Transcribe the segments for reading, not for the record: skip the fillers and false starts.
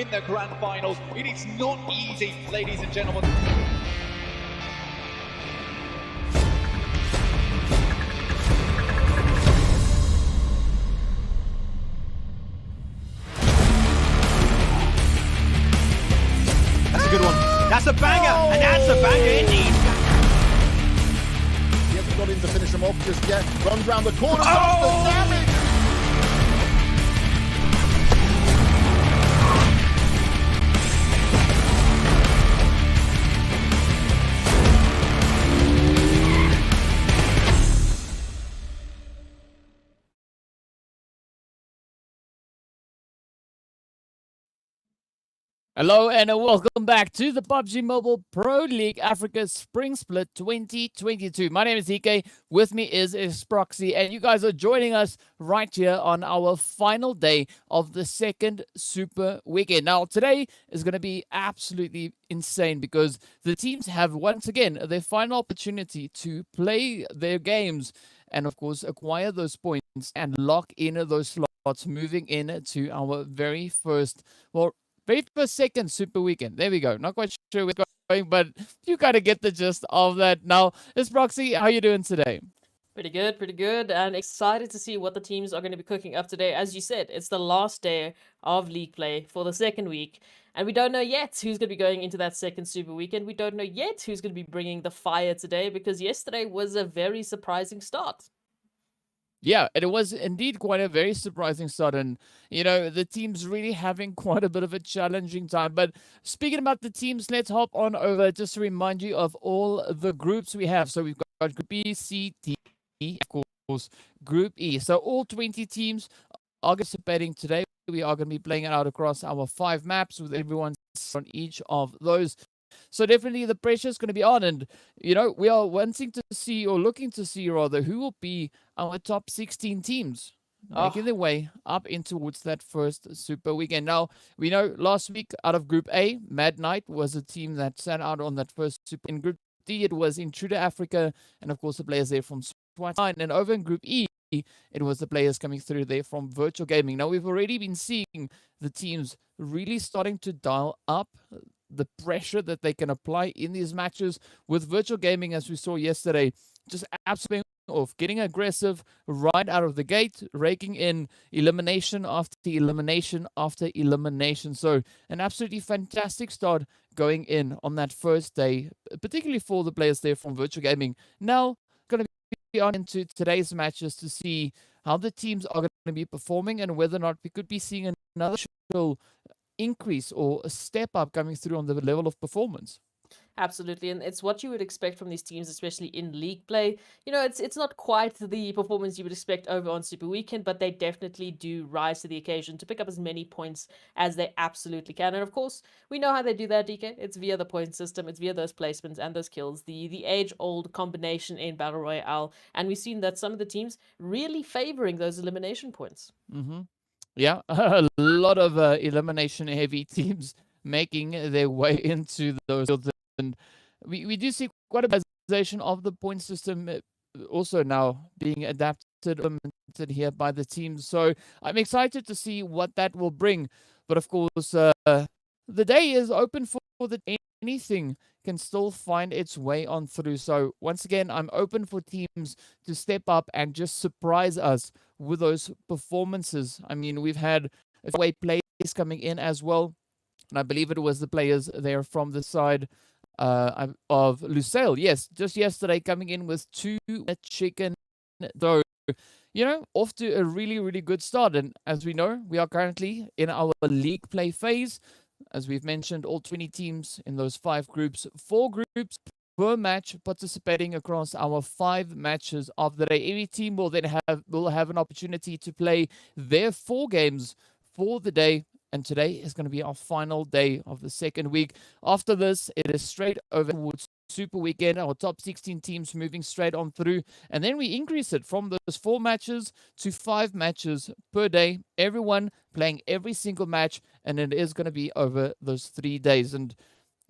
in the grand finals. It is not easy, ladies and gentlemen. That's a good one. That's a banger, and that's a banger indeed. He hasn't got in to finish him off just yet. Runs round the corner. Oh! The damage. Hello and welcome back to the PUBG Mobile Pro League Africa Spring Split 2022. My name is DK, with me is Proxy, and you guys are joining us right here on our final day of the second Super Weekend. Now, today is going to be absolutely insane because the teams have once again their final opportunity to play their games and, of course, acquire those points and lock in those slots moving into our very first, second Super Weekend. There we go. Not quite sure where it's going, but you got to get the gist of that. Now, Proxy, how are you doing today? Pretty good, and excited to see what the teams are going to be cooking up today. As you said, it's the last day of league play for the second week, and we don't know yet who's going to be going into that second Super Weekend. We don't know yet who's going to be bringing the fire today, because yesterday was a very surprising start. Yeah, and it was indeed quite a very surprising start, and the team's really having quite a bit of a challenging time. But speaking about the teams, let's hop on over just to remind you of all the groups we have. So we've got Group B, C, D, of course, Group E. So all 20 teams are participating today. We are going to be playing it out across our 5 maps with everyone on each of those. So definitely the pressure is going to be on, and we are wanting to see, or looking to see rather, who will be our top 16 teams making their way up in towards that first Super Weekend. Now, we know last week out of Group A, Mad Knight was a team that sat out on that first Super. In Group D, it was INTRUDER Africa, and of course the players there from SWAT. And over in Group E, it was the players coming through there from Virtual Gaming. Now, we've already been seeing the teams really starting to dial up the pressure that they can apply in these matches with Virtual Gaming, as we saw yesterday, just absolutely off, getting aggressive right out of the gate, raking in elimination after elimination after elimination. So an absolutely fantastic start going in on that first day, particularly for the players there from Virtual Gaming. Now, going to be on into today's matches to see how the teams are going to be performing and whether or not we could be seeing another increase or a step up coming through on the level of performance. Absolutely, and it's what you would expect from these teams, especially in league play. It's not quite the performance you would expect over on Super Weekend, but they definitely do rise to the occasion to pick up as many points as they absolutely can. And of course, we know how they do that, DK. It's via the point system, it's via those placements and those kills, the age-old combination in Battle Royale, and we've seen that some of the teams really favoring those elimination points. Yeah, a lot of elimination-heavy teams making their way into those fields. And we do see quite a optimization of the point system also now being adapted, implemented here by the team. So I'm excited to see what that will bring. But of course, the day is open for that anything can still find its way on through. So once again, I'm open for teams to step up and just surprise us with those performances. I mean, we've had away plays coming in as well, and I believe it was the players there from the side of Lusail. Yes, just yesterday coming in with 2 chicken dough. Off to a really, really good start. And as we know, we are currently in our league play phase. As we've mentioned, all 20 teams in those 5 groups, 4 groups per match participating across our 5 matches of the day. Every team will then have an opportunity to play their 4 games for the day. And today is going to be our final day of the second week. After this, it is straight over towards Super Weekend, our top 16 teams moving straight on through. And then we increase it from those 4 matches to 5 matches per day. Everyone playing every single match, and it is going to be over those 3 days. And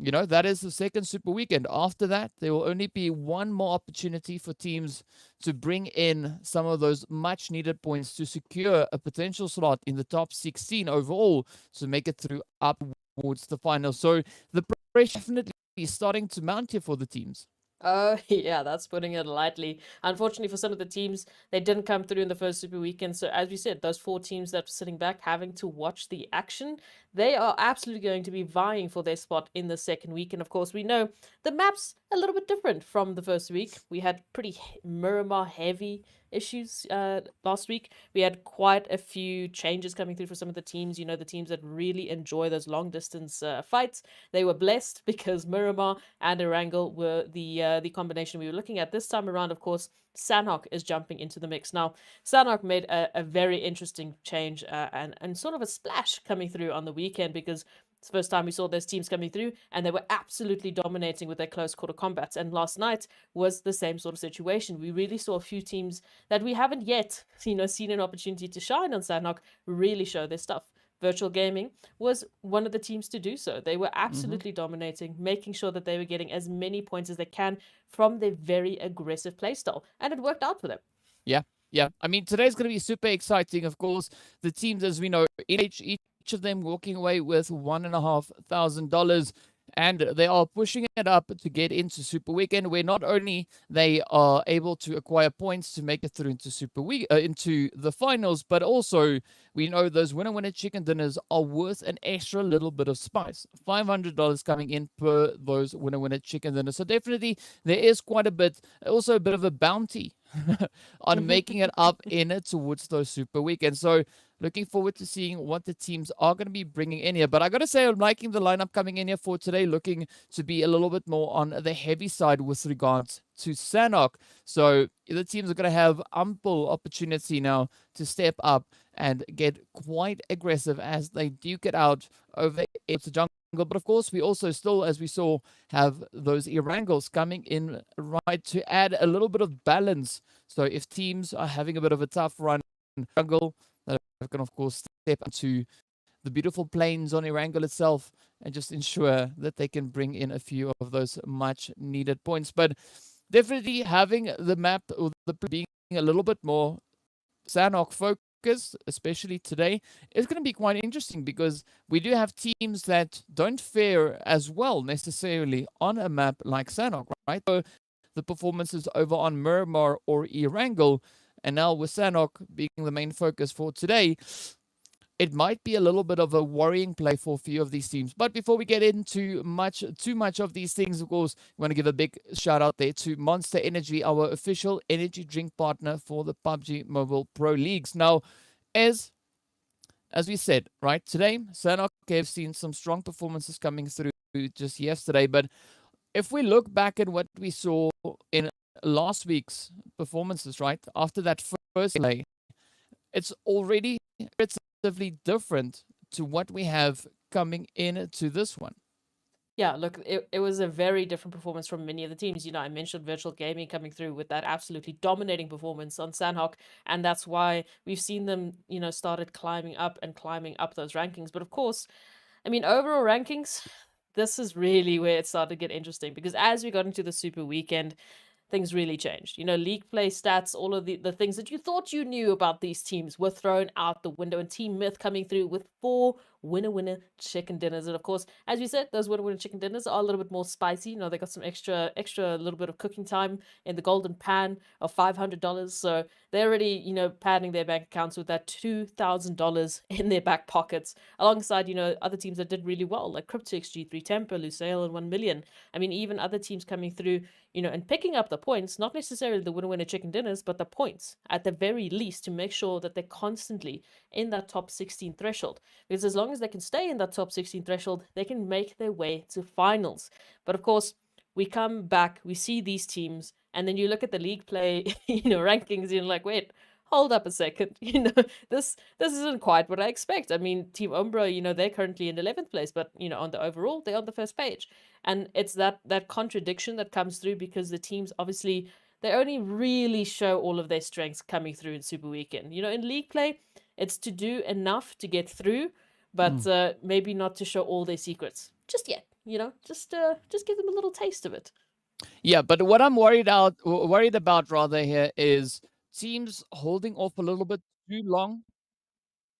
you know, that is the second Super Weekend. After that, there will only be one more opportunity for teams to bring in some of those much needed points to secure a potential slot in the top 16 overall to make it through up towards the final. So the pressure definitely is starting to mount here for the teams. Oh, yeah, that's putting it lightly. Unfortunately, for some of the teams, they didn't come through in the first Super Weekend. So, as we said, those 4 teams that were sitting back having to watch the action, they are absolutely going to be vying for their spot in the second week. And of course, we know the map's a little bit different from the first week. We had pretty Miramar heavy issues last week. We had quite a few changes coming through for some of the teams. You know, the teams that really enjoy those long distance fights, they were blessed because Miramar and Erangel were the combination we were looking at. This time around, of course, Sanhok is jumping into the mix. Now, Sanhok made a very interesting change and sort of a splash coming through on the weekend, because it's the first time we saw those teams coming through, and they were absolutely dominating with their close quarter combats. And last night was the same sort of situation. We really saw a few teams that we haven't yet, seen an opportunity to shine on Sanhok really show their stuff. Virtual Gaming was one of the teams to do so. They were absolutely dominating, making sure that they were getting as many points as they can from their very aggressive playstyle. And it worked out for them. Yeah. I mean, today's going to be super exciting. Of course, the teams, as we know, each of them walking away with $1,500. And they are pushing it up to get into Super Weekend, where not only they are able to acquire points to make it through into into the finals, but also we know those winner chicken dinners are worth an extra little bit of spice. $500 coming in per those winner chicken dinners. So definitely there is quite a bit, also a bit of a bounty on making it up in it towards those Super Weekends. So looking forward to seeing what the teams are going to be bringing in here. But I got to say, I'm liking the lineup coming in here for today, looking to be a little bit more on the heavy side with regards to Sanhok. So the teams are going to have ample opportunity now to step up and get quite aggressive as they duke it out over the jungle. But of course, we also still, as we saw, have those Erangels coming in right to add a little bit of balance. So if teams are having a bit of a tough run, jungle, that can of course step into the beautiful plains on Erangel itself and just ensure that they can bring in a few of those much needed points. But definitely having the map or the being a little bit more Sanhok focused, especially today, is going to be quite interesting, because we do have teams that don't fare as well necessarily on a map like Sanhok, right? So the performances over on Miramar or Erangel, and now with Sanhok being the main focus for today, it might be a little bit of a worrying play for a few of these teams. But before we get into too much of these things, of course, we want to give a big shout out there to Monster Energy, our official energy drink partner for the PUBG Mobile Pro Leagues. Now, as we said, right, today, Sanhok have seen some strong performances coming through just yesterday. But if we look back at what we saw in last week's performances, right, after that first play, it's already relatively different to what we have coming into this one. Yeah, look, it was a very different performance from many of the teams. You know, I mentioned Virtual Gaming coming through with that absolutely dominating performance on Sanhok, and that's why we've seen them, started climbing up those rankings. But of course, I mean, overall rankings, this is really where it started to get interesting, because as we got into the Super Weekend, things really changed. League play stats, all of the things that you thought you knew about these teams were thrown out the window, and Team Myth coming through with 4 winner chicken dinners. And of course, as we said, those winner chicken dinners are a little bit more spicy. They got some extra little bit of cooking time in the golden pan of $500. So they're already, padding their bank accounts with that $2,000 in their back pockets, alongside, other teams that did really well, like Cryptics, G3 Temper, Lusail, and 1 million. I mean, even other teams coming through, and picking up the points, not necessarily the winner chicken dinners, but the points at the very least, to make sure that they're constantly in that top 16 threshold. Because as long as they can stay in that top 16 threshold, they can make their way to finals. But of course, we come back, we see these teams, and then you look at the league play, rankings, and you're like, wait, hold up a second. This isn't quite what I expect. I mean, Team Umbra, they're currently in 11th place, but, on the overall, they're on the first page. And it's that contradiction that comes through, because the teams, obviously, they only really show all of their strengths coming through in Super Weekend. In league play, it's to do enough to get through, but maybe not to show all their secrets just yet. just give them a little taste of it. Yeah, but what I'm worried about rather here is teams holding off a little bit too long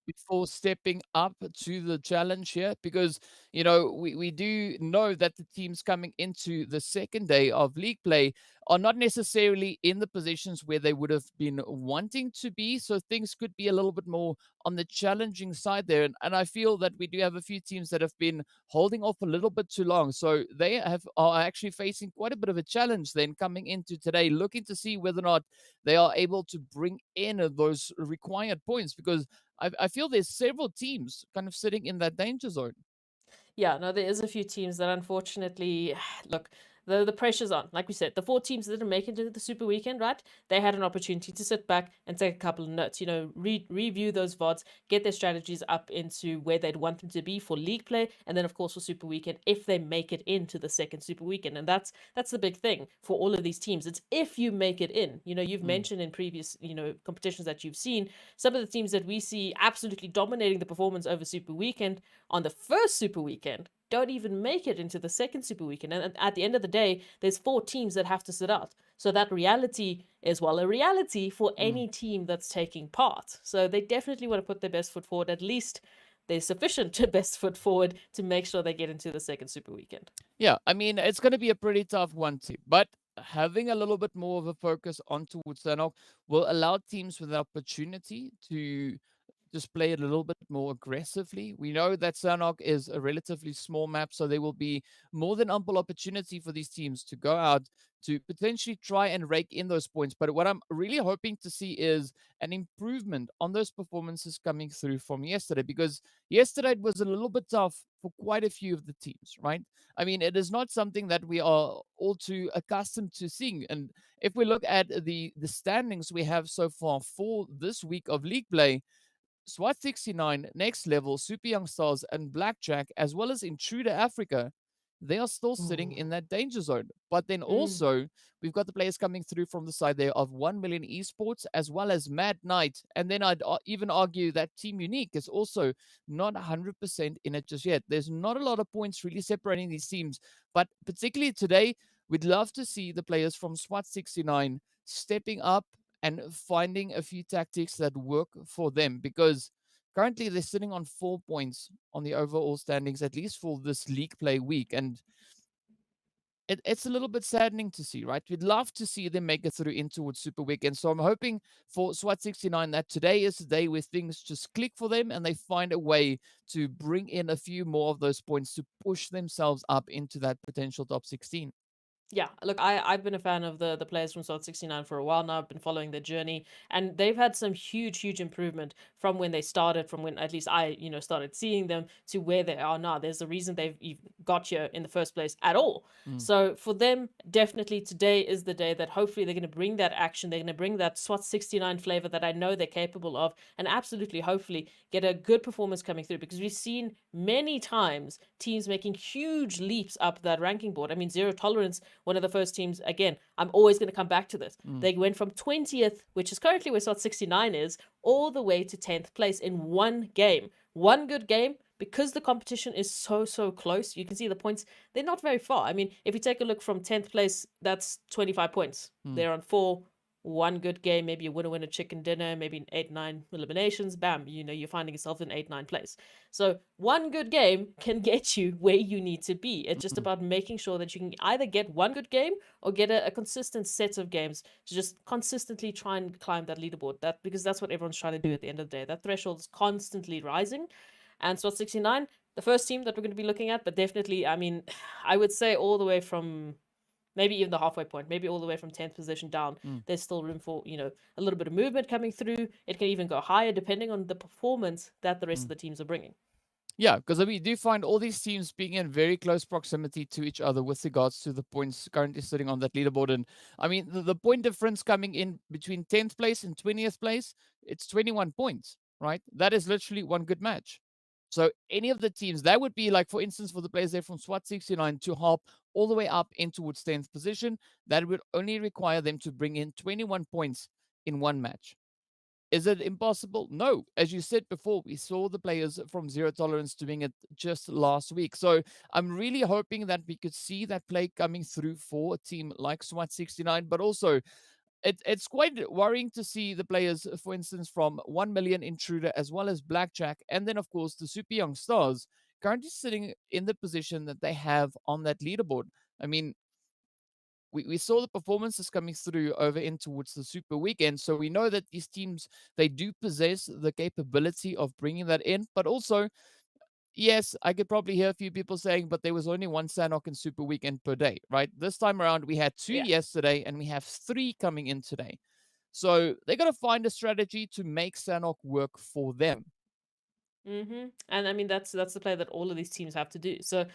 before stepping up to the challenge here, because we do know that the teams coming into the second day of league play are not necessarily in the positions where they would have been wanting to be, so things could be a little bit more on the challenging side there. And I feel that we do have a few teams that have been holding off a little bit too long, so they are actually facing quite a bit of a challenge then coming into today, looking to see whether or not they are able to bring in those required points, because I feel there's several teams kind of sitting in that danger zone. Yeah, no, there is a few teams that unfortunately, look, the pressure's on. Like we said, the 4 teams that didn't make it into the Super Weekend, right? They had an opportunity to sit back and take a couple of notes. Review those VODs, get their strategies up into where they'd want them to be for league play, and then of course for Super Weekend if they make it into the second Super Weekend. And that's the big thing for all of these teams. It's if you make it in. You've mentioned in previous competitions that you've seen, some of the teams that we see absolutely dominating the performance over Super Weekend on the first Super Weekend don't even make it into the second Super Weekend. And at the end of the day, there's 4 teams that have to sit out. So that reality is, well, a reality for any team that's taking part. So they definitely want to put their best foot forward, at least their sufficient best foot forward to make sure they get into the second Super Weekend. Yeah, I mean, it's going to be a pretty tough one too, but having a little bit more of a focus on towards Sanhok will allow teams with the opportunity to just play it a little bit more aggressively. We know that Sanhok is a relatively small map, so there will be more than ample opportunity for these teams to go out to potentially try and rake in those points. But what I'm really hoping to see is an improvement on those performances coming through from yesterday, because yesterday it was a little bit tough for quite a few of the teams, right? I mean, it is not something that we are all too accustomed to seeing. And if we look at the standings we have so far for this week of league play, SWAT 69, Next Level, Super Young Stars, and Blackjack, as well as Intruder Africa, they are still sitting in Ooh. that danger zone. But then also, we've got the players coming through from the side there of 1 Million Esports, as well as Mad Knight. And then I'd even argue that Team Unique is also not 100% in it just yet. There's not a lot of points really separating these teams. But particularly today, we'd love to see the players from SWAT 69 stepping up and finding a few tactics that work for them, because currently they're sitting on 4 points on the overall standings, at least for this league play week. And it's a little bit saddening to see, right? We'd love to see them make it through in towards Super Weekend. So I'm hoping for SWAT 69 that today is the day where things just click for them and they find a way to bring in a few more of those points to push themselves up into that potential top 16. Yeah, look, I've been a fan of the players from Salt 69 for a while now. I've been following their journey, and they've had some huge improvement from when they started, from when at least I, started seeing them to where they are now. There's a reason they've even got here in the first place at all. So for them, definitely today is the day that hopefully they're going to bring that action. They're going to bring that SWAT 69 flavor that I know they're capable of, and absolutely, hopefully, get a good performance coming through, because we've seen many times teams making huge leaps up that ranking board. I mean, Zero Tolerance, one of the first teams, again, I'm always going to come back to this. They went from 20th, which is currently where SWAT 69 is, all the way to 10th place in one game. One good game, because the competition is so close. You can see the points, they're not very far. I mean, if you take a look from 10th place, that's 25 points. They're on 4. One good game, maybe a winner chicken dinner, maybe 8-9 eliminations, bam, you're finding yourself in 8-9 place. So one good game can get you where you need to be. It's just about making sure that you can either get one good game or get a consistent set of games to just consistently try and climb that leaderboard. Because that's what everyone's trying to do at the end of the day. That threshold is constantly rising. And SWAT 69, the first team that we're going to be looking at, but definitely, I mean, I would say all the way from maybe even the halfway point, maybe all the way from 10th position down, there's still room for, a little bit of movement coming through. It can even go higher depending on the performance that the rest of the teams are bringing. Yeah, because we do find all these teams being in very close proximity to each other with regards to the points currently sitting on that leaderboard. And I mean, the point difference coming in between 10th place and 20th place, it's 21 points, right? That is literally one good match. So any of the teams, that would be like, for instance, for the players there from SWAT 69 to hop all the way up in towards 10th position, that would only require them to bring in 21 points in one match. Is it impossible? No. As you said before, we saw the players from Zero Tolerance doing it just last week. So I'm really hoping that we could see that play coming through for a team like SWAT 69, but also it's quite worrying to see the players, for instance, from 1 million Intruder as well as Blackjack, and then of course the Super Young Stars currently sitting in the position that they have on that leaderboard. I mean, we saw the performances coming through over in towards the Super Weekend. So we know that these teams, they do possess the capability of bringing that in. But also, yes, I could probably hear a few people saying, but there was only one Sanhok in Super Weekend per day, right? This time around, we had 2 Yeah. yesterday and we have 3 coming in today. So they got to find a strategy to make Sanhok work for them. And I mean that's the play that all of these teams have to do. So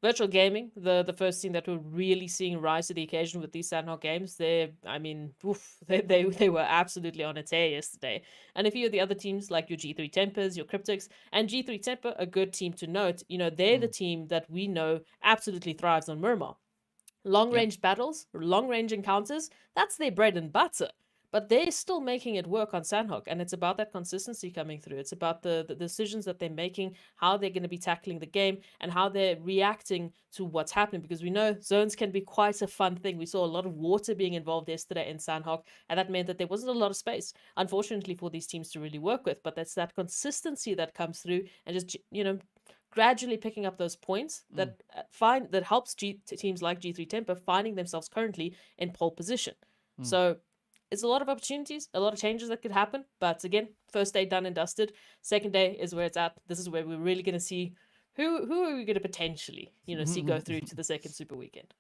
virtual gaming, the first team that we're really seeing rise to the occasion with these Sanhok games, I mean, they were absolutely on a tear yesterday. And a few of the other teams like your G3 Tempers, your Cryptics, and G3 Temper, a good team to note. You know, they're the team that we know absolutely thrives on Murmur. Long range battles, long range encounters, that's their bread and butter. But they're still making it work on Sanhok, and it's about that consistency coming through. It's about the decisions that they're making, how they're going to be tackling the game, and how they're reacting to what's happening. Because we know zones can be quite a fun thing. We saw a lot of water being involved yesterday in Sanhok, and that meant that there wasn't a lot of space, unfortunately, for these teams to really work with. But that's that consistency that comes through, and just, you know, gradually picking up those points that that helps teams like G3 Temper finding themselves currently in pole position. So it's a lot of opportunities, a lot of changes that could happen. But again, first day done and dusted. Second day is where it's at. This is where we're really going to see who are we going to potentially, you know, see go through to the second Super Weekend.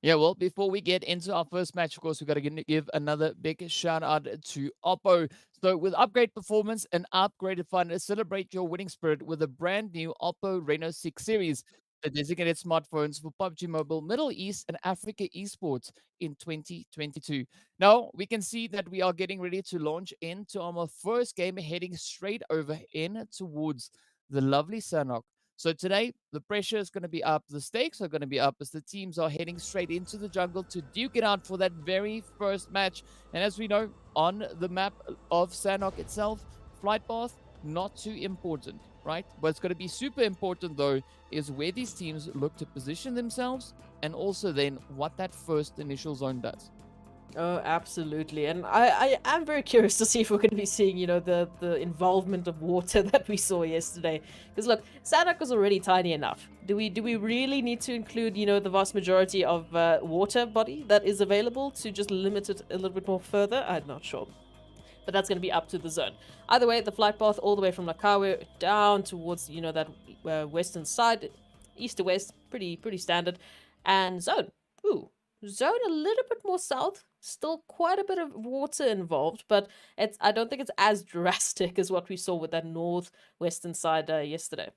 Yeah, well, before we get into our first match, of course, we've got to give another big shout out to Oppo. So, with upgrade performance and upgraded fun, celebrate your winning spirit with a brand new Oppo Reno 6 series, the designated smartphones for PUBG Mobile, Middle East, and Africa esports in 2022. Now, we can see that we are getting ready to launch into our first game, heading straight over in towards the lovely Sanhok. So today, the pressure is going to be up. The stakes are going to be up as the teams are heading straight into the jungle to duke it out for that very first match. And as we know, on the map of Sanhok itself, flight path, not too important, right? What's going to be super important, though, is where these teams look to position themselves and also then what that first initial zone does. Oh, absolutely. And I am very curious to see if we're going to be seeing, you know, the involvement of water that we saw yesterday. Because look, Sanhok was already tiny enough. Do we really need to include, you know, the vast majority of water body that is available to just limit it a little bit more further? I'm not sure. But that's going to be up to the zone. Either way, the flight path all the way from Lakawe down towards, you know, that western side, east to west, pretty standard. And zone. Ooh. Zone a little bit more south, still quite a bit of water involved, but I don't think it's as drastic as what we saw with that northwestern side yesterday.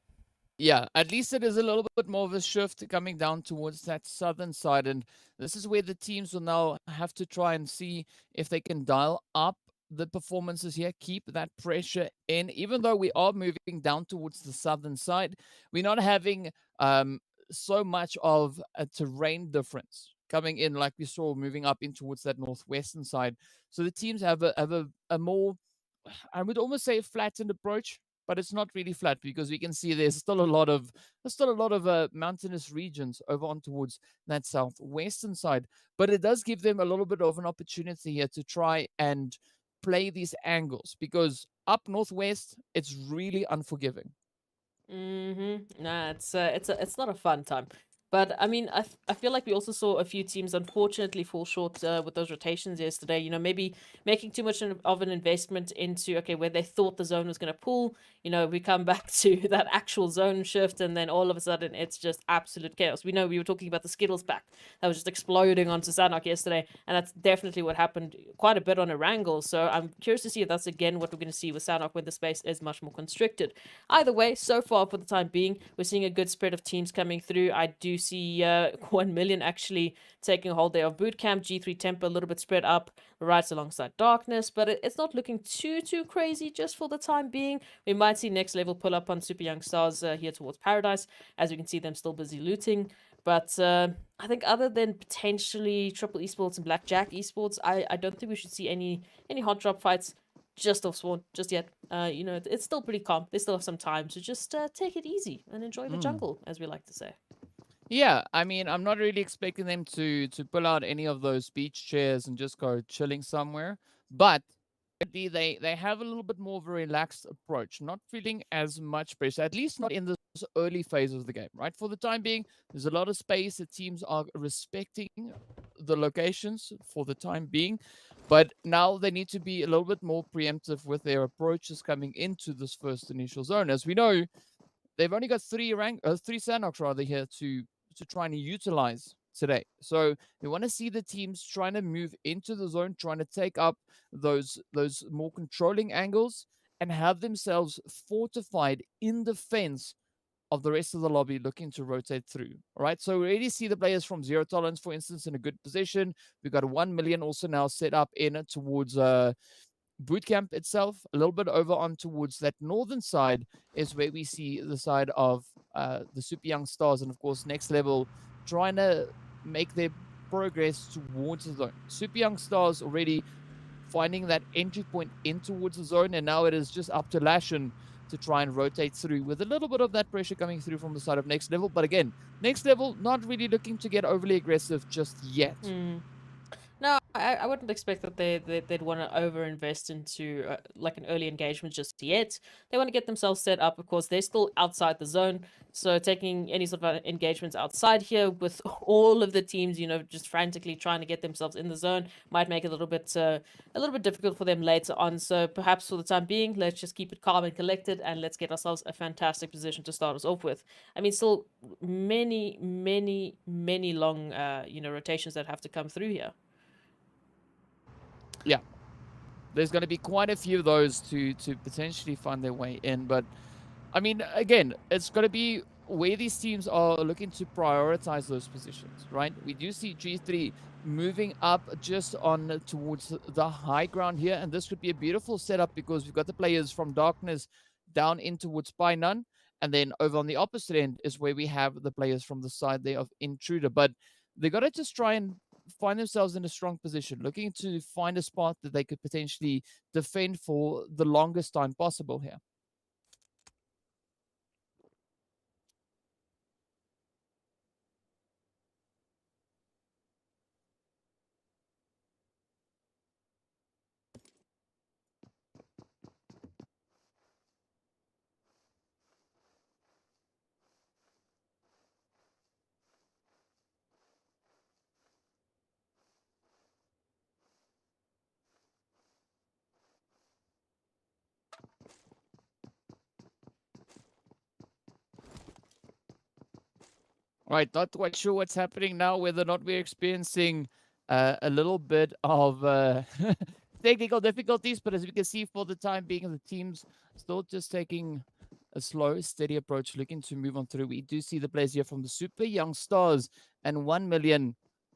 Yeah, at least it is a little bit more of a shift coming down towards that southern side. And this is where the teams will now have to try and see if they can dial up the performances here, keep that pressure in. Even though we are moving down towards the southern side, we're not having so much of a terrain difference coming in like we saw moving up in towards that northwestern side. So the teams have a more, I would almost say, a flattened approach, but it's not really flat because we can see there's still a lot of mountainous regions over on towards that southwestern side. But it does give them a little bit of an opportunity here to try and play these angles because up northwest it's really unforgiving. Nah, it's not a fun time. But I mean, I feel like we also saw a few teams unfortunately fall short with those rotations yesterday. You know, maybe making too much of an investment into, okay, where they thought the zone was going to pull. You know, we come back to that actual zone shift, and then all of a sudden it's just absolute chaos. We know we were talking about the Skittles pack that was just exploding onto Sanhok yesterday, and that's definitely what happened quite a bit on Erangel. So I'm curious to see if that's again what we're going to see with Sanhok when the space is much more constricted. Either way, so far for the time being, we're seeing a good spread of teams coming through. I do see 1 million actually taking a hold there of Bootcamp, G3 Temper a little bit spread up, right alongside Darkness, but it's not looking too crazy just for the time being. We might see next level pull up on Super Young Stars here towards Paradise, as we can see them still busy looting. But I think other than potentially Triple Esports and Blackjack Esports, I don't think we should see any hot drop fights just off spawn just yet. You know, it's still pretty calm. They still have some time to just take it easy and enjoy the jungle, as we like to say. Yeah, I mean, I'm not really expecting them to pull out any of those beach chairs and just go chilling somewhere, but they have a little bit more of a relaxed approach, not feeling as much pressure, at least not in this early phase of the game, right? For the time being, there's a lot of space. The teams are respecting the locations for the time being, but now they need to be a little bit more preemptive with their approaches coming into this first initial zone. As we know, they've only got three Sanhoks rather here to try and utilize today. So we want to see the teams trying to move into the zone, trying to take up those more controlling angles and have themselves fortified in defense of the rest of the lobby looking to rotate through. All right. So we already see the players from Zero Tolerance, for instance, in a good position. We've got 1 million also now set up in towards bootcamp itself, a little bit over on towards that northern side is where we see the side of the Super Young Stars, and of course next level trying to make their progress towards the zone. Super Young Stars already finding that entry point in towards the zone, and now it is just up to Lashin to try and rotate through with a little bit of that pressure coming through from the side of next level. But again, next level not really looking to get overly aggressive just yet. No, I wouldn't expect that they'd want to over-invest into like an early engagement just yet. They want to get themselves set up. Of course, they're still outside the zone, so taking any sort of engagements outside here with all of the teams, you know, just frantically trying to get themselves in the zone might make it a little bit difficult for them later on. So perhaps for the time being, let's just keep it calm and collected, and let's get ourselves a fantastic position to start us off with. I mean, still many long rotations that have to come through here. Yeah, there's going to be quite a few of those to potentially find their way in. But, I mean, again, it's going to be where these teams are looking to prioritize those positions, right? We do see G3 moving up just on towards the high ground here. And this could be a beautiful setup because we've got the players from Darkness down in towards None. And then over on the opposite end is where we have the players from the side there of Intruder. But they got to just try and find themselves in a strong position, looking to find a spot that they could potentially defend for the longest time possible here. Right, not quite sure what's happening now, whether or not we're experiencing a little bit of technical difficulties, but as we can see for the time being, the team's still just taking a slow, steady approach, looking to move on through. We do see the players here from the Super Young Stars and 1 million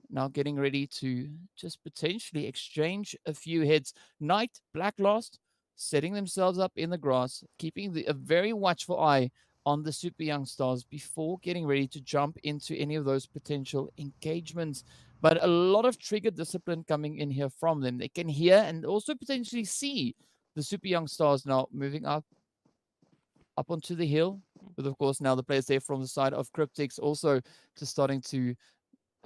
now getting ready to just potentially exchange a few hits. Knight, Black Lost, setting themselves up in the grass, keeping a very watchful eye on the Super Young Stars before getting ready to jump into any of those potential engagements. But a lot of trigger discipline coming in here from them. They can hear and also potentially see the Super Young Stars now moving up onto the hill. But of course, now the players there from the side of Cryptics also just starting to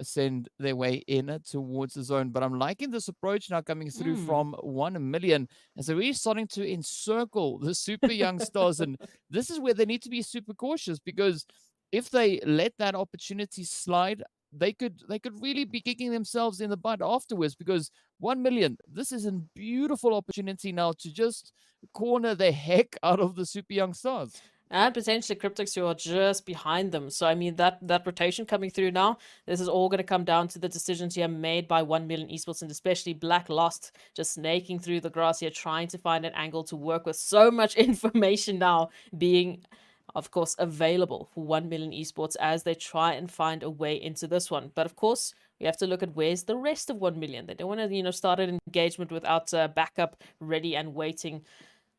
ascend their way in towards the zone. But I'm liking this approach now coming through from 1 million as they're really starting to encircle the Super Young Stars. And this is where they need to be super cautious, because if they let that opportunity slide, they could really be kicking themselves in the butt afterwards, because 1 million, this is a beautiful opportunity now to just corner the heck out of the Super Young Stars. And potentially Cryptics who are just behind them. So, I mean, that rotation coming through now, this is all going to come down to the decisions here made by 1 million Esports, and especially Black Lost, just snaking through the grass here, trying to find an angle to work with. So much information now being, of course, available for 1 million Esports as they try and find a way into this one. But, of course, we have to look at where's the rest of 1 million. They don't want to, start an engagement without backup ready and waiting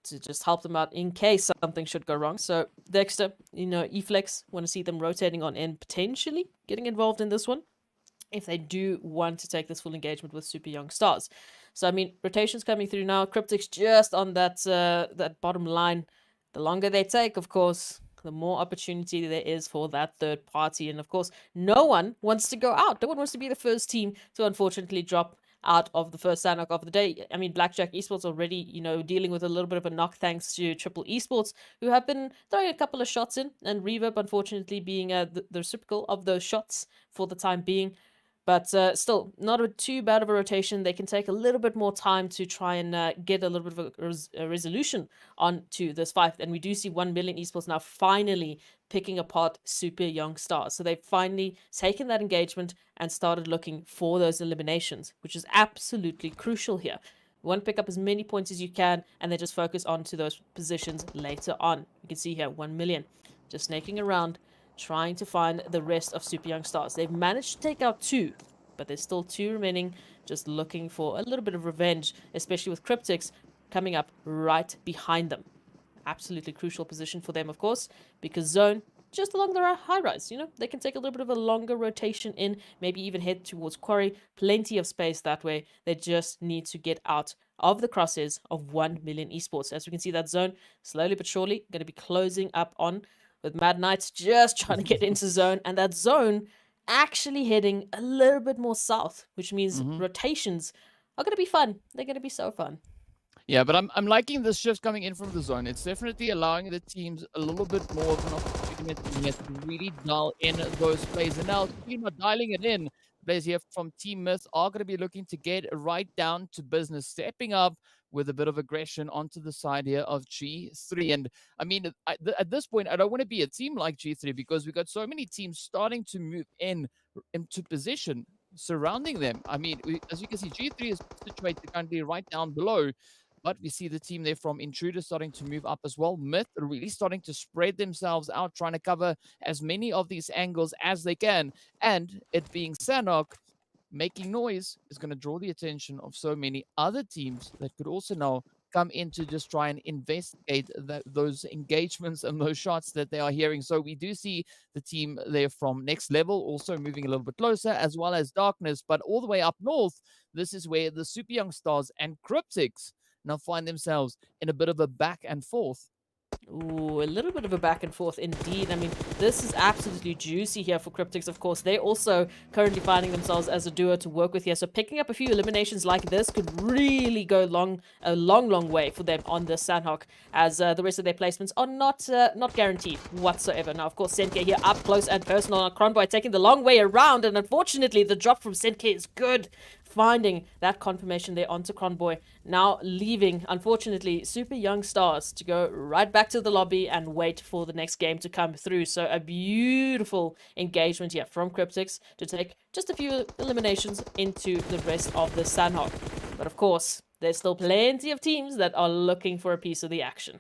to just help them out in case something should go wrong. So Dexter, Eflex, want to see them rotating on in, potentially getting involved in this one. if they do want to take this full engagement with Super Young Stars. So, I mean, rotations coming through now. Cryptics just on that bottom line. The longer they take, of course, the more opportunity there is for that third party. And, of course, no one wants to go out. No one wants to be the first team to, unfortunately, drop out of the first Sanhok of the day. I mean, Blackjack Esports already, dealing with a little bit of a knock thanks to Triple Esports, who have been throwing a couple of shots in, and Reverb, unfortunately, being the reciprocal of those shots for the time being. But still, not too bad of a rotation. They can take a little bit more time to try and get a little bit of a resolution onto this fight. And we do see 1 million esports now finally picking apart Super Young Stars. So they've finally taken that engagement and started looking for those eliminations, which is absolutely crucial here. You want to pick up as many points as you can, and then just focus on to those positions later on. You can see here, 1 million. Just snaking around, trying to find the rest of Super Young Stars. They've managed to take out 2, but there's still 2 remaining, just looking for a little bit of revenge, especially with Cryptics coming up right behind them. Absolutely crucial position for them, of course, because Zone, just along the high rise, they can take a little bit of a longer rotation in, maybe even head towards Quarry. Plenty of space that way. They just need to get out of the crosshairs of 1 million esports. As we can see, that Zone, slowly but surely, going to be closing up on, with Mad Knights just trying to get into Zone, and that Zone actually heading a little bit more south, which means rotations are going to be fun. They're going to be so fun. Yeah, but I'm liking this shift coming in from the zone. It's definitely allowing the teams a little bit more of an opportunity to really dial in those plays. And now, speaking about dialing it in, players here from Team Myth are going to be looking to get right down to business, stepping up with a bit of aggression onto the side here of G3. And I mean, at this point, I don't want to be a team like G3 because we've got so many teams starting to move into position surrounding them. I mean, as you can see, G3 is situated currently right down below. But we see the team there from Intruder starting to move up as well. Myth are really starting to spread themselves out, trying to cover as many of these angles as they can. And it being Sanhok making noise is going to draw the attention of so many other teams that could also now come in to just try and investigate those engagements and those shots that they are hearing. So we do see the team there from Next Level also moving a little bit closer, as well as Darkness. But all the way up north, this is where the Super Young Stars and Cryptics now find themselves in a bit of a back and forth. Ooh, a little bit of a back and forth indeed. I mean, this is absolutely juicy here for Cryptics, of course. They're also currently finding themselves as a duo to work with here. So picking up a few eliminations like this could really go a long way for them on the Sanhok, as the rest of their placements are not guaranteed whatsoever. Now, of course, Senke here up close and personal on Cronboy, taking the long way around. And unfortunately, the drop from Senke is good. Finding that confirmation there onto Cronboy, now leaving, unfortunately, Super Young Stars to go right back to the lobby and wait for the next game to come through. So a beautiful engagement here from Cryptics to take just a few eliminations into the rest of the Sanhok. But of course, there's still plenty of teams that are looking for a piece of the action.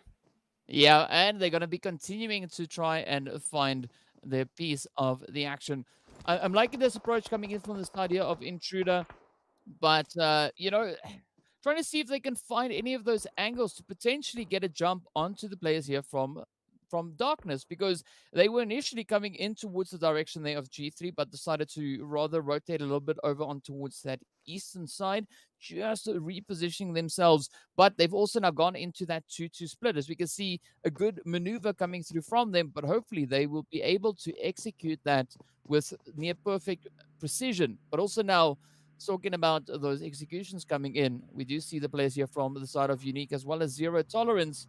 Yeah, and they're going to be continuing to try and find their piece of the action. I'm liking this approach coming in from this idea of Intruder. But, trying to see if they can find any of those angles to potentially get a jump onto the players here from Darkness, because they were initially coming in towards the direction there of G3, but decided to rather rotate a little bit over on towards that eastern side, just repositioning themselves. But they've also now gone into that 2-2 split, as we can see a good maneuver coming through from them, but hopefully they will be able to execute that with near perfect precision. But also now, talking about those executions coming in, we do see the players here from the side of Unique as well as Zero Tolerance.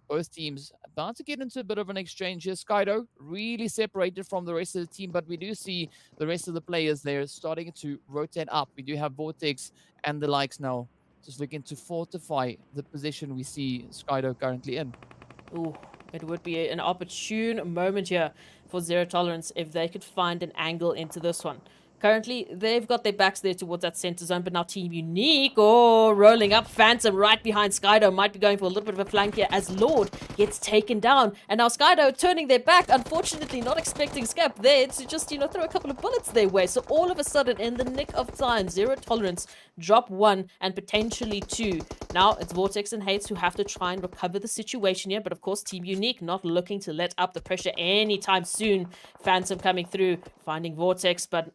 Both teams about to get into a bit of an exchange here. Skydo really separated from the rest of the team, but we do see the rest of the players there starting to rotate up. We do have Vortex and the likes now just looking to fortify the position we see Skydo currently in. Ooh, it would be an opportune moment here for Zero Tolerance if they could find an angle into this one. Currently, they've got their backs there towards that center zone, but now Team Unique, rolling up. Phantom right behind Skydo, might be going for a little bit of a flank here as Lord gets taken down. And now Skydo turning their back, unfortunately not expecting Scap there to just, throw a couple of bullets their way. So all of a sudden, in the nick of time, Zero Tolerance drop 1 and potentially 2 Now it's Vortex and Hates who have to try and recover the situation here. But of course, Team Unique not looking to let up the pressure anytime soon. Phantom coming through, finding Vortex, but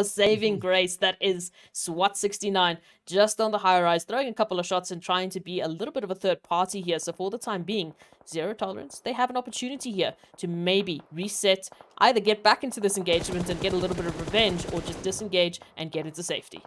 saving grace. That is SWAT 69 just on the high rise, throwing a couple of shots and trying to be a little bit of a third party here. So for the time being, zero tolerance. They have an opportunity here to maybe reset, either get back into this engagement and get a little bit of revenge, or just disengage and get into safety.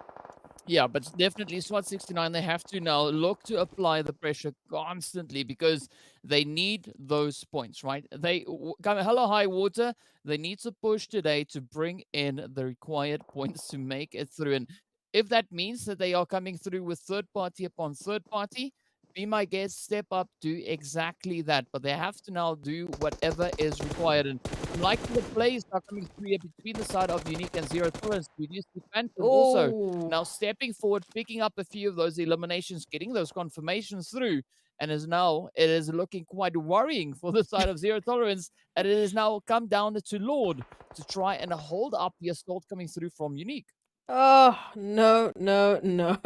Yeah, but definitely SWAT 69, they have to now look to apply the pressure constantly because they need those points, right? They come hello high water. They need to push today to bring in the required points to make it through. And if that means that they are coming through with third party upon third party, be my guest, step up, do exactly that. But they have to now do whatever is required. And like the plays are coming through here between the side of Unique and Zero Tolerance, we do see Phantom also Oh, now stepping forward, picking up a few of those eliminations, getting those confirmations through, and it is looking quite worrying for the side of Zero Tolerance, and it has now come down to Lord to try and hold up the assault coming through from Unique. oh, no, no, no.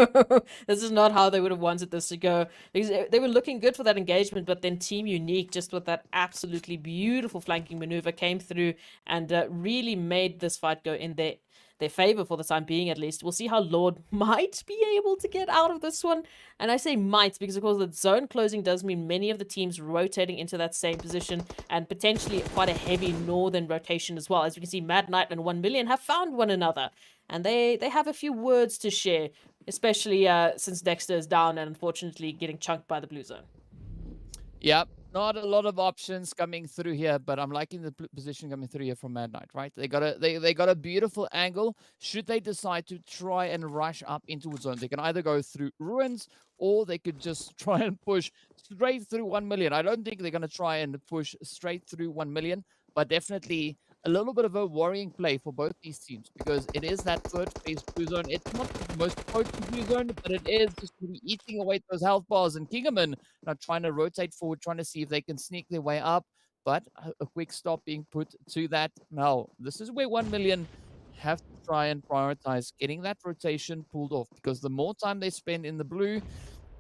This is not how they would have wanted this to go. Because they were looking good for that engagement, but then Team Unique, just with that absolutely beautiful flanking maneuver, came through and really made this fight go in their favor for the time being, at least. We'll see how Lord might be able to get out of this one. And I say might because, of course, the zone closing does mean many of the teams rotating into that same position, and potentially quite a heavy northern rotation as well. As we can see, Mad Knight and 1 Million have found one another, and they have a few words to share, especially since Dexter is down and unfortunately getting chunked by the blue zone. Yep. Not a lot of options coming through here, but I'm liking the position coming through here from Mad Knight, right? They got a beautiful angle. Should they decide to try and rush up into a zone, they can either go through ruins or they could just try and push straight through 1 million. I don't think they're going to try and push straight through 1 million, but definitely a little bit of a worrying play for both these teams because it is that third phase blue zone. It's not the most potent blue zone, but it is just really eating away those health bars. And Kingerman now trying to rotate forward, trying to see if they can sneak their way up, but a quick stop being put to that. Now, this is where 1 million have to try and prioritize getting that rotation pulled off because the more time they spend in the blue,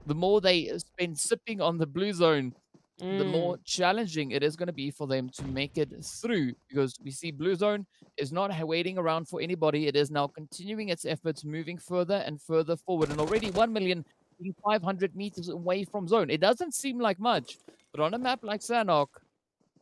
the more they spend sipping on the blue zone, the more challenging it is going to be for them to make it through because we see blue zone is not waiting around for anybody. It is now continuing its efforts, moving further and further forward, and already 1 million 500 meters away from zone. It doesn't seem like much, but on a map like Sanhok,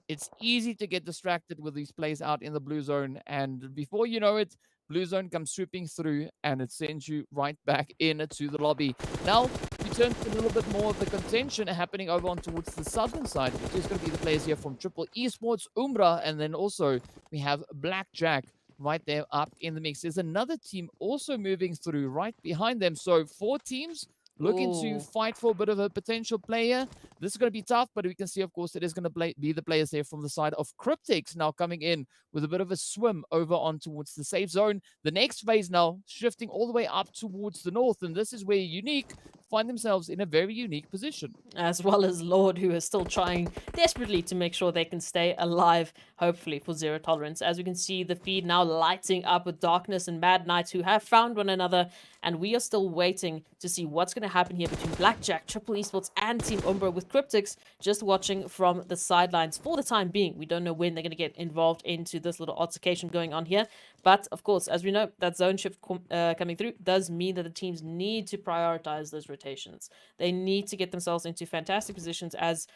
it's easy to get distracted with these plays out in the blue zone, and before you know it, blue zone comes swooping through and it sends you right back into the lobby. Now we turn to a little bit more of the contention happening over on towards the southern side, which is going to be the players here from Triple Esports, Umbra, and then also we have Blackjack right there up in the mix. There's another team also moving through right behind them, so 4 teams looking to Ooh. fight for a bit of a potential player. This is going to be tough, but we can see, of course, it is going to be the players there from the side of Cryptics now coming in with a bit of a swim over on towards the safe zone. The next phase now shifting all the way up towards the north, and this is where Unique find themselves in a very unique position. As well as Lord, who is still trying desperately to make sure they can stay alive, hopefully, for zero tolerance. As we can see, the feed now lighting up with Darkness and Mad Knights, who have found one another, and we are still waiting to see what's going to happen here between Blackjack, Triple Esports, and Team Umbra, with Cryptics just watching from the sidelines for the time being. We don't know when they're going to get involved into this little altercation going on here, but of course, as we know, that zone shift coming through does mean that the teams need to prioritize those rotations. They need to get themselves into fantastic positions. As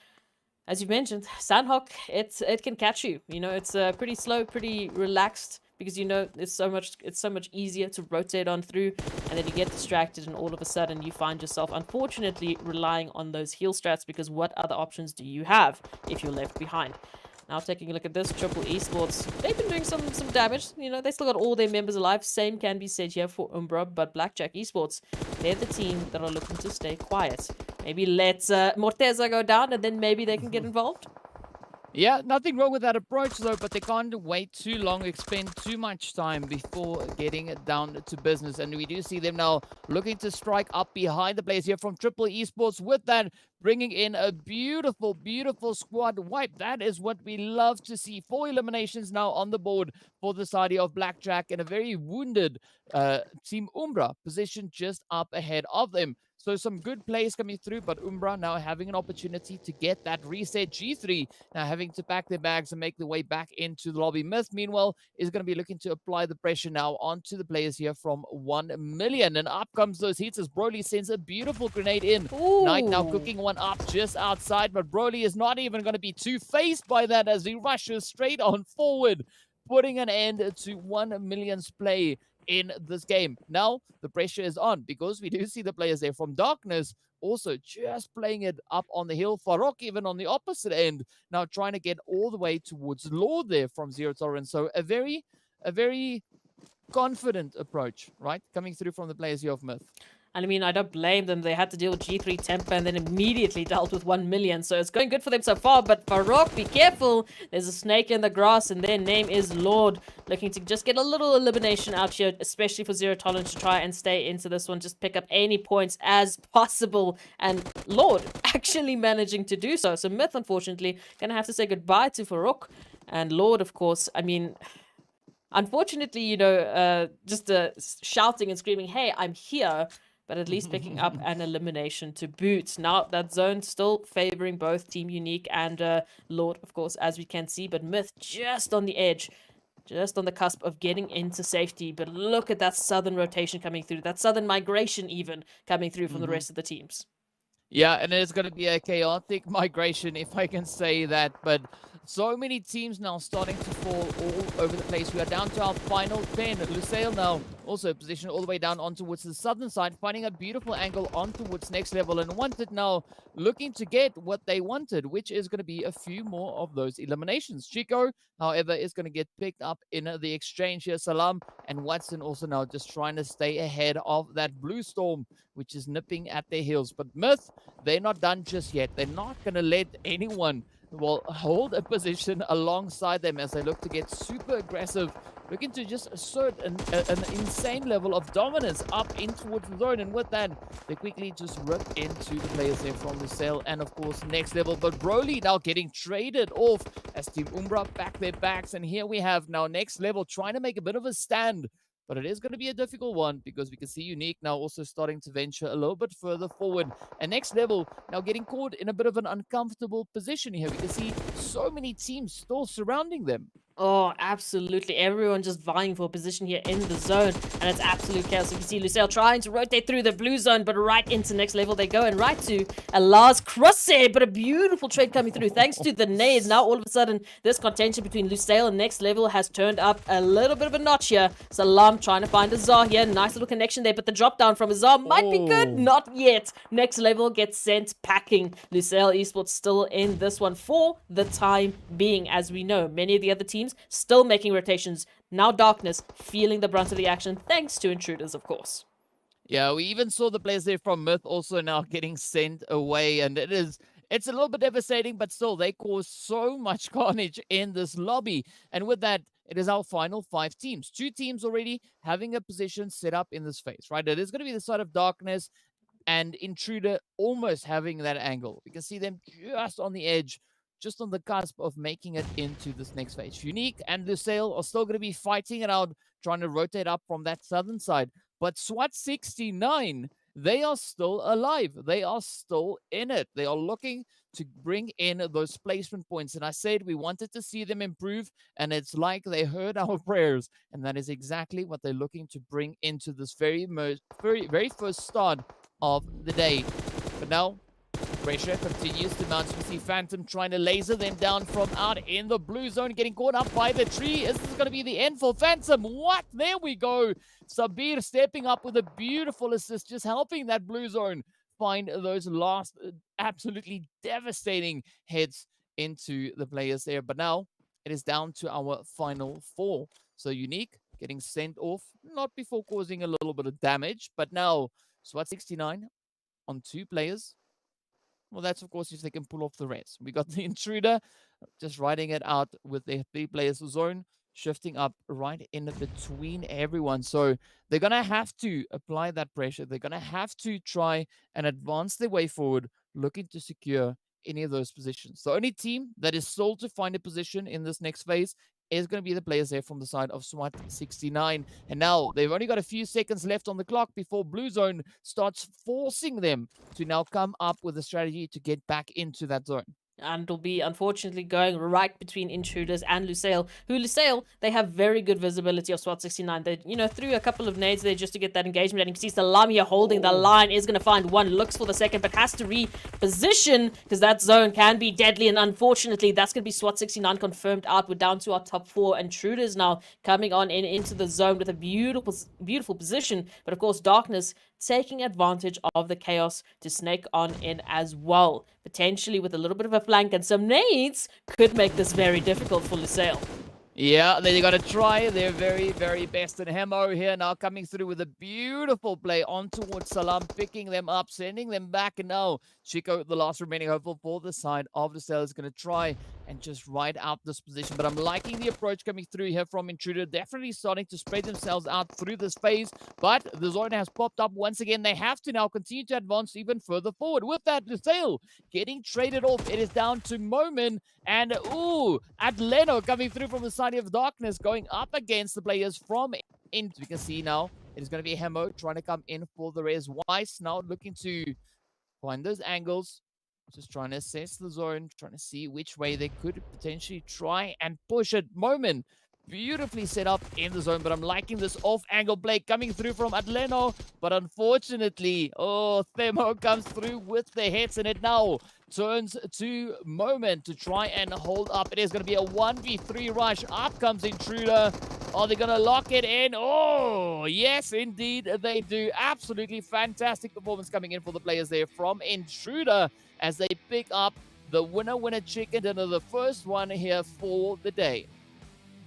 you've mentioned, Sanhok, it can catch you. You know, it's pretty slow, pretty relaxed, because you know it's so much easier to rotate on through, and then you get distracted, and all of a sudden you find yourself unfortunately relying on those heal strats, because what other options do you have if you're left behind? Now taking a look at this, Triple Esports, they've been doing some damage. You know, they still got all their members alive. Same can be said here for Umbra, but Blackjack Esports, they're the team that are looking to stay quiet. Maybe let Morteza go down, and then maybe they can get involved. Yeah, nothing wrong with that approach though, but they can't wait too long, expend too much time before getting it down to business. And we do see them now looking to strike up behind the players here from Triple Esports, with that bringing in a beautiful, beautiful squad wipe. That is what we love to see. 4 eliminations now on the board for the side of Blackjack, and a very wounded Team Umbra positioned just up ahead of them. So some good plays coming through, but Umbra now having an opportunity to get that reset. G3 now having to pack their bags and make their way back into the lobby. Myth, meanwhile, is going to be looking to apply the pressure now onto the players here from 1 million. And up comes those hits as Broly sends a beautiful grenade in. Knight now Ooh. cooking one up just outside, but Broly is not even going to be too phased by that as he rushes straight on forward, putting an end to 1 million's play in this game. Now the pressure is on because we do see the players there from Darkness also just playing it up on the hill. Farok even on the opposite end, now trying to get all the way towards Lord there from Zero Tolerance. So a very confident approach, right? Coming through from the players here of Myth. And I mean, I don't blame them. They had to deal with G3 Temper and then immediately dealt with 1 million. So it's going good for them so far. But Farok, be careful. There's a snake in the grass and their name is Lord. Looking to just get a little elimination out here, especially for Zero Tolerance to try and stay into this one. Just pick up any points as possible. And Lord actually managing to do so. So Myth, unfortunately, going to have to say goodbye to Farok. And Lord, of course, I mean... Unfortunately, you know, just shouting and screaming, hey, I'm here, but at least picking up an elimination to boot. Now, that zone still favoring both Team Unique and Lord, of course, as we can see, but Myth just on the edge, just on the cusp of getting into safety. But look at that southern rotation coming through, that southern migration even coming through from the rest of the teams. Yeah, and it's going to be a chaotic migration, if I can say that. But so many teams now starting to fall all over the place. We are down to our final 10. Lusail now also positioned all the way down on towards the southern side, finding a beautiful angle on towards next level. And Wanted now looking to get what they wanted, which is going to be a few more of those eliminations. Chico, however, is going to get picked up in the exchange here. Salam and Watson also now just trying to stay ahead of that Blue Storm, which is nipping at their heels. But Myth, they're not done just yet. They're not going to let anyone, well, hold a position alongside them as they look to get super aggressive, looking to just assert an insane level of dominance up in towards the zone. And with that, they quickly just rip into the players there from Lusail and, of course, next level. But Broly now getting traded off as Team Umbra back their backs. And here we have now next level trying to make a bit of a stand. But it is going to be a difficult one because we can see Unique now also starting to venture a little bit further forward. And next level now getting caught in a bit of an uncomfortable position here. We can see so many teams still surrounding them. Oh, absolutely. Everyone just vying for a position here in the zone. And it's absolute chaos. You can see Lusail trying to rotate through the blue zone, but right into next level they go. And right to a Lars crosshair, but a beautiful trade coming through. Thanks to the nades. Now all of a sudden, this contention between Lusail and next level has turned up a little bit of a notch here. Salam trying to find Azar here. Nice little connection there, but the drop down from Azar might be good. Not yet. Next level gets sent packing. Lusail Esports still in this one for the time being. As we know, many of the other teams still making rotations. Now Darkness feeling the brunt of the action, thanks to Intruders, of course. Yeah, we even saw the players there from Myth also now getting sent away, and it's a little bit devastating, but still, they cause so much carnage in this lobby. And with that, it is our final 5 teams. 2 teams already having a position set up in this phase, right? It is going to be the side of Darkness and Intruder almost having that angle. We can see them just on the edge, just on the cusp of making it into this next phase. Unique and Lusail are still going to be fighting it out, trying to rotate up from that southern side. But SWAT 69, they are still alive. They are still in it. They are looking to bring in those placement points. And I said we wanted to see them improve, and it's like they heard our prayers. And that is exactly what they're looking to bring into this very first start of the day. But now, pressure continues to mount. We see Phantom trying to laser them down from out in the blue zone, getting caught up by the tree. Is this going to be the end for Phantom? What? There we go. Sabir stepping up with a beautiful assist, just helping that blue zone find those last absolutely devastating heads into the players there. But now it is down to our final 4. So Unique getting sent off, not before causing a little bit of damage, but now SWAT 69 on 2 players. Well, that's, of course, if they can pull off the rest. We got the Intruder just riding it out with their 3 players zone, shifting up right in between everyone. So they're going to have to apply that pressure. They're going to have to try and advance their way forward, looking to secure any of those positions. The only team that is still to find a position in this next phase is going to be the players there from the side of SWAT 69. And now they've only got a few seconds left on the clock before Blue Zone starts forcing them to now come up with a strategy to get back into that zone. And it'll be unfortunately going right between Intruders and Lusail. Lusail, they have very good visibility of SWAT 69. They, threw a couple of nades there just to get that engagement. And you can see Salam here holding the line, is going to find one, looks for the second, but has to reposition because that zone can be deadly. And unfortunately, that's going to be SWAT 69 confirmed out. We're down to our top 4. Intruders now coming on into the zone with a beautiful position. But of course, Darkness taking advantage of the chaos to snake on in as well. Potentially with a little bit of a flank and some nades could make this very difficult for Lusail. Yeah, they got to try their very, very best. And Hemo here now coming through with a beautiful play on towards Salam, picking them up, sending them back. And now Chico, the last remaining hopeful for the side of Lusail, is going to try and just ride out this position. But I'm liking the approach coming through here from Intruder. Definitely starting to spread themselves out through this phase. But the zone has popped up once again. They have to now continue to advance even further forward. With that, Lusail getting traded off. It is down to Momin. And, Atleno coming through from the side of Darkness, going up against the players from Int. We can see now it is going to be Hemo trying to come in for the res. Weiss now looking to find those angles. Just trying to assess the zone, trying to see which way they could potentially try and push it. Moment beautifully set up in the zone, but I'm liking this off-angle play coming through from Atleno. But unfortunately, Themo comes through with the hits, and it now turns to Moment to try and hold up. It is going to be a 1v3 rush. Up comes Intruder. Are they going to lock it in? Oh, yes, indeed they do. Absolutely fantastic performance coming in for the players there from Intruder as they pick up the winner chicken dinner, the first one here for the day.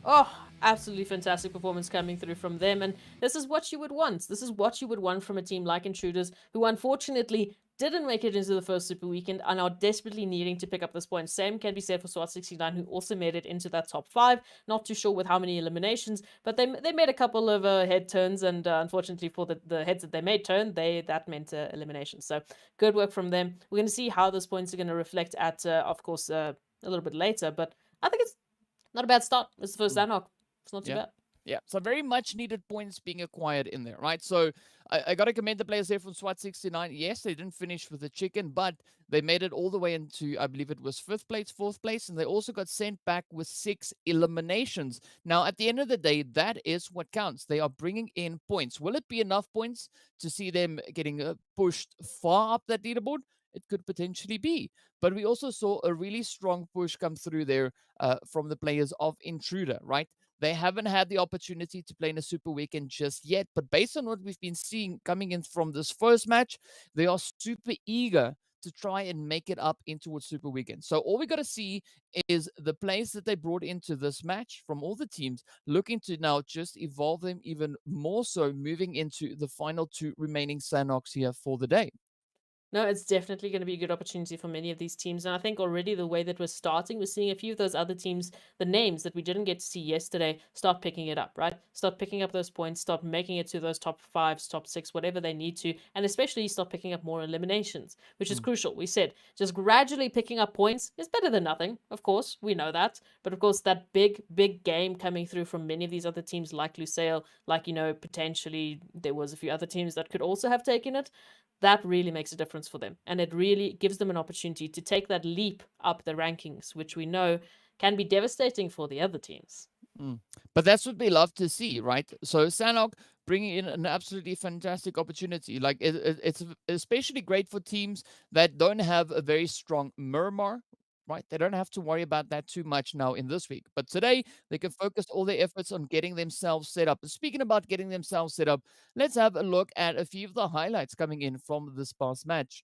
Oh, absolutely fantastic performance coming through from them. And this is what you would want. This is what you would want from a team like Intruders, who unfortunately didn't make it into the first Super Weekend and are desperately needing to pick up this point. Same can be said for SWAT 69, who also made it into that top 5. Not too sure with how many eliminations, but they made a couple of head turns, and unfortunately for the heads that they made turn, that meant elimination. So good work from them. We're going to see how those points are going to reflect at, of course, a little bit later, but I think it's not a bad start. It's the first Sanhok. It's not too bad. Yeah, so very much needed points being acquired in there, right? So I got to commend the players there from SWAT 69. Yes, they didn't finish with the chicken, but they made it all the way into, I believe it was 5th place, 4th place, and they also got sent back with 6 eliminations. Now, at the end of the day, that is what counts. They are bringing in points. Will it be enough points to see them getting pushed far up that leaderboard? It could potentially be. But we also saw a really strong push come through there from the players of Intruder, right? They haven't had the opportunity to play in a Super Weekend just yet, but based on what we've been seeing coming in from this first match, they are super eager to try and make it up into a Super Weekend. So all we got to see is the players that they brought into this match from all the teams, looking to now just evolve them even more so, moving into the final 2 remaining Sanoks here for the day. No, it's definitely going to be a good opportunity for many of these teams. And I think already the way that we're starting, we're seeing a few of those other teams, the names that we didn't get to see yesterday, start picking it up, right? Start picking up those points, start making it to those top 5s, top 6, whatever they need to. And especially start picking up more eliminations, which is crucial. We said just gradually picking up points is better than nothing. Of course, we know that. But of course, that big game coming through from many of these other teams like Lusail, like, potentially there was a few other teams that could also have taken it. That really makes a difference for them. And it really gives them an opportunity to take that leap up the rankings, which we know can be devastating for the other teams. But that's what we love to see, right? So Sanhok bringing in an absolutely fantastic opportunity. Like it's especially great for teams that don't have a very strong Murmur, right? They don't have to worry about that too much now in this week. But today, they can focus all their efforts on getting themselves set up. Speaking about getting themselves set up, let's have a look at a few of the highlights coming in from this past match.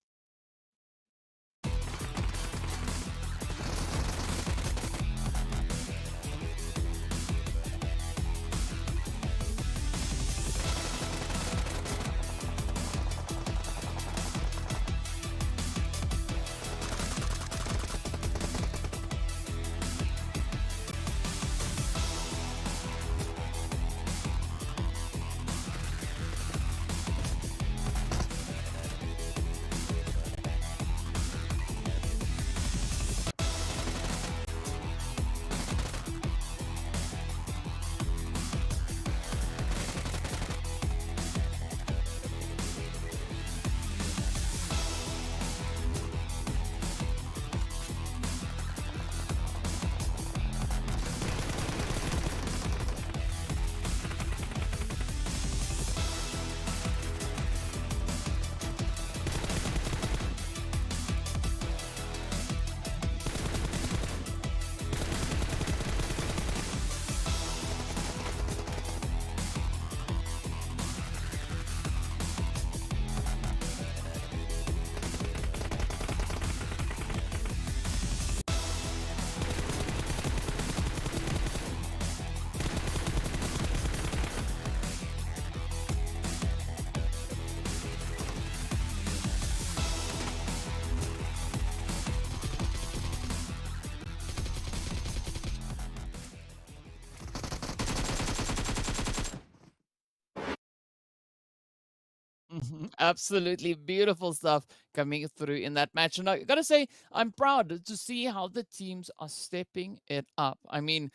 Absolutely beautiful stuff coming through in that match. And I gotta say, I'm proud to see how the teams are stepping it up. I mean,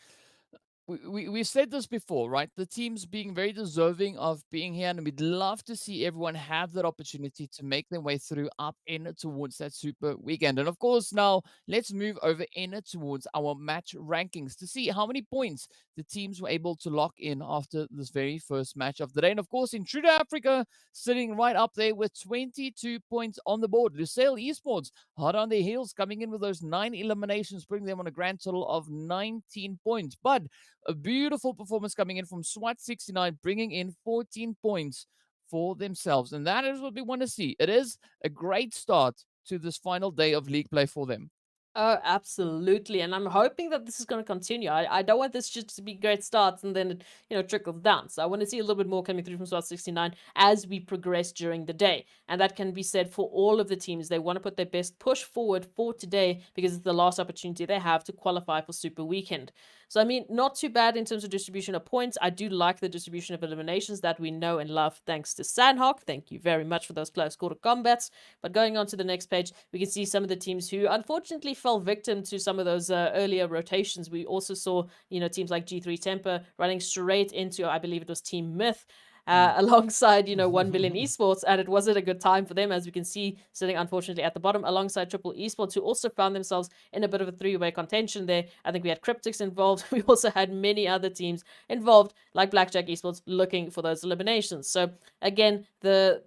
we said this before, right? The teams being very deserving of being here, and we'd love to see everyone have that opportunity to make their way through up in towards that super weekend. And of course, now let's move over in towards our match rankings to see how many points the teams were able to lock in after this very first match of the day. And of course, INTRUDER Africa sitting right up there with 22 points on the board. Lusail Esports hard on their heels, coming in with those 9 eliminations, bringing them on a grand total of 19 points. But a beautiful performance coming in from SWAT 69, bringing in 14 points for themselves. And that is what we want to see. It is a great start to this final day of league play for them. Oh, absolutely. And I'm hoping that this is going to continue. I don't want this just to be great starts and then it, trickles down. So I want to see a little bit more coming through from SWAT 69 as we progress during the day. And that can be said for all of the teams. They want to put their best push forward for today because it's the last opportunity they have to qualify for Super Weekend. So, I mean, not too bad in terms of distribution of points. I do like the distribution of eliminations that we know and love thanks to Sanhok. Thank you very much for those close quarter combats. But going on to the next page, we can see some of the teams who unfortunately fell victim to some of those earlier rotations. We also saw, teams like G3 Temper running straight into, I believe it was Team Myth, alongside, 1 Billion Esports, and it wasn't a good time for them, as we can see, sitting unfortunately at the bottom, alongside Triple Esports, who also found themselves in a bit of a three-way contention there. I think we had Cryptics involved. We also had many other teams involved, like Blackjack Esports, looking for those eliminations. So again, the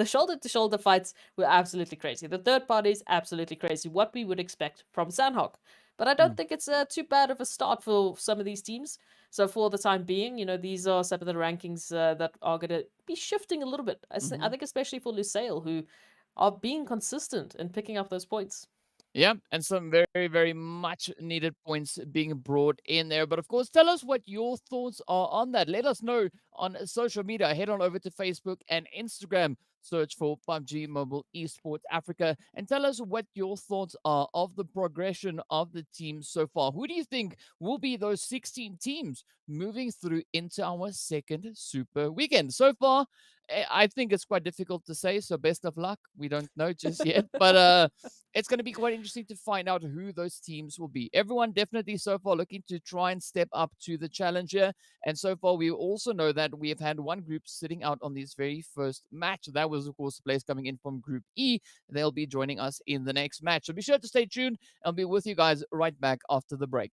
shoulder-to-shoulder fights were absolutely crazy. The third party is absolutely crazy, what we would expect from Sanhok. But I don't think it's too bad of a start for some of these teams. So for the time being, these are some of the rankings that are going to be shifting a little bit. I think especially for Lusail, who are being consistent in picking up those points. Yeah, and some very, very much needed points being brought in there. But of course, tell us what your thoughts are on that. Let us know on social media. Head on over to Facebook and Instagram. Search for PUBG Mobile Esports Africa and tell us what your thoughts are of the progression of the teams so far. Who do you think will be those 16 teams moving through into our second super weekend? So far, I think it's quite difficult to say, so best of luck. We don't know just yet, but it's going to be quite interesting to find out who those teams will be. Everyone definitely so far looking to try and step up to the challenger, and so far we also know that we have had one group sitting out on this very first match. That was, of course, the players coming in from Group E. They'll be joining us in the next match, so be sure to stay tuned. I'll be with you guys right back after the break.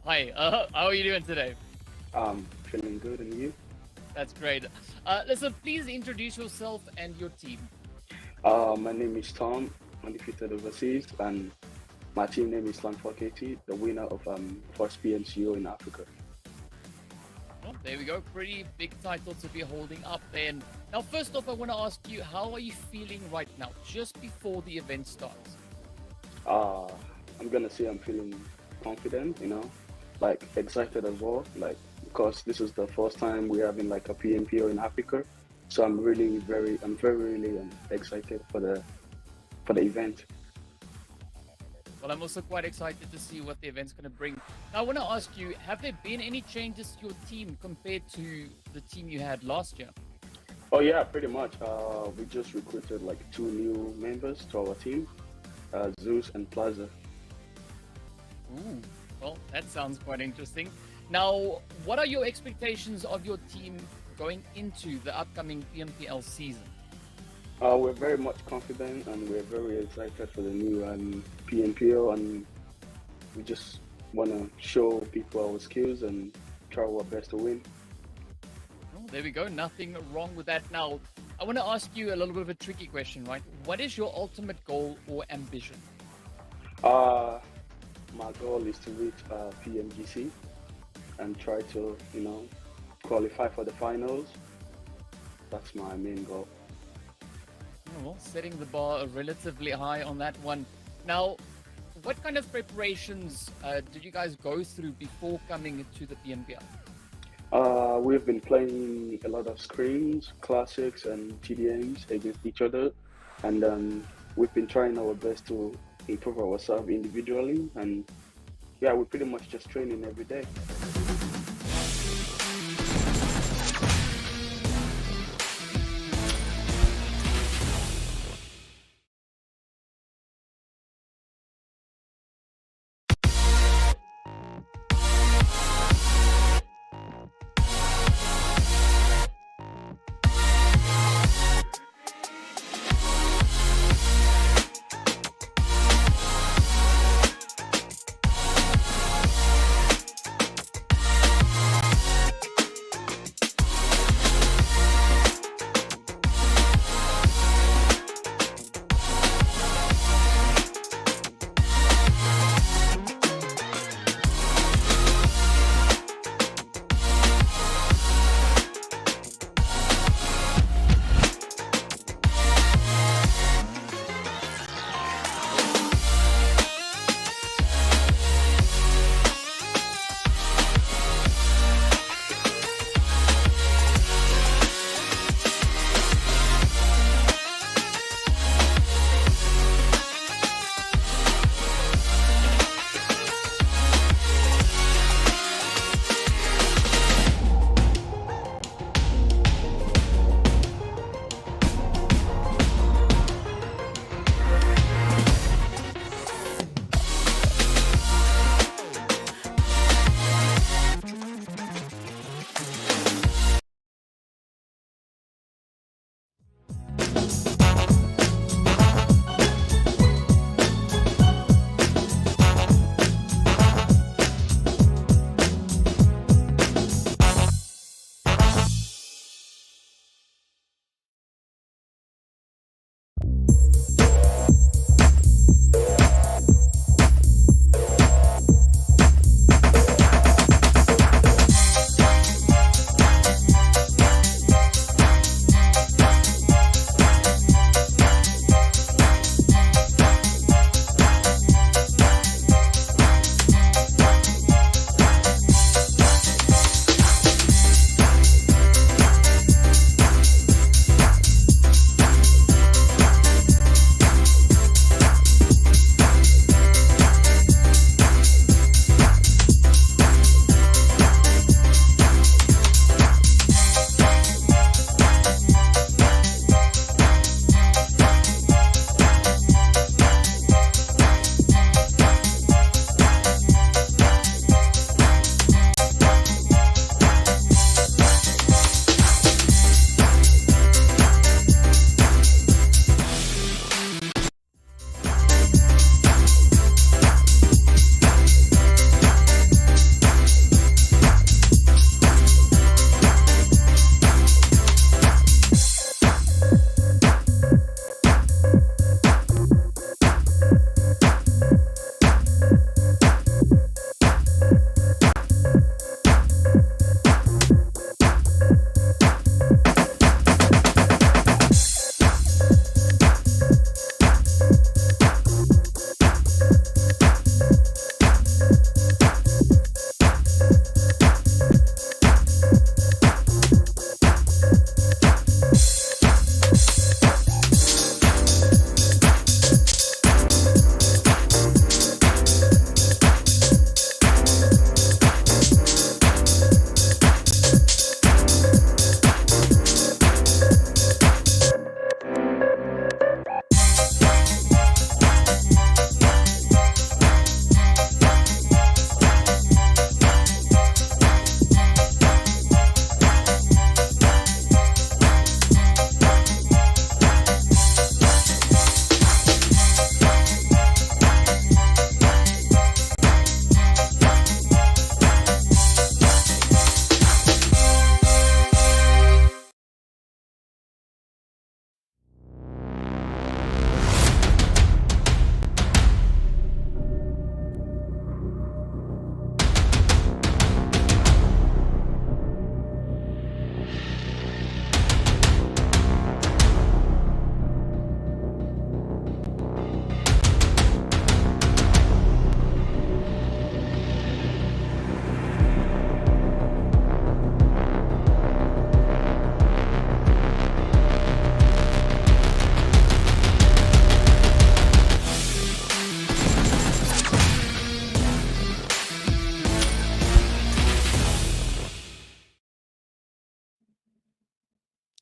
Hi, how are you doing today? Feeling good, and you? That's great. Listen, please introduce yourself and your team. My name is Tom, undefeated overseas, and my team name is Sanhok, the winner of first PMCO in Africa. Well, there we go. Pretty big title to be holding up then. Now, first off, I want to ask you, how are you feeling right now, just before the event starts? I'm gonna say I'm feeling confident, like excited as well, like because this is the first time we're having like a PMPO in Africa, so I'm really excited for the event. Well, I'm also quite excited to see what the event's going to bring. Now, I want to ask you, have there been any changes to your team compared to the team you had last year? Oh yeah, pretty much. We just recruited like 2 new members to our team, Zeus and Plaza. Ooh, well, that sounds quite interesting. Now, what are your expectations of your team going into the upcoming PMPL season? We're very much confident and we're very excited for the new PMPL, and we just want to show people our skills and try our best to win. Oh, there we go. Nothing wrong with that. Now, I want to ask you a little bit of a tricky question, right? What is your ultimate goal or ambition? My goal is to reach PMGC and try to, qualify for the finals. That's my main goal. Oh, well, setting the bar relatively high on that one. Now, what kind of preparations did you guys go through before coming to the PMPL? We've been playing a lot of scrims, classics, and TDMs against each other, and we've been trying our best to improve ourselves individually, and yeah, we're pretty much just training every day.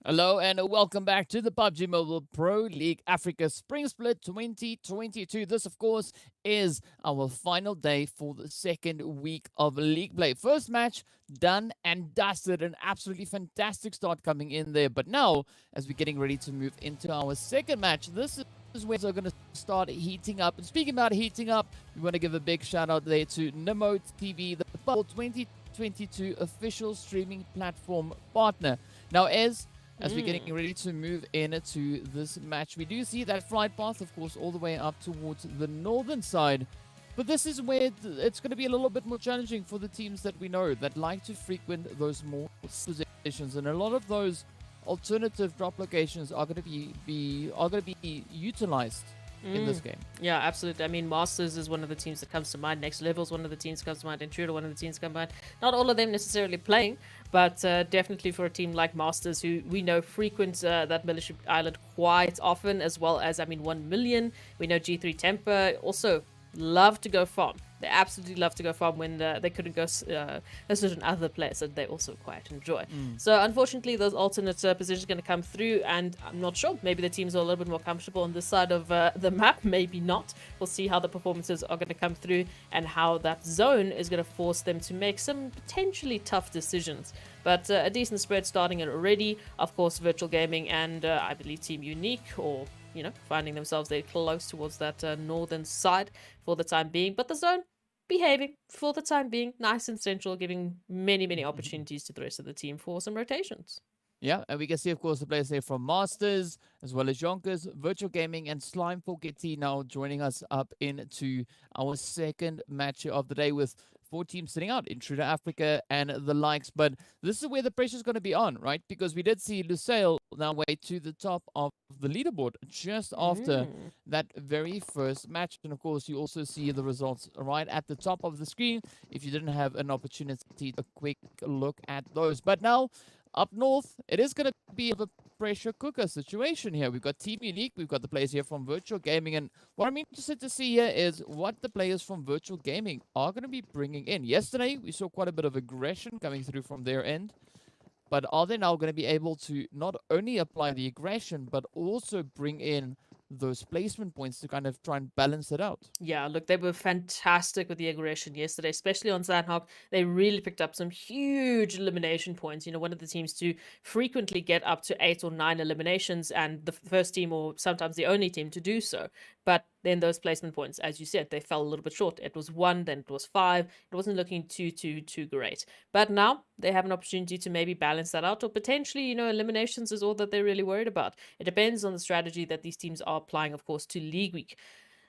Hello and welcome back to the PUBG Mobile Pro League Africa Spring Split 2022. This, of course, is our final day for the second week of league play. First match done and dusted. An absolutely fantastic start coming in there. But now, as we're getting ready to move into our second match, this is where we're going to start heating up. And speaking about heating up, we want to give a big shout out there to Nemo TV, the PUBG 2022 official streaming platform partner. Now, as we're getting ready to move into this match, we do see that flight path, of course, all the way up towards the northern side. But this is where it's going to be a little bit more challenging for the teams that we know that like to frequent those more positions, and a lot of those alternative drop locations are going to be utilized in this game. Yeah, absolutely. I mean, Masters is one of the teams that comes to mind. Next Level is one of the teams that comes to mind. Intruder, one of the teams come to mind. Not all of them necessarily playing, but definitely for a team like Masters, who we know frequents that military island quite often, as well as, I mean, 1 million. We know G3 Temper also love to go farm. They absolutely love to go farm when they couldn't go a certain other place that they also quite enjoy. So unfortunately, those alternate positions are going to come through, and I'm not sure. Maybe the teams are a little bit more comfortable on this side of the map. Maybe not. We'll see how the performances are going to come through and how that zone is going to force them to make some potentially tough decisions. But a decent spread starting it already. Of course, Virtual Gaming and I believe Team Unique, or finding themselves there close towards that northern side for the time being. But the zone behaving for the time being nice and central, giving many opportunities to the rest of the team for some rotations. Yeah, and we can see, of course, the players there from Masters, as well as YONKOUS, Virtual Gaming, and Slime for Getty now joining us up into our second match of the day with 4 teams sitting out, Intruder Africa and the likes. But this is where the pressure is going to be on, right? Because we did see Lusail now way to the top of the leaderboard just after that very first match. And of course, you also see the results right at the top of the screen if you didn't have an opportunity to quick look at those. But now, up north, it is going to be a pressure cooker situation here. We've got Team Unique, we've got the players here from Virtual Gaming, and what I'm interested to see here is what the players from Virtual Gaming are going to be bringing in. Yesterday, we saw quite a bit of aggression coming through from their end, but are they now going to be able to not only apply the aggression, but also bring in those placement points to kind of try and balance it out? Yeah, look, they were fantastic with the aggression yesterday, especially on Sanhok. They really picked up some huge elimination points. One of the teams to frequently get up to 8 or 9 eliminations, and the first team, or sometimes the only team, to do so. But then those placement points, as you said, they fell a little bit short. It was 1, then it was 5. It wasn't looking too great. But now they have an opportunity to maybe balance that out, or potentially, eliminations is all that they're really worried about. It depends on the strategy that these teams are applying, of course, to League Week.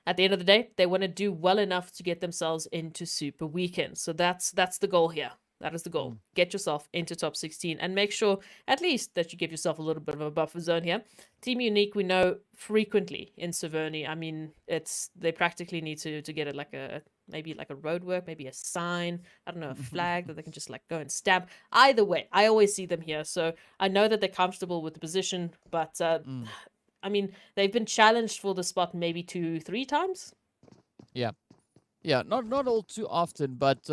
At the end of the day, they want to do well enough to get themselves into Super Weekend. So that's the goal here. That is the goal. Get yourself into top 16 and make sure at least that you give yourself a little bit of a buffer zone here. Team Unique, we know frequently in Severny, I mean, they practically need to get it like maybe like a roadwork, maybe a sign, I don't know, a flag that they can just like go and stamp. Either way, I always see them here. So I know that they're comfortable with the position, but I mean, they've been challenged for the spot maybe 2-3 times. Yeah, not all too often, but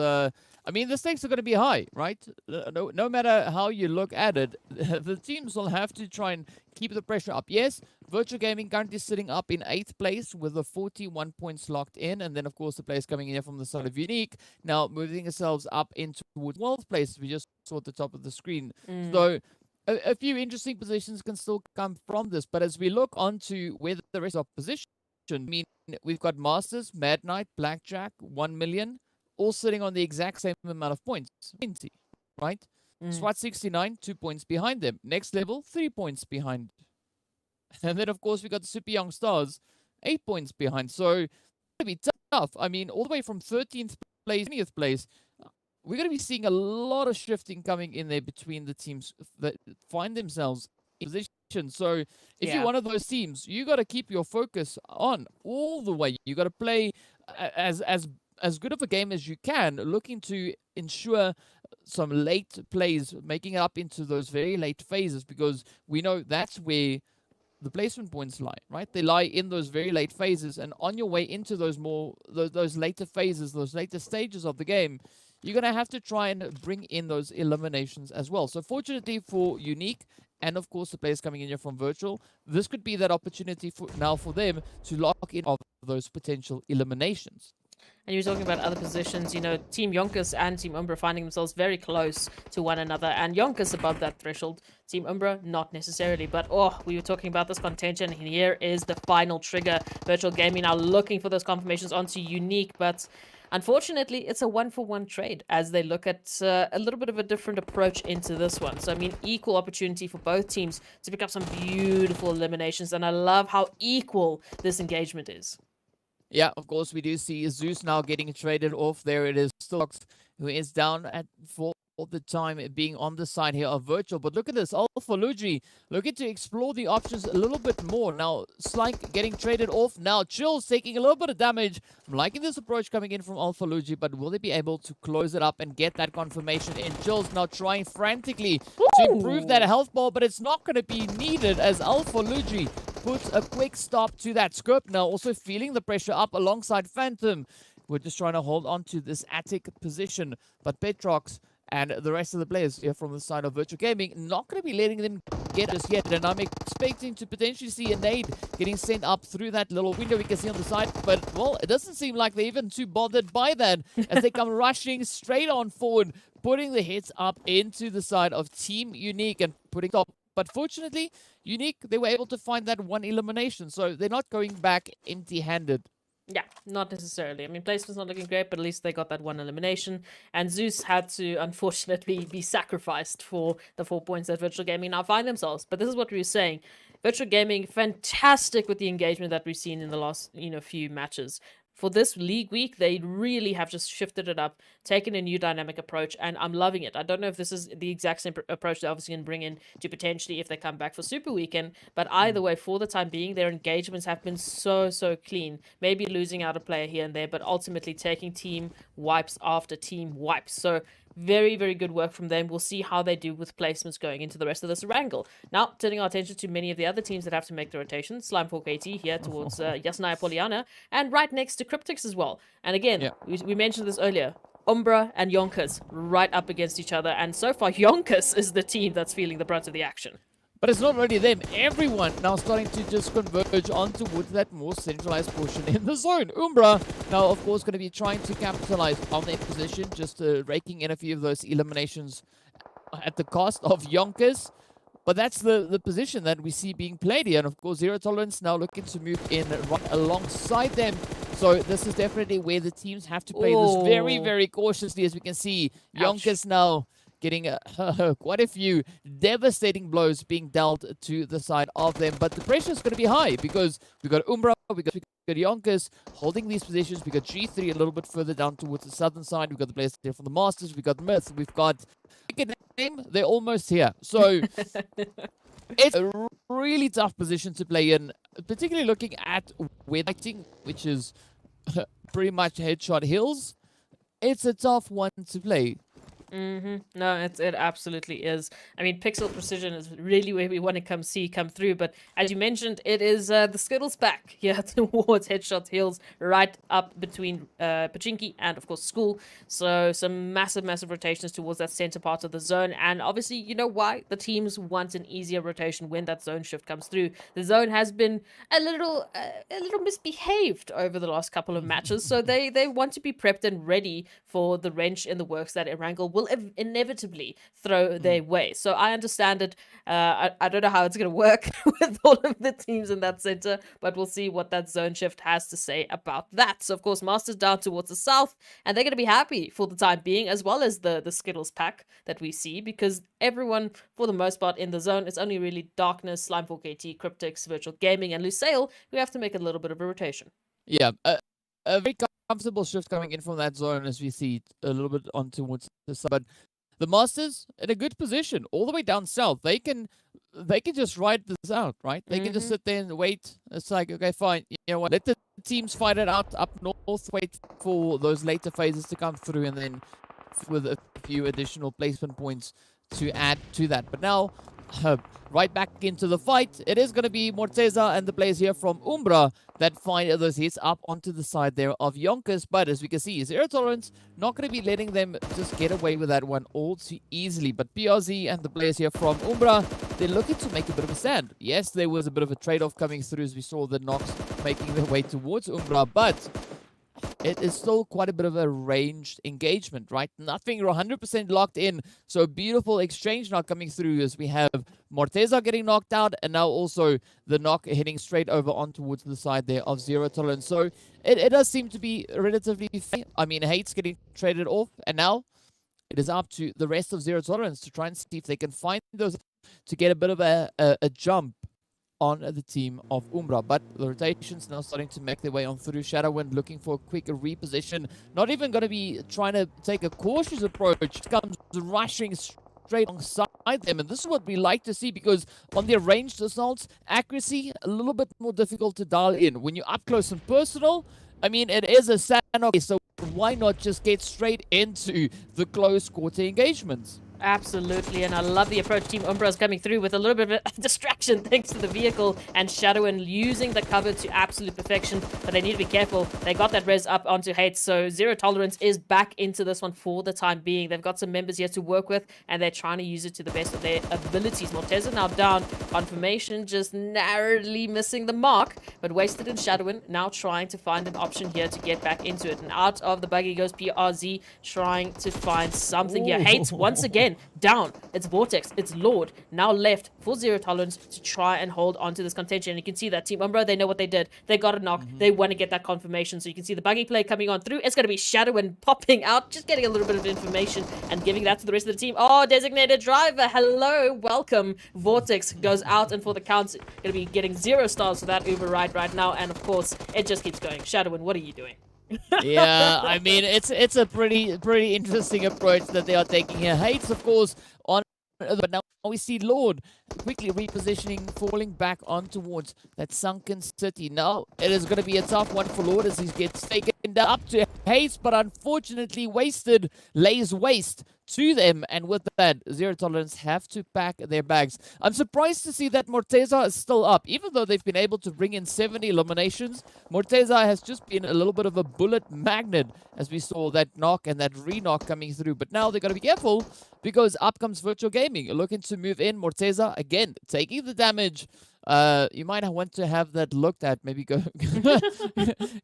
I mean, the stakes are going to be high, right? No matter how you look at it, the teams will have to try and keep the pressure up. Yes, Virtual Gaming currently sitting up in 8th place with the 41 points locked in, and then, of course, the players coming in from the side of Unique, now moving themselves up into 12th place. We just saw at the top of the screen. So a few interesting positions can still come from this, but as we look onto where the rest of position, I mean, we've got Masters, Mad Knight, Blackjack, 1 million, all sitting on the exact same amount of points, 20, right? SWAT 69, 2 points behind them. Next Level, 3 points behind. And then, of course, we got the Super Young Stars, 8 points behind. So, it's going to be tough. I mean, all the way from 13th place, 20th place, we're going to be seeing a lot of shifting coming in there between the teams that find themselves in position. So if you're one of those teams, you got to keep your focus on all the way. You got to play as good of a game as you can, looking to ensure some late plays, making it up into those very late phases, because we know that's where the placement points lie, right? They lie in those very late phases, and on your way into those later phases, those later stages of the game, you're going to have to try and bring in those eliminations as well. So fortunately for Unique and of course the players coming in here from virtual, this could be that opportunity now for them to lock in of those potential eliminations. And you were talking about other positions, you know, Team YONKOUS and Team Umbra finding themselves very close to one another, and YONKOUS above that threshold, Team Umbra not necessarily. But we were talking about this contention, and here is the final trigger. Virtual Gaming now looking for those confirmations onto Unique, but unfortunately it's a 1-for-1 trade as they look at a little bit of a different approach into this one. So I mean, equal opportunity for both teams to pick up some beautiful eliminations, and I love how equal this engagement is. Yeah, of course, we do see Zeus now getting traded off. There it is, Stocks, who is down for the time being on the side here of virtual. But look at this, Alpha Luigi looking to explore the options a little bit more. Now, Slank getting traded off. Now, Chills taking a little bit of damage. I'm liking this approach coming in from Alpha Luigi, but will they be able to close it up and get that confirmation in? Chills now trying frantically to improve that health bar, but it's not going to be needed as Alpha Luigi puts a quick stop to that scope. Now also feeling the pressure up alongside Phantom. We're just trying to hold on to this attic position, but Petrox and the rest of the players here from the side of Virtual Gaming not going to be letting them get just yet, and I'm expecting to potentially see a nade getting sent up through that little window we can see on the side, but well, it doesn't seem like they're even too bothered by that as they come rushing straight on forward, putting the hits up into the side of Team Unique and putting top. But fortunately, Unique, they were able to find that one elimination, so they're not going back empty-handed. Yeah, not necessarily. I mean, placement's not looking great, but at least they got that one elimination. And Zeus had to, unfortunately, be sacrificed for the 4 points that Virtual Gaming now find themselves. But this is what we were saying. Virtual Gaming, fantastic with the engagement that we've seen in the last, few matches. For this league week, they really have just shifted it up, taken a new dynamic approach, and I'm loving it. I don't know if this is the exact same approach they're obviously going to bring in to potentially if they come back for Super Weekend, but either way, for the time being, their engagements have been so clean. Maybe losing out a player here and there, but ultimately taking team wipes after team wipes. So very, very good work from them. We'll see how they do with placements going into the rest of this Erangel. Now, turning our attention to many of the other teams that have to make the rotation. Slime4 KT here towards Yasnaya Poliana, and right next to Cryptics as well. And again, we mentioned this earlier. Umbra and YONKOUS right up against each other, and so far YONKOUS is the team that's feeling the brunt of the action. But it's not only them. Everyone now starting to just converge on towards that more centralized portion in the zone. Umbra now, of course, going to be trying to capitalize on their position, just raking in a few of those eliminations at the cost of YONKOUS. But that's the position that we see being played here. And, of course, Zero Tolerance now looking to move in right alongside them. So this is definitely where the teams have to play this very, very cautiously, as we can see. YONKOUS now getting quite a few devastating blows being dealt to the side of them. But the pressure is going to be high because we got Umbra, we got YONKOUS holding these positions. We got G3 a little bit further down towards the southern side. We've got the players there from the Masters. We've got Myth. We've got name. They're almost here. So it's a really tough position to play in, particularly looking at lighting, which is pretty much headshot hills. It's a tough one to play. No, it absolutely is. I mean, pixel precision is really where we want to come through. But as you mentioned, it is the Skittles back here towards Headshot Hills, right up between Pachinki and, of course, School. So some massive rotations towards that center part of the zone. And obviously, you know why? The teams want an easier rotation when that zone shift comes through. The zone has been a little misbehaved over the last couple of matches. So they want to be prepped and ready for the wrench in the works that Erangel will inevitably throw their way. So I understand it. I don't know how it's going to work with all of the teams in that center, but we'll see what that zone shift has to say about that. So, of course, Masters down towards the south, and they're going to be happy for the time being, as well as the Skittles pack that we see, because everyone, for the most part, in the zone, it's only really Darkness, Slime4 KT, Cryptics, Virtual Gaming, and Lusail who have to make a little bit of a rotation. Yeah, a very comfortable shift coming in from that zone as we see a little bit on towards the side. But the Masters in a good position all the way down south. They can just ride this out, right? They can just sit there and wait. It's like, okay, fine. You know what? Let the teams fight it out up north. Wait for those later phases to come through, and then with a few additional placement points to add to that. But now right back into the fight. It is going to be Morteza and the players here from Umbra that find those hits up onto the side there of YONKOUS. But as we can see, Zero Tolerance not going to be letting them just get away with that one all too easily. But PRZ and the players here from Umbra, they're looking to make a bit of a stand. Yes, there was a bit of a trade-off coming through as we saw the knocks making their way towards Umbra, but it is still quite a bit of a ranged engagement, right? Nothing 100% locked in. So a beautiful exchange now coming through as we have Morteza getting knocked out, and now also the knock hitting straight over on towards the side there of Zero Tolerance. So it does seem to be relatively fair. I mean, Hate's getting traded off, and now it is up to the rest of Zero Tolerance to try and see if they can find those to get a bit of a jump on the team of Umbra. But the rotations now starting to make their way on through. Shadowwind looking for a quick reposition. Not even going to be trying to take a cautious approach. Comes rushing straight alongside them. And this is what we like to see, because on their ranged assaults, accuracy a little bit more difficult to dial in. When you're up close and personal, I mean, it is a Sanhok, so why not just get straight into the close quarter engagements? Absolutely, and I love the approach Team Umbra is coming through with a little bit of a distraction thanks to the vehicle, and Shadowwind using the cover to absolute perfection, but they need to be careful. They got that res up onto Hate, so Zero Tolerance is back into this one for the time being. They've got some members here to work with, and they're trying to use it to the best of their abilities. Morteza now down, confirmation just narrowly missing the mark, but wasted in Shadowwind, now trying to find an option here to get back into it, and out of the buggy goes PRZ, trying to find something here. Hate once again down. It's Vortex, it's Lord, now left for Zero Tolerance to try and hold on to this contention. And you can see that Team Umbra, they know what they did. They got a knock. They want to get that confirmation. So you can see the buggy play coming on through. It's going to be Shadowwind popping out, just getting a little bit of information and giving that to the rest of the team. Oh, designated driver, hello, welcome. Vortex goes out, and for the counts, going to be getting 0 stars for that Uber ride right now. And of course, it just keeps going. Shadowwind, what are you doing? Yeah, I mean, it's a pretty interesting approach that they are taking here. Hates, of course, on, but now we see Lord quickly repositioning, falling back on towards that sunken city. Now it is going to be a tough one for Lord as he gets taken up to Haste, but unfortunately wasted, lays waste to them, and with that, Zero Tolerance have to pack their bags. I'm surprised to see that Morteza is still up. Even though they've been able to bring in 7 eliminations, Morteza has just been a little bit of a bullet magnet, as we saw that knock and that re-knock coming through. But now they've got to be careful, because up comes Virtual Gaming, looking to move in. Morteza, again, taking the damage. You might want to have that looked at. Maybe go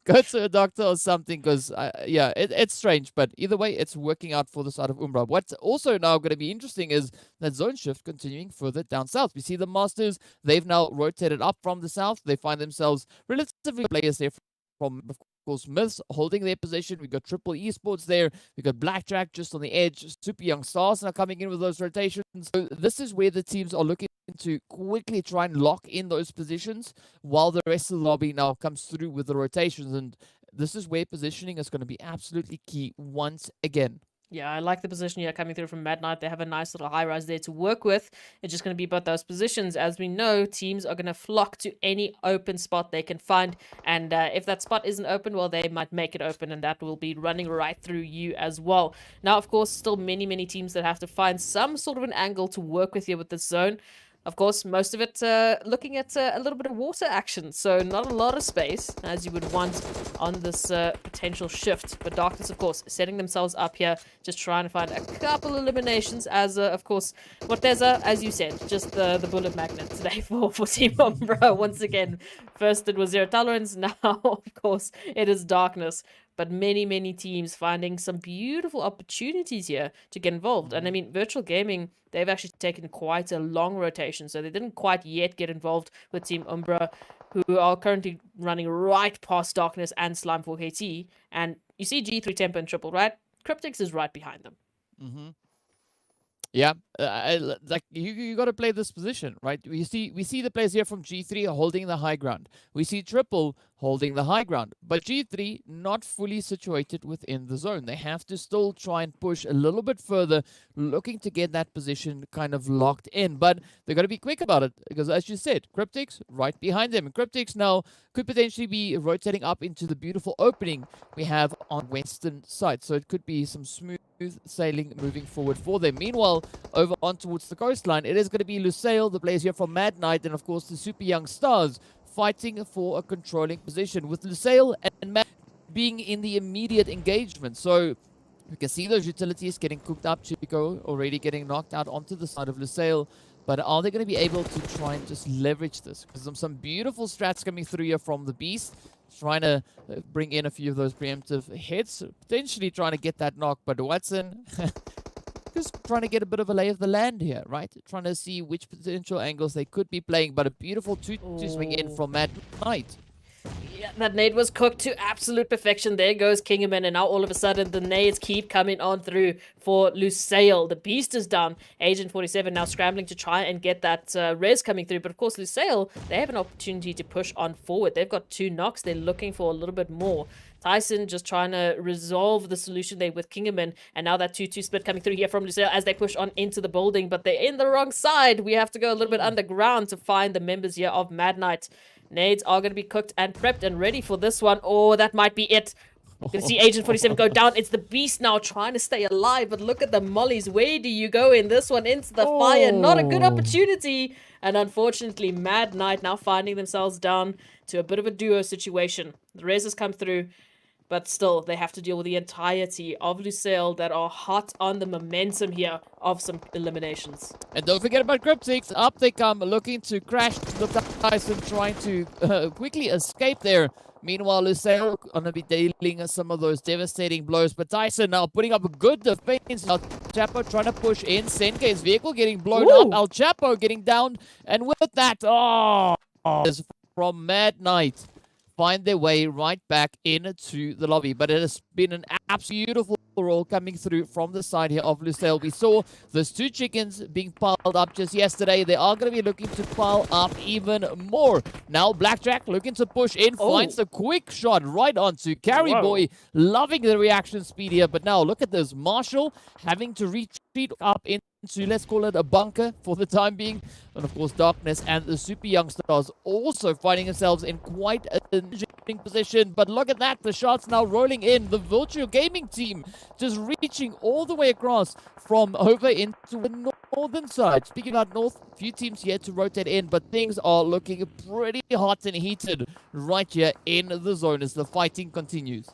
go to a doctor or something, because yeah, it's strange, but either way, it's working out for the side of Umbra. What's also now going to be interesting is that zone shift continuing further down south. We see the Masters, they've now rotated up from the south. They find themselves relatively players there from, of course, Myths holding their position. We've got Triple Esports there. We've got Blackjack just on the edge. Super Young Stars now coming in with those rotations. So this is where the teams are looking to quickly try and lock in those positions, while the rest of the lobby now comes through with the rotations. And this is where positioning is going to be absolutely key once again. Yeah, I like the position here coming through from Mad Knight. They have a nice little high rise there to work with. It's just going to be about those positions. As we know, teams are going to flock to any open spot they can find. And if that spot isn't open, well, they might make it open, and that will be running right through you as well. Now, of course, still many teams that have to find some sort of an angle to work with here with this zone. Of course, most of it looking at a little bit of water action, so not a lot of space, as you would want on this potential shift. But Darkness, of course, setting themselves up here, just trying to find a couple eliminations, as, of course, Morteza, as you said, just the bullet magnet today for Team Umbra. Once again, first it was Zero Tolerance, now, of course, it is Darkness. But many teams finding some beautiful opportunities here to get involved. And I mean, Virtual Gaming, they've actually taken quite a long rotation, so they didn't quite yet get involved with Team Umbra, who are currently running right past Darkness and Slime 4KT. And you see G3 Tempo and Triple, right? Cryptics is right behind them. Yeah, like you got to play this position, right? We see the players here from G3 holding the high ground. We see Triple holding the high ground. But G3 not fully situated within the zone. They have to still try and push a little bit further, looking to get that position kind of locked in. But they're going to be quick about it because, as you said, Cryptics right behind them. And Cryptics now could potentially be rotating up into the beautiful opening we have on western side. So it could be some smooth sailing moving forward for them. Meanwhile, over on towards the coastline, it is going to be Lusail, the players here from Mad Knight, and of course the Super Young Stars fighting for a controlling position, with Lusail and Mad being in the immediate engagement. So you can see those utilities getting cooked up. Chico already getting knocked out onto the side of Lusail. But are they going to be able to try and just leverage this? Because some beautiful strats coming through here from the Beast. Trying to bring in a few of those preemptive hits. Potentially trying to get that knock. But Watson just trying to get a bit of a lay of the land here, right? Trying to see which potential angles they could be playing. But a beautiful 2-2 swing in from Mad Knight. Yeah, that nade was cooked to absolute perfection. There goes Kingerman, and now all of a sudden the nades keep coming on through for Lusail. The Beast is down. Agent 47 now scrambling to try and get that res coming through. But of course, Lusail, they have an opportunity to push on forward. They've got 2 knocks. They're looking for a little bit more. Tyson just trying to resolve the solution there with Kingerman. And now that 2-2 split coming through here from Lusail as they push on into the building. But they're in the wrong side. We have to go a little bit underground to find the members here of Mad Knight. Nades are going to be cooked and prepped and ready for this one. Oh, that might be it. You can see Agent 47 go down. It's the Beast now trying to stay alive. But look at the mollies. Where do you go in this one? Into the fire. Not a good opportunity. And unfortunately, Mad Knight now finding themselves down to a bit of a duo situation. The res has come through. But still, they have to deal with the entirety of Lusail that are hot on the momentum here of some eliminations. And don't forget about Cryptics. Up they come, looking to crash the Tyson, trying to quickly escape there. Meanwhile, Lusail going to be dealing some of those devastating blows. But Tyson now putting up a good defense. El Chapo trying to push in. Senke's vehicle getting blown up. El Chapo getting down. And with that, is from Mad Knight. Find their way right back into the lobby. But it has been an absolutely beautiful roll coming through from the side here of Lusail. We saw those 2 chickens being piled up just yesterday. They are going to be looking to pile up even more. Now Blackjack looking to push in, finds a quick shot right onto Carry Boy. Loving the reaction speed here. But now look at this. Marshall having to retreat up into, let's call it a bunker for the time being. And of course, Darkness and the Super Young Stars also finding themselves in quite an interesting position. But look at that. The shots now rolling in. The Virtual Gaming team just reaching all the way across from over into the northern side. Speaking about north, few teams yet to rotate in, but things are looking pretty hot and heated right here in the zone as the fighting continues.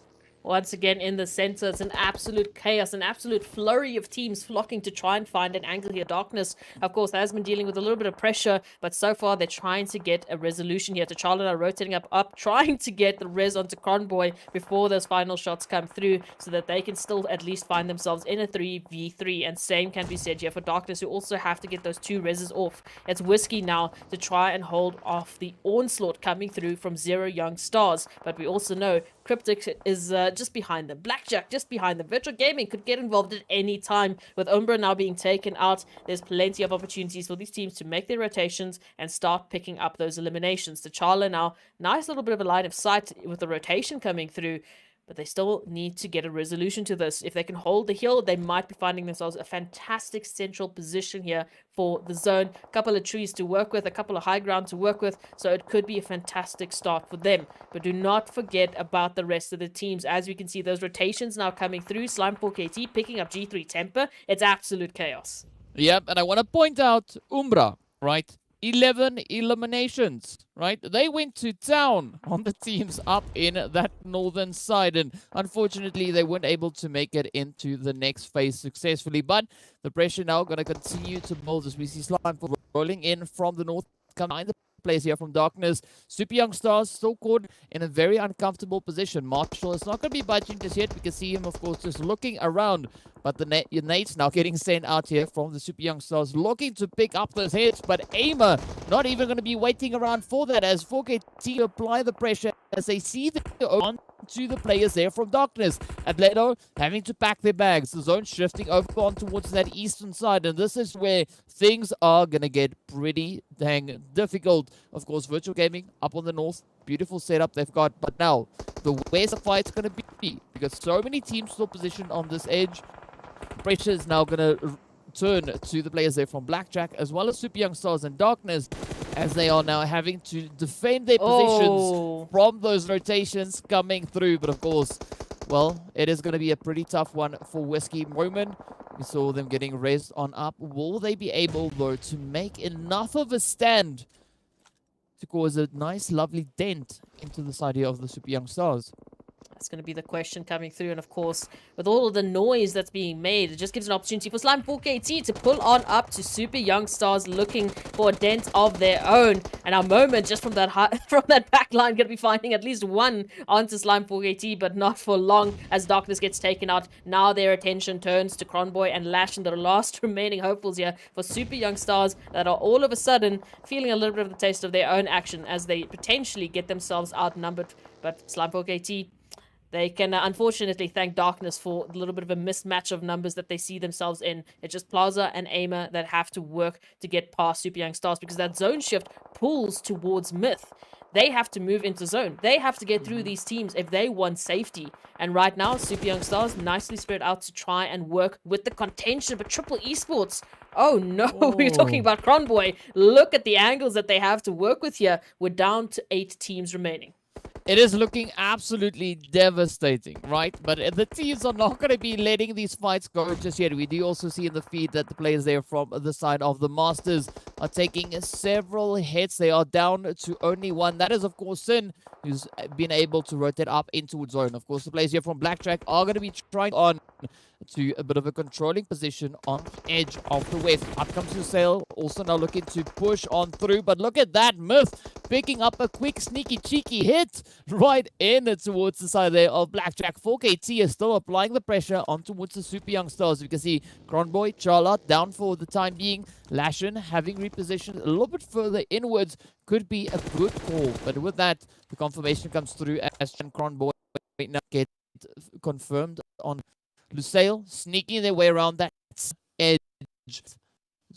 Once again, in the center, it's an absolute chaos, an absolute flurry of teams flocking to try and find an angle here. Darkness, of course, has been dealing with a little bit of pressure, but so far they're trying to get a resolution here. T'Challa now rotating up, trying to get the res onto Convoy before those final shots come through so that they can still at least find themselves in a 3v3. And same can be said here for Darkness, who also have to get those 2 reses off. It's Whiskey now to try and hold off the onslaught coming through from 0 Young Stars. But we also know Cryptics is just behind them. Blackjack just behind them. Virtual Gaming could get involved at any time. With Umbra now being taken out, there's plenty of opportunities for these teams to make their rotations and start picking up those eliminations. T'Challa now, nice little bit of a line of sight with the rotation coming through. But they still need to get a resolution to this. If they can hold the hill, they might be finding themselves a fantastic central position here for the zone. A couple of trees to work with, a couple of high ground to work with. So it could be a fantastic start for them. But do not forget about the rest of the teams. As we can see, those rotations now coming through. Slime 4KT picking up G3 Temper. It's absolute chaos. Yep, and I want to point out Umbra, right? 11 eliminations, right? They went to town on the teams up in that northern side, and unfortunately they weren't able to make it into the next phase successfully. But the pressure now going to continue to build as we see Slime rolling in from the north, come behind the plays here from Darkness. Super Young Stars still caught in a very uncomfortable position. Marshall is not going to be budging just yet. We can see him, of course, just looking around. But the nates now getting sent out here from the Super Young Stars, looking to pick up those hits. But Aimer not even going to be waiting around for that as 4KT apply the pressure as they see the on to the players there from Darkness. Atleto having to pack their bags. The zone shifting over on towards that eastern side, and this is where things are going to get pretty dang difficult. Of course, Virtual Gaming up on the north. Beautiful setup they've got, but now where's the fight's going to be? Because so many teams still positioned on this edge. Pressure is now going to turn to the players there from Blackjack as well as Super Young Stars and Darkness, as they are now having to defend their positions from those rotations coming through. But of course, well, it is going to be a pretty tough one for Whiskey Roman. We saw them getting raised on up. Will they be able, though, to make enough of a stand to cause a nice, lovely dent into the side here of the Super Young Stars? That's going to be the question coming through. And of course, with all of the noise that's being made, it just gives an opportunity for Slime 4KT to pull on up to Super Young Stars looking for a dent of their own. And our moment just from that from that back line going to be finding at least one onto Slime 4KT, but not for long as Darkness gets taken out. Now their attention turns to Cronboy and Lash, and the last remaining hopefuls here for Super Young Stars that are all of a sudden feeling a little bit of the taste of their own action as they potentially get themselves outnumbered. But Slime 4KT, they can unfortunately thank Darkness for a little bit of a mismatch of numbers that they see themselves in. It's just Plaza and Aimer that have to work to get past Super Young Stars, because that zone shift pulls towards Myth. They have to move into zone. They have to get through these teams if they want safety. And right now, Super Young Stars nicely spread out to try and work with the contention. But Triple Esports, oh no, we're talking about Cronboy. Look at the angles that they have to work with here. We're down to 8 teams remaining. It is looking absolutely devastating, right? But the teams are not going to be letting these fights go just yet. We do also see in the feed that the players there from the side of the Masters are taking several hits. They are down to only one. That is, of course, Sin, who's been able to rotate up into zone. Of course, the players here from Blackjack are going to be trying on to a bit of a controlling position on the edge of the west. Up comes Lusail, also now looking to push on through, but look at that, Myth picking up a quick sneaky cheeky hit right in towards the side there of Blackjack. 4KT is still applying the pressure on towards the Super Young Stars. You can see Cronboy, Charlotte down for the time being. Lashin having repositioned a little bit further inwards could be a good call, but with that, the confirmation comes through as Cronboy now get confirmed on Lusail, sneaking their way around that edge. It's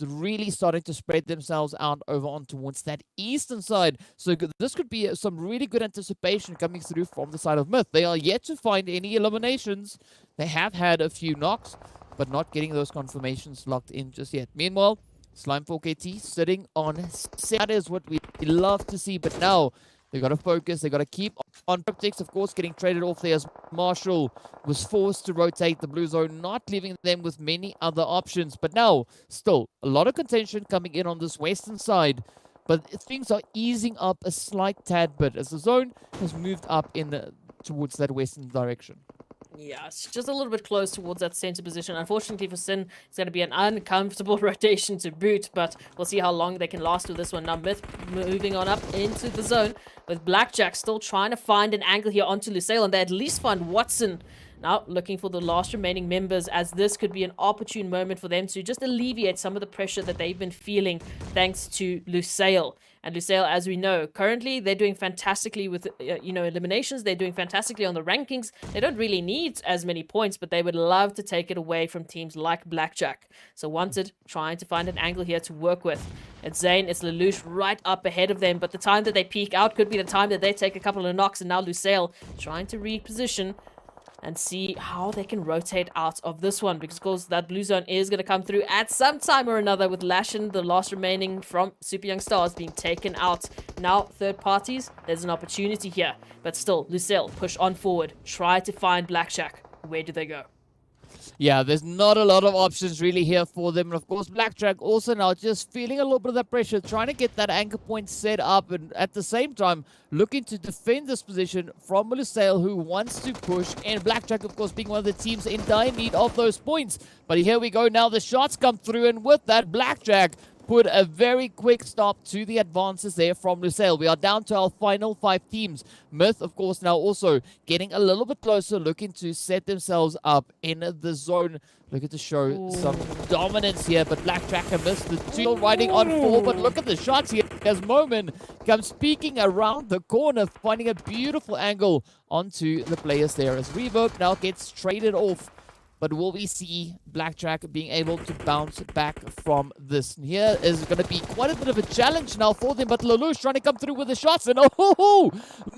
really starting to spread themselves out over on towards that eastern side. So this could be some really good anticipation coming through from the side of Myth. They are yet to find any eliminations. They have had a few knocks, but not getting those confirmations locked in just yet. Meanwhile, Slime 4KT sitting on 7. That is what we love to see, but now they got to focus. They got to keep on. Cryptics, of course, getting traded off there as Marshall was forced to rotate the blue zone, not leaving them with many other options. But now, still, a lot of contention coming in on this western side. But things are easing up a slight tad bit as the zone has moved up in towards that western direction. Yeah, it's just a little bit close towards that center position. Unfortunately for Sin, it's going to be an uncomfortable rotation to boot, but we'll see how long they can last with this one. Now, Myth moving on up into the zone with Blackjack still trying to find an angle here onto Lusail, and they at least find Watson. Now, looking for the last remaining members, as this could be an opportune moment for them to just alleviate some of the pressure that they've been feeling thanks to Lusail. And Lusail, as we know, currently they're doing fantastically with, eliminations. They're doing fantastically on the rankings. They don't really need as many points, but they would love to take it away from teams like Blackjack. So Wanted trying to find an angle here to work with. It's Zane, it's Lelouch right up ahead of them, but the time that they peek out could be the time that they take a couple of knocks, and now Lusail trying to reposition and see how they can rotate out of this one, because of course that blue zone is going to come through at some time or another, with Lashin, the last remaining from Super Young Stars, being taken out. Now third parties, there's an opportunity here, but still Lusail push on forward, try to find Blackjack. Where do they go? Yeah, there's not a lot of options really here for them. And of course, Blackjack also now just feeling a little bit of that pressure, trying to get that anchor point set up, and at the same time looking to defend this position from Lusail, who wants to push. And Blackjack, of course, being one of the teams in dire need of those points. But here we go now, the shots come through, and with that, Blackjack put a very quick stop to the advances there from Lusail. We are down to our final 5 teams. Myth, of course, now also getting a little bit closer, looking to set themselves up in the zone. Looking to show some dominance here, but Blackjack and Myth, the two riding on 4, but look at the shots here. as Moment comes peeking around the corner, finding a beautiful angle onto the players there as Reverb now gets traded off. But will we see Blackjack being able to bounce back from this? And here is going to be quite a bit of a challenge now for them, but Lelouch trying to come through with the shots, and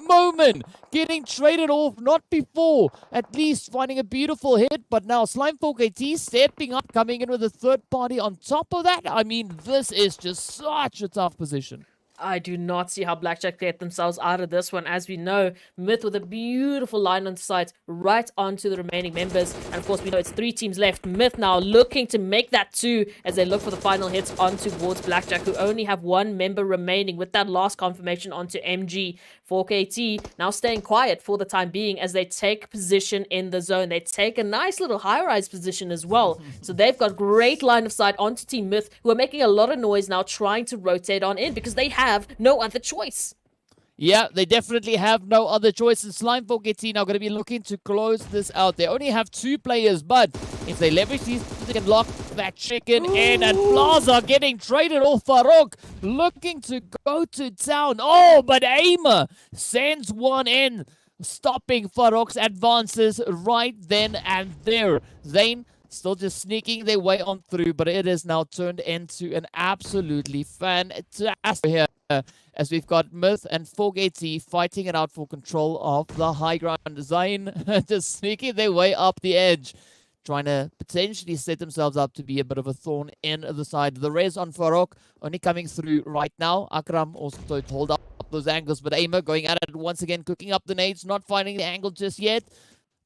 Moment getting traded off, not before, at least finding a beautiful hit, but now Slimefolk AT stepping up, coming in with a third party on top of that. I mean, this is just such a tough position. I do not see how Blackjack get themselves out of this one. As we know, Myth with a beautiful line on sight right onto the remaining members. And of course, we know it's 3 teams left. Myth now looking to make that 2 as they look for the final hits on towards Blackjack, who only have 1 member remaining with that last confirmation onto MG. 4KT now staying quiet for the time being as they take position in the zone. They take a nice little high-rise position as well. So they've got great line of sight onto Team Myth, who are making a lot of noise now trying to rotate on in because they have no other choice. Yeah, they definitely have no other choice. And Slimefolk AT now going to be looking to close this out. They only have 2 players, but if they leverage these, they can lock that chicken in. And Plaza getting traded off. Farouk looking to go to town. Oh, but Aimer sends one in, stopping Farouk's advances right then and there. Zane still just sneaking their way on through, but it is now turned into an absolutely fantastic here as we've got Myth and 4KT fighting it out for control of the high ground. Zane just sneaking their way up the edge, trying to potentially set themselves up to be a bit of a thorn in the side. The res on Farouk only coming through right now. Akram also to hold up those angles, but Aimer going at it once again, cooking up the nades, not finding the angle just yet,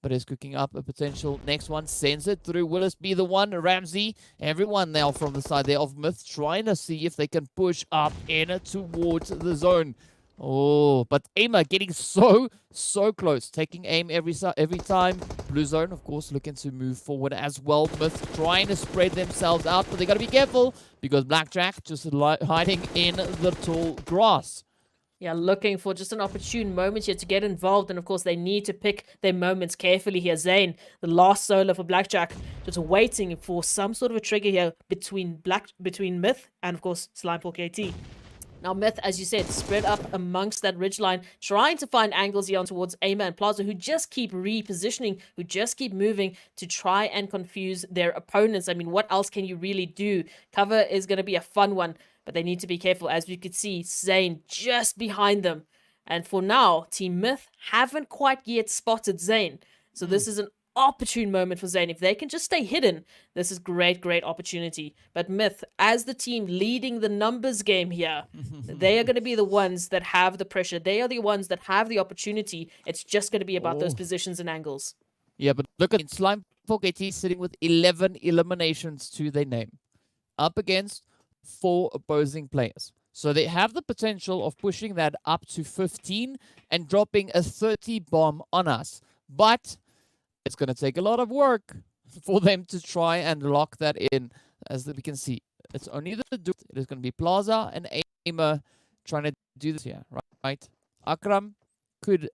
but is cooking up a potential next one. Sends it through. Will this be the one? Ramsey, everyone now from the side there of Myth, trying to see if they can push up in towards the zone. Oh, but Aimer getting so close. Taking aim every time. Blue zone, of course, looking to move forward as well. Myth trying to spread themselves out, but they got to be careful because Blackjack just hiding in the tall grass. Yeah, looking for just an opportune moment here to get involved. And of course, they need to pick their moments carefully here. Zane, the last solo for Blackjack, just waiting for some sort of a trigger here between Myth and, of course, Slimefolk AT. Now, Myth, as you said, spread up amongst that ridgeline, trying to find angles here on towards Aimer and Plaza, who just keep repositioning, who just keep moving to try and confuse their opponents. I mean, what else can you really do? Cover is going to be a fun one, but they need to be careful. As we could see, Zane just behind them. And for now, Team Myth haven't quite yet spotted Zane. So this is an opportune moment for Zane. If they can just stay hidden, this is great opportunity. But Myth, as the team leading the numbers game here, they are going to be the ones that have the pressure. They are the ones that have the opportunity. It's just going to be about those positions and angles. Yeah, but look at Slimefolk AT sitting with 11 eliminations to their name, up against 4 opposing players. So they have the potential of pushing that up to 15 and dropping a 30 bomb on us. But it's going to take a lot of work for them to try and lock that in. As we can see, it's only the dude. It is going to be Plaza and Aimer trying to do this here, right? Akram could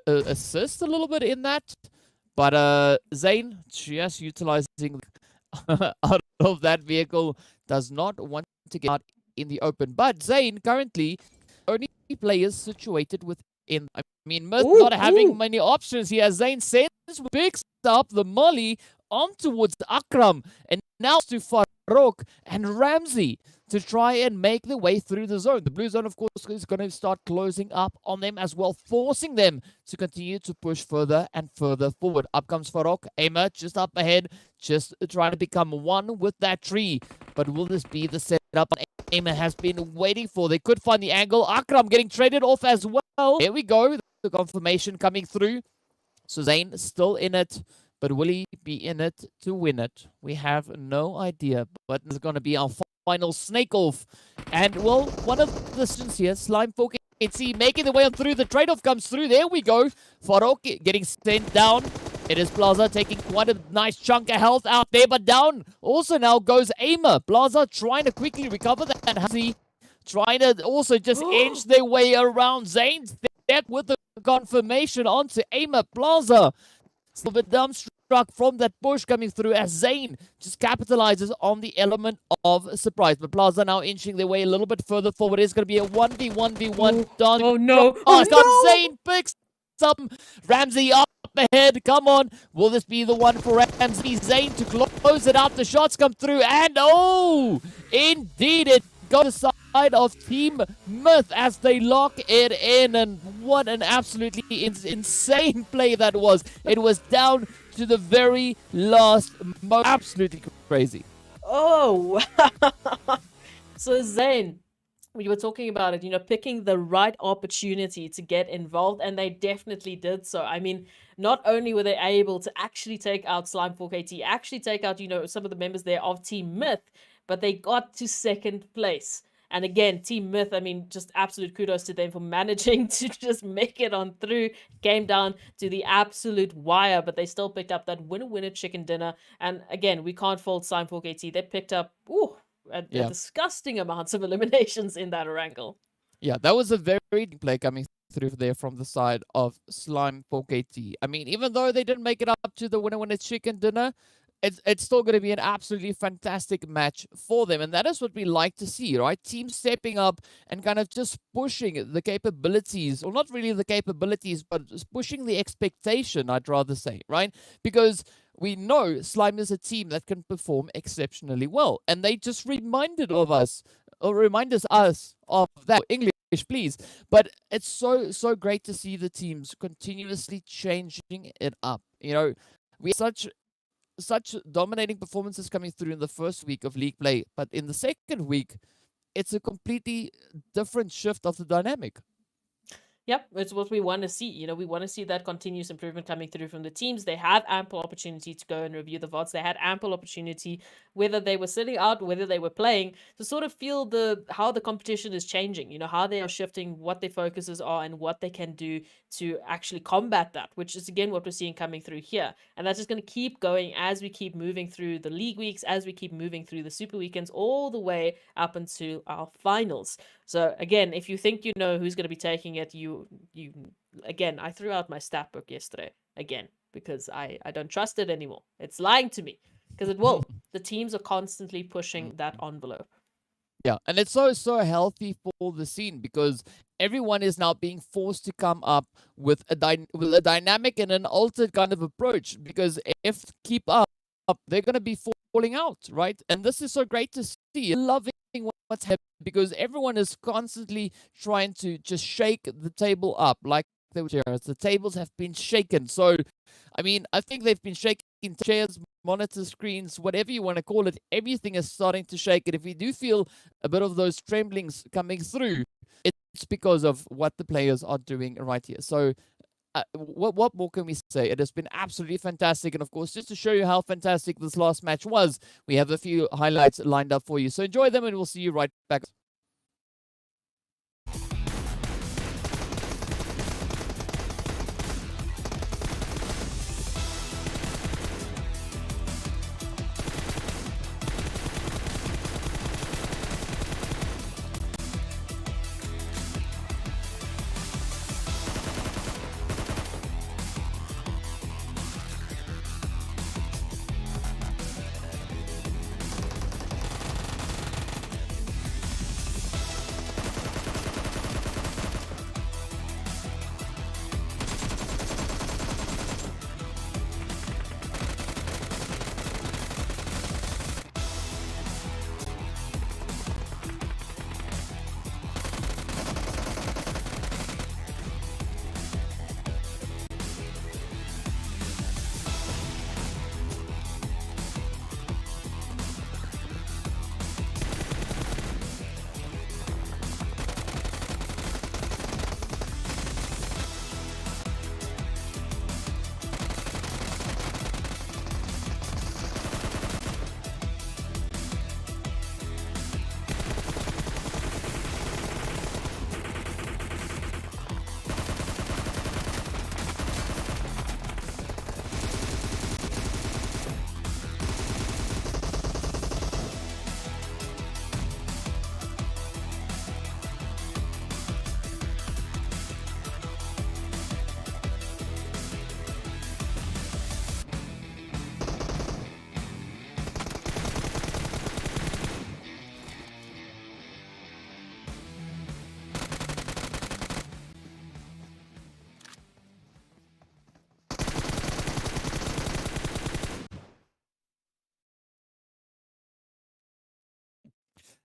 assist a little bit in that, but Zane just utilizing out of that vehicle, does not want to get out in the open. But Zane currently only players situated within. I mean, Myth not having many options here. Zane sends, picks up the molly on towards Akram, and now to Farouk and Ramsey to try and make their way through the zone. The blue zone, of course, is going to start closing up on them as well, forcing them to continue to push further and further forward. Up comes Farouk. Aimer just up ahead, just trying to become one with that tree. But will this be the setup Aimer has been waiting for? They could find the angle. Akram getting traded off as well. Here we go. The confirmation coming through. So Zane still in it. But will he be in it to win it? We have no idea. But it's going to be our final snake off. And, well, one of the students here, Slimefolk AT, making the way on through. The trade-off comes through. There we go. Farouk getting sent down. It is Plaza taking quite a nice chunk of health out there. But down also now goes Aimer. Plaza trying to quickly recover that. And Hazi trying to also just inch their way around. Zane step with the confirmation onto Aimer. Plaza. Still a bit dumbstruck struck from that push coming through as Zane just capitalizes on the element of surprise. But Plaza now inching their way a little bit further forward. It's going to be a 1v1v1. Oh no! Oh, Oh no! Zane picks up Ramsey up ahead. Come on. Will this be the one for Ramsey? Zane to close it out. The shots come through. And oh, indeed it goes side of Team Myth as they lock it in. And what an absolutely insane play that was. It was down to the very last moment. Absolutely crazy. Oh, so Zane, we were talking about it, you know, picking the right opportunity to get involved, and they definitely did so. I mean, not only were they able to actually take out Slime 4KT, actually take out, you know, some of the members there of Team Myth, but they got to second place. And again, Team Myth, I mean, just absolute kudos to them for managing to just make it on through. Came down to the absolute wire, but they still picked up that winner chicken dinner. And again, we can't fault Slime 4KT. They picked up a disgusting amounts of eliminations in that Erangel. Yeah, that was a very good play coming through there from the side of Slime 4KT. I mean, even though they didn't make it up to the winner chicken dinner, it's still going to be an absolutely fantastic match for them. And that is what we like to see, right? Teams stepping up and kind of just pushing the capabilities, or not really the capabilities, but just pushing the expectation, I'd rather say, right? Because we know Slime is a team that can perform exceptionally well. And they just reminded us of that. English, please. But it's so great to see the teams continuously changing it up. You know, we have such dominating performances coming through in the first week of league play, but in the second week, it's a completely different shift of the dynamic. Yep, it's what we want to see. You know, we want to see that continuous improvement coming through from the teams. They had ample opportunity to go and review the VODs. They had ample opportunity, whether they were sitting out, whether they were playing, to sort of feel how the competition is changing, you know, how they are shifting, what their focuses are, and what they can do to actually combat that, which is, again, what we're seeing coming through here. And that's just going to keep going as we keep moving through the league weeks, as we keep moving through the super weekends, all the way up into our finals. So again, if you think you know who's going to be taking it, you again, I threw out my stat book yesterday again because I don't trust it anymore. It's lying to me because it will. The teams are constantly pushing that envelope. Yeah, and it's so healthy for the scene because everyone is now being forced to come up with a dynamic and an altered kind of approach, because if keep up, they're going to be falling out, right? And this is so great to see. Loving what's happening because everyone is constantly trying to just shake the table up like the tables have been shaken. So, I mean, I think they've been shaking chairs, monitor screens, whatever you want to call it. Everything is starting to shake. And if we do feel a bit of those tremblings coming through, it's because of what the players are doing right here. So, what more can we say? It has been absolutely fantastic. And of course, just to show you how fantastic this last match was, we have a few highlights lined up for you. So enjoy them and we'll see you right back.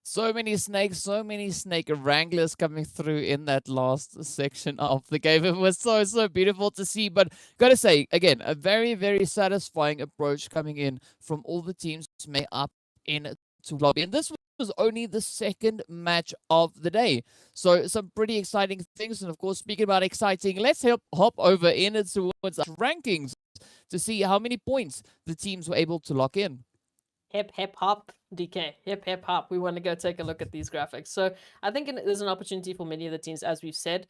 So many snakes, so many snake wranglers coming through in that last section of the game. It was so beautiful to see. But gotta say, again, a very satisfying approach coming in from all the teams made up in to lobby. And this was only the second match of the day. So some pretty exciting things. And of course, speaking about exciting, let's hop over in towards rankings to see how many points the teams were able to lock in. Hip hop, DK. Hip hop. We want to go take a look at these graphics. So I think there's an opportunity for many of the teams, as we've said,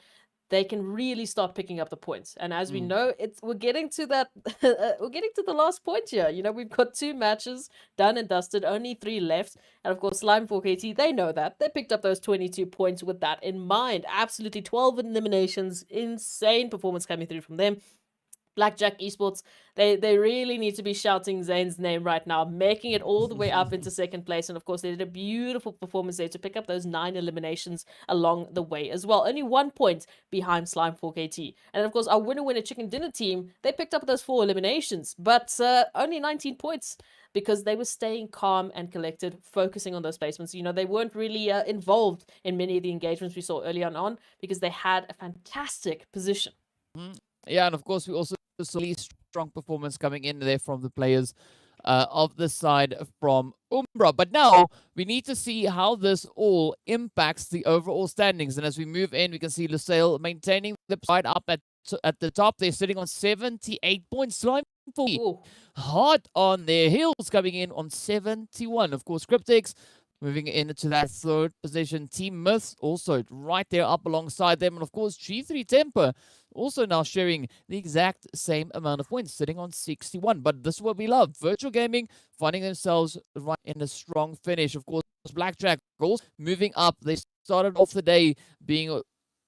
they can really start picking up the points. And as we know, we're getting to that. We're getting to the last point here. You know, we've got 2 matches done and dusted, only 3 left. And of course, Slime 4KT, they know that. They picked up those 22 points with that in mind. Absolutely 12 eliminations. Insane performance coming through from them. Blackjack Esports, they really need to be shouting Zane's name right now, making it all the way up into second place. And of course, they did a beautiful performance there to pick up those 9 eliminations along the way as well. Only 1 point behind Slime 4KT. And of course, our winner chicken dinner team, they picked up those 4 eliminations, but only 19 points because they were staying calm and collected, focusing on those placements. You know, they weren't really involved in many of the engagements we saw early on because they had a fantastic position. Yeah, and of course, we also saw really strong performance coming in there from the players of the side from Umbra. But now we need to see how this all impacts the overall standings. And as we move in, we can see Lusail maintaining the side up at the top. They're sitting on 78 points. Slime hot on their heels, coming in on 71. Of course, Cryptics moving into that 3rd position. Team Myths also right there up alongside them. And of course, G3 Temper also now sharing the exact same amount of points, sitting on 61. But this is what we love. Virtual Gaming finding themselves right in a strong finish. Of course, Blackjack also moving up. They started off the day being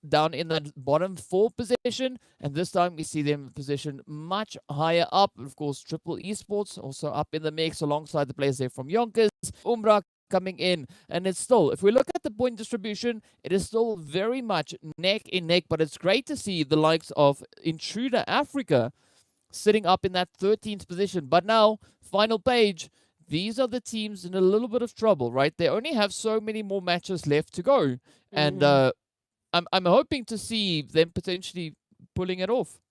down in the bottom 4 position, and this time we see them positioned much higher up. Of course, Triple Esports also up in the mix alongside the players there from YONKOUS. Umbra coming in, and it's still, if we look at the point distribution, it is still very much neck in neck, but it's great to see the likes of Intruder Africa sitting up in that 13th position. But now, final page, these are the teams in a little bit of trouble, right? They only have so many more matches left to go, and I'm hoping to see them potentially pulling it off.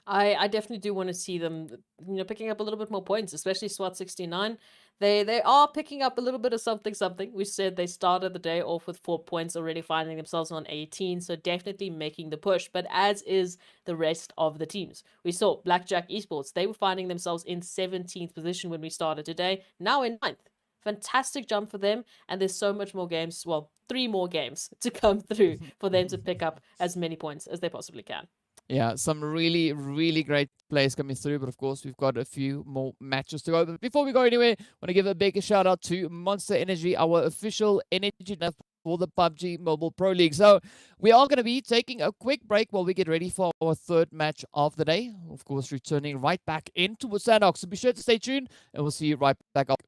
I definitely do want to see them, you know, picking up a little bit more points, especially SWAT 69. They are picking up a little bit of something. We said they started the day off with 4 points, already finding themselves on 18, so definitely making the push. But as is the rest of the teams. We saw Blackjack Esports. They were finding themselves in 17th position when we started today, now in 9th. Fantastic jump for them, and there's so much more games, well, 3 more games to come through for them to pick up as many points as they possibly can. Yeah, some really great plays coming through, but of course we've got a few more matches to go. But before we go anywhere, I want to give a big shout out to Monster Energy, our official energy for the PUBG Mobile Pro League. So we are going to be taking a quick break while we get ready for our 3rd match of the day. Of course, returning right back into Sanhok. So be sure to stay tuned, and we'll see you right back up.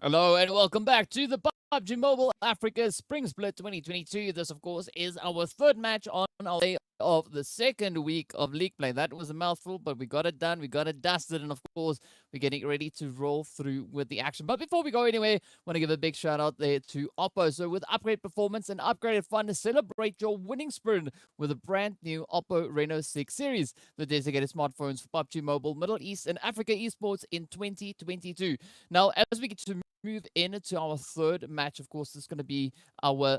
Hello and welcome back to the PUBG Mobile Africa Spring Split 2022. This, of course, is our third match on our day of the second week of league play. That was a mouthful, but we got it done. We got it dusted, and of course, we're getting ready to roll through with the action. But before we go anywhere, I want to give a big shout out there to Oppo. So with upgrade performance and upgraded fun, to celebrate your winning sprint with a brand new Oppo Reno 6 series, the designated smartphones for PUBG Mobile, Middle East, and Africa esports in 2022. Now, as we get to move into our third match, of course, this is going to be our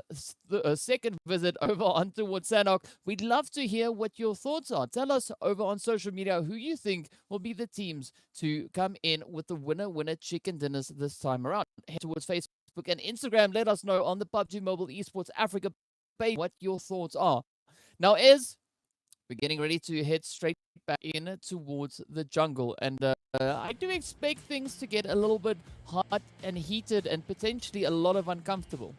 second visit over on towards Sanhok. We'd love to hear what your thoughts are. Tell us over on social media who you think will be the teams to come in with the winner chicken dinners this time around. Head towards Facebook and Instagram. Let us know on the PUBG Mobile Esports Africa page what your thoughts are. Now, we're getting ready to head straight back in towards the jungle, and I do expect things to get a little bit hot and heated and potentially a lot of uncomfortable.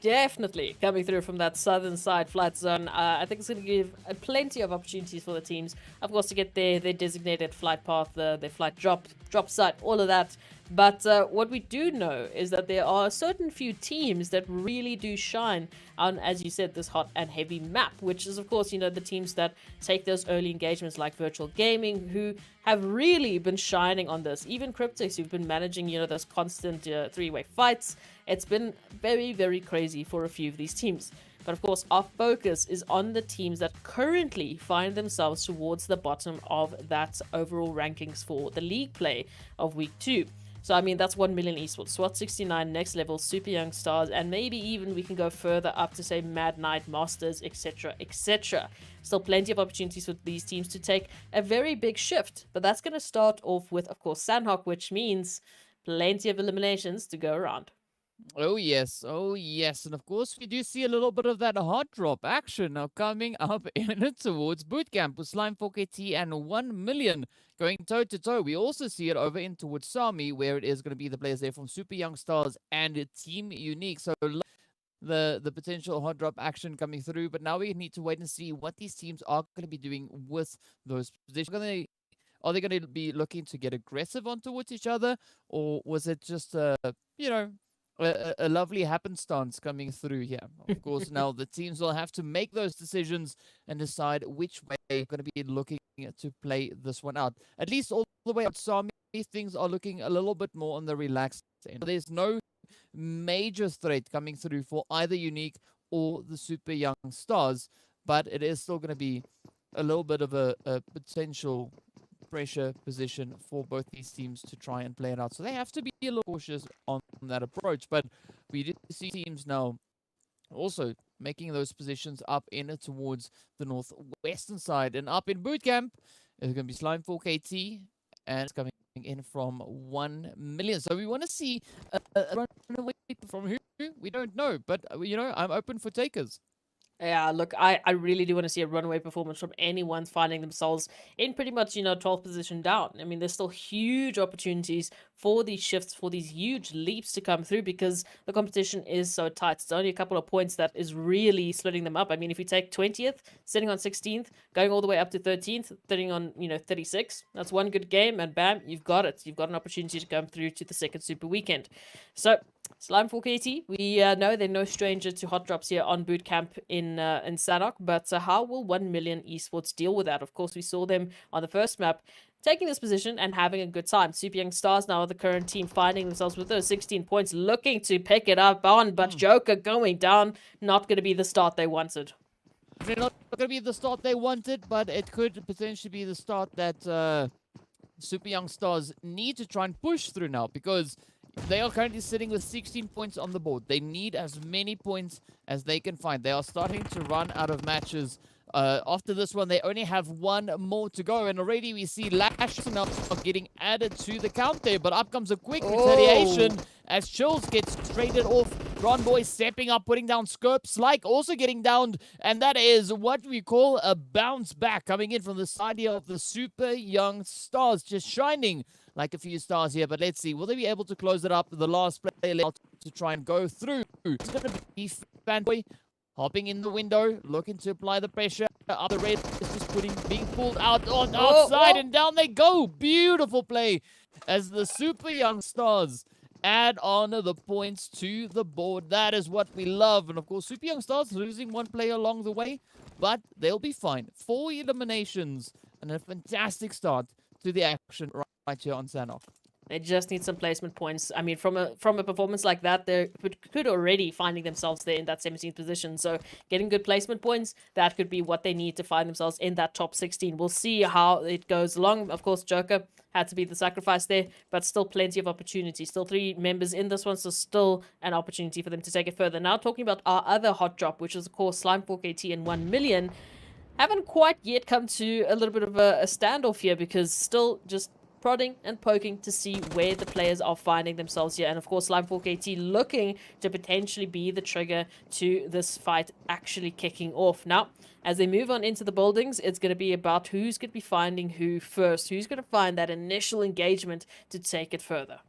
Definitely coming through from that southern side flight zone. I think it's going to give plenty of opportunities for the teams, of course, to get their designated flight path, their flight drop site, all of that. But what we do know is that there are a certain few teams that really do shine on, as you said, this hot and heavy map, which is, of course, the teams that take those early engagements like Virtual Gaming, who have really been shining on this. Even Cryptics, who've been managing, those constant three-way fights. It's been very, very crazy for a few of these teams. But of course, our focus is on the teams that currently find themselves towards the bottom of that overall rankings for the league play of week 2. So, I mean, that's 1 million esports, SWAT 69, Next Level, Super Young Stars, and maybe even we can go further up to, say, Mad Knight, Masters, etc., etc. Still plenty of opportunities for these teams to take a very big shift. But that's going to start off with, of course, Sanhok, which means plenty of eliminations to go around. Oh yes, and of course we do see a little bit of that hot drop action now coming up in towards bootcamp with Slime 4KT and 1 million going toe to toe. We also see it over in towards Sami, where it is going to be the players there from Super Young Stars and Team Unique. So the potential hot drop action coming through, but now we need to wait and see what these teams are going to be doing with those positions. Are they going to be looking to get aggressive on towards each other, or was it just a lovely happenstance coming through here? Of course, now the teams will have to make those decisions and decide which way they're going to be looking to play this one out. At least all the way out Sami, things are looking a little bit more on the relaxed end. There's no major threat coming through for either Unique or the Super Young Stars, but it is still going to be a little bit of a potential pressure position for both these teams to try and play it out. So they have to be a little cautious on that approach. But we did see teams now also making those positions up in towards the northwestern side. And up in bootcamp, it's going to be Slime 4KT, and it's coming in from 1 million. So we want to see a runaway from who? We don't know. But, I'm open for takers. Yeah, look, I really do want to see a runaway performance from anyone finding themselves in pretty much, 12th position down. I mean, there's still huge opportunities for these shifts, for these huge leaps to come through because the competition is so tight. It's only a couple of points that is really splitting them up. I mean, if you take 20th, sitting on 16th, going all the way up to 13th, sitting on, 36, that's one good game, and bam, you've got it. You've got an opportunity to come through to the second super weekend. So, Slime 4KT, we know they're no stranger to hot drops here on bootcamp in Sanhok, but how will 1 million esports deal with that? Of course, we saw them on the first map taking this position and having a good time. Super Young Stars now are the current team finding themselves with those 16 points, looking to pick it up on, but Joker going down, not going to be the start they wanted. They're not going to be the start they wanted, but it could potentially be the start that Super Young Stars need to try and push through now, because they are currently sitting with 16 points on the board. They need as many points as they can find. They are starting to run out of matches. After this one, they only have one more to go. And already we see Lash now getting added to the count there. But up comes a quick retaliation as Chills gets traded off. Ron Boy stepping up, putting down Skirps, like also getting downed. And that is what we call a bounce back coming in from the side here of the Super Young Stars. Just shining like a few stars here, but let's see. Will they be able to close it up? The last player to try and go through. It's going to be Fanboy hopping in the window, looking to apply the pressure. Up the red is just being pulled out on outside, and down they go. Beautiful play as the Super Young Stars add on the points to the board. That is what we love. And of course, Super Young Stars losing one player along the way, but they'll be fine. 4 eliminations and a fantastic start to the action right here on Sanhok. They just need some placement points. I mean, from a performance like that, they could already finding themselves there in that 17th position. So getting good placement points, that could be what they need to find themselves in that top 16. We'll see how it goes along. Of course, Joker had to be the sacrifice there, but still plenty of opportunity. Still 3 members in this one, so still an opportunity for them to take it further. Now talking about our other hot drop, which is of course Slime 4KT and 1 million. Haven't quite yet come to a little bit of a standoff here, because still just prodding and poking to see where the players are finding themselves here. And of course, Slime 4KT looking to potentially be the trigger to this fight actually kicking off. Now, as they move on into the buildings, it's going to be about who's going to be finding who first. Who's going to find that initial engagement to take it further.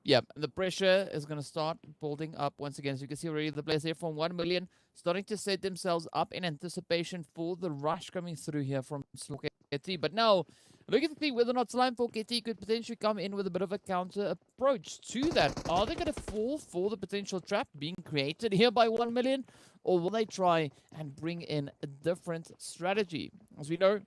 Yeah, and the pressure is going to start building up once again. So you can see already the players here from 1 million starting to set themselves up in anticipation for the rush coming through here from Slime 4KT. But now, looking to see whether or not Slime 4KT could potentially come in with a bit of a counter approach to that. Are they going to fall for the potential trap being created here by 1 million? Or will they try and bring in a different strategy? As we know,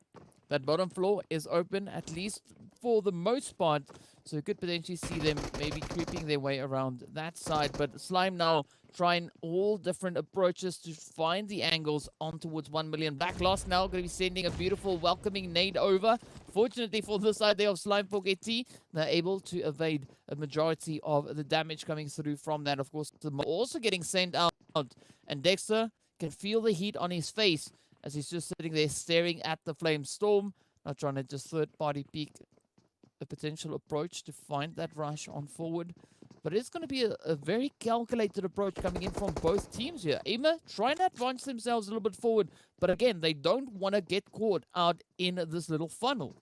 that bottom floor is open, at least for the most part. So you could potentially see them maybe creeping their way around that side. But Slime now trying all different approaches to find the angles on towards 1 million. Backlash now going to be sending a beautiful welcoming nade over. Fortunately for the side there of Slime 4KT, they're able to evade a majority of the damage coming through from that. Of course, also getting sent out. And Dexter can feel the heat on his face as he's just sitting there staring at the flame storm. Now trying to just third-party peek a potential approach to find that rush on forward. But it's going to be a very calculated approach coming in from both teams here. Aima trying to advance themselves a little bit forward. But again, they don't want to get caught out in this little funnel.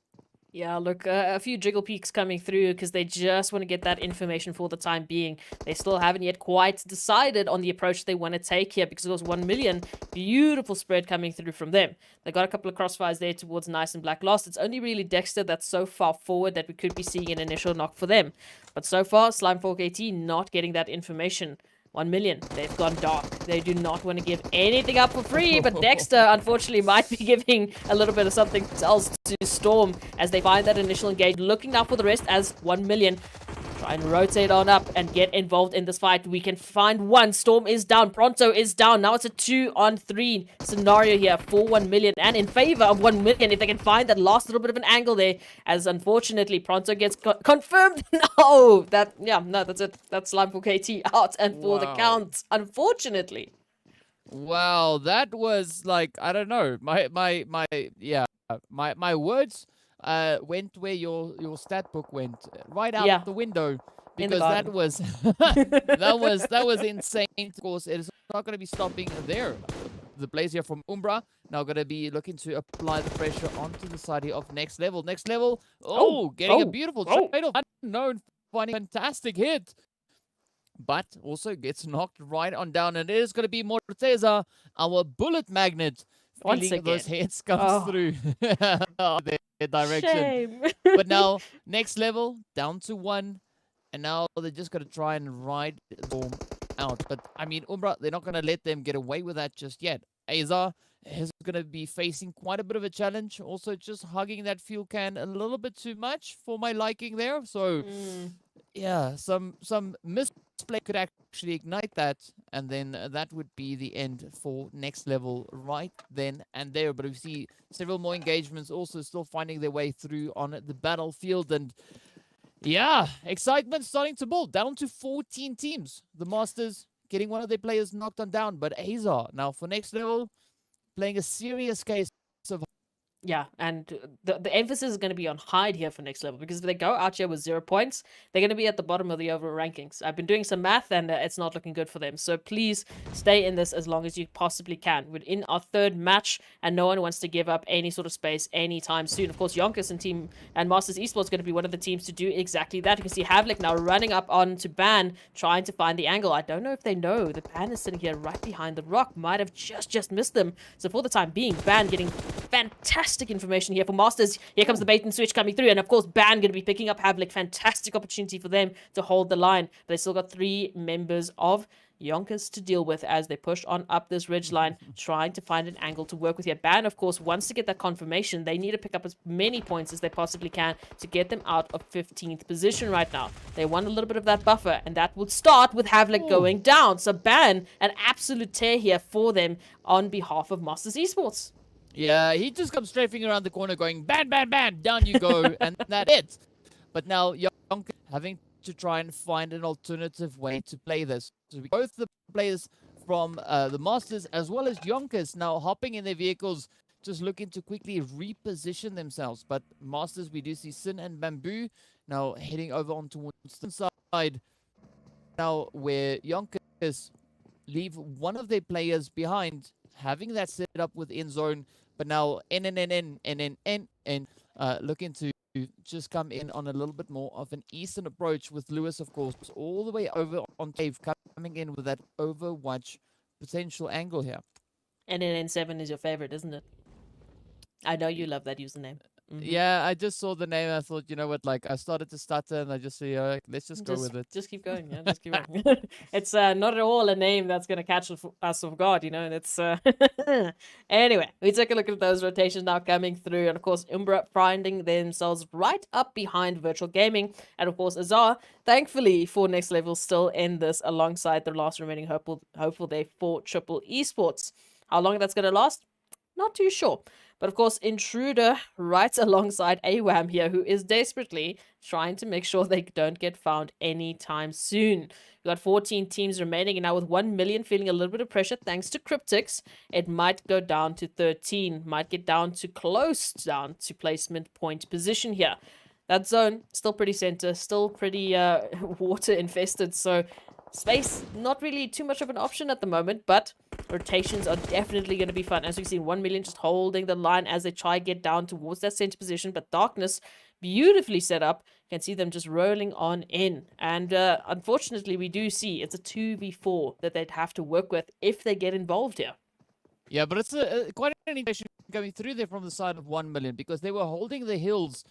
Yeah, look, a few jiggle peaks coming through because they just want to get that information for the time being. They still haven't yet quite decided on the approach they want to take here, because it was 1 million. Beautiful spread coming through from them. They got a couple of crossfires there towards Nice and Black Lost. It's only really Dexter that's so far forward that we could be seeing an initial knock for them. But so far, Slime 4KT not getting that information. 1 million. They've gone dark. They do not want to give anything up for free, but Dexter, unfortunately, might be giving a little bit of something else to Storm as they find that initial engage. Looking now for the rest as 1 million. Try and rotate on up and get involved in this fight. We can find one. Storm is down. Pronto is down. Now it's a 2-on-3 scenario here for 1 million and in favor of 1 million if they can find that last little bit of an angle there, as unfortunately Pronto gets confirmed. No, that's it. That's Slime 4KT out and for the count, unfortunately. Wow, that was like, I don't know. My words went where your stat book went, right out the window, because that was that was insane. Of course, it is not going to be stopping there. The players here from Umbra now going to be looking to apply the pressure onto the side here of Next Level. Next Level, getting a beautiful trade-off. Unknown, finding fantastic hit, but also gets knocked right on down. And it is going to be Morteza, our bullet magnet, feeling those hits come through their direction. Shame. But now, Next Level, down to 1. And now they're just going to try and ride Storm out. But, I mean, Umbra, they're not going to let them get away with that just yet. Azar is going to be facing quite a bit of a challenge. Also, just hugging that fuel can a little bit too much for my liking there. So, yeah, some misplay could actually ignite that. And then that would be the end for Next Level right then and there. But we see several more engagements also still finding their way through on the battlefield. And yeah, excitement starting to build. Down to 14 teams. The Masters getting one of their players knocked on down. But Azar now for Next Level playing a serious case of... Yeah, and the emphasis is going to be on hide here for Next Level, because if they go out here with 0 points, they're going to be at the bottom of the overall rankings. I've been doing some math, and it's not looking good for them. So please stay in this as long as you possibly can. We're in our 3rd match, and no one wants to give up any sort of space anytime soon. Of course, YONKOUS and Masters Esports going to be one of the teams to do exactly that. You can see Havlik now running up onto Ban, trying to find the angle. I don't know if they know that Ban is sitting here right behind the rock. Might have just missed them. So for the time being, Ban getting fantastic information here for Masters. Here comes the bait and switch coming through. And of course, Ban going to be picking up Havlik. Fantastic opportunity for them to hold the line. But they still got 3 members of YONKOUS to deal with as they push on up this ridge line, trying to find an angle to work with here. Ban, of course, wants to get that confirmation. They need to pick up as many points as they possibly can to get them out of 15th position right now. They want a little bit of that buffer, and that would start with Havlik going down. So Ban, an absolute tear here for them on behalf of Masters Esports. Yeah, he just comes strafing around the corner going, ban, ban, ban, down you go, and that's it. But now YONKOUS having to try and find an alternative way to play this. So both the players from the Masters as well as YONKOUS now hopping in their vehicles, just looking to quickly reposition themselves. But Masters, we do see Sin and Bamboo now heading over on towards the side. Now where YONKOUS leave one of their players behind, having that set up within zone, but now looking to just come in on a little bit more of an eastern approach with Lewis, of course, all the way over on Cave, coming in with that Overwatch potential angle here. NNN7 is your favorite, isn't it? I know you love that username. Yeah, I just saw the name. I thought, you know what, like I started to stutter and I just say, let's just go with it. Just keep going. Yeah, just keep going. It's not at all a name that's going to catch us off guard, you know. And it's anyway, we take a look at those rotations now coming through. And of course, Umbra finding themselves right up behind Virtual Gaming. And of course, Azar, thankfully for Next Level, still in this alongside the last remaining hopeful there for Triple Esports. How long that's going to last? Not too sure. But of course, Intruder right alongside AWAM here, who is desperately trying to make sure they don't get found anytime soon. We've got 14 teams remaining, and now with 1 million feeling a little bit of pressure thanks to Cryptics, it might go down to 13, might get down to close down to placement point position here. That zone, still pretty center, still pretty water infested, so space, not really too much of an option at the moment, but rotations are definitely going to be fun. As you can see, 1 million just holding the line as they try to get down towards that center position, but Darkness beautifully set up. You can see them just rolling on in. And unfortunately, we do see it's a 2v4 that they'd have to work with if they get involved here. Yeah, but it's quite an indication going through there from the side of 1 million, because they were holding the hills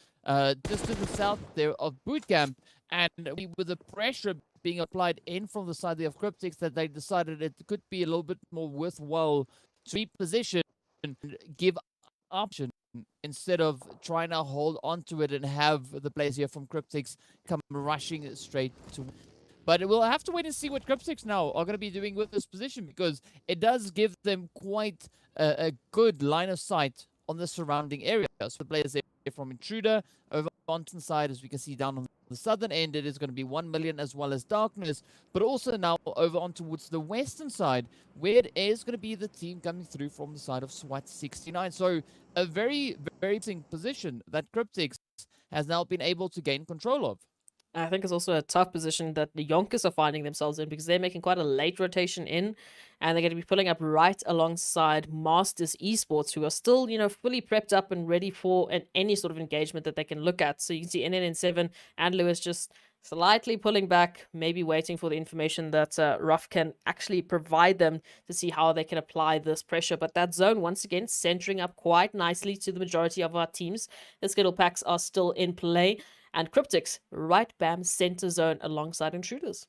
just to the south there of Bootcamp, and with the pressure being applied in from the side of Cryptics, that they decided it could be a little bit more worthwhile to reposition and give option instead of trying to hold onto it and have the players here from Cryptics come rushing straight to. But we'll have to wait and see what Cryptics now are going to be doing with this position, because it does give them quite a good line of sight on the surrounding area. So the players there from Intruder over on the side, as we can see down on the southern end, it is going to be 1 million as well as Darkness, but also now over on towards the western side, where it is going to be the team coming through from the side of SWAT 69. So a very, very interesting position that Cryptics has now been able to gain control of. I think it's also a tough position that the YONKOUS are finding themselves in, because they're making quite a late rotation in, and they're going to be pulling up right alongside Masters Esports, who are still, you know, fully prepped up and ready for any sort of engagement that they can look at. So you can see NNN7 and Lewis just slightly pulling back, maybe waiting for the information that Ruff can actually provide them to see how they can apply this pressure. But that zone, once again, centering up quite nicely to the majority of our teams. The Skittle packs are still in play. And Cryptics, right bam, center zone alongside Intruders.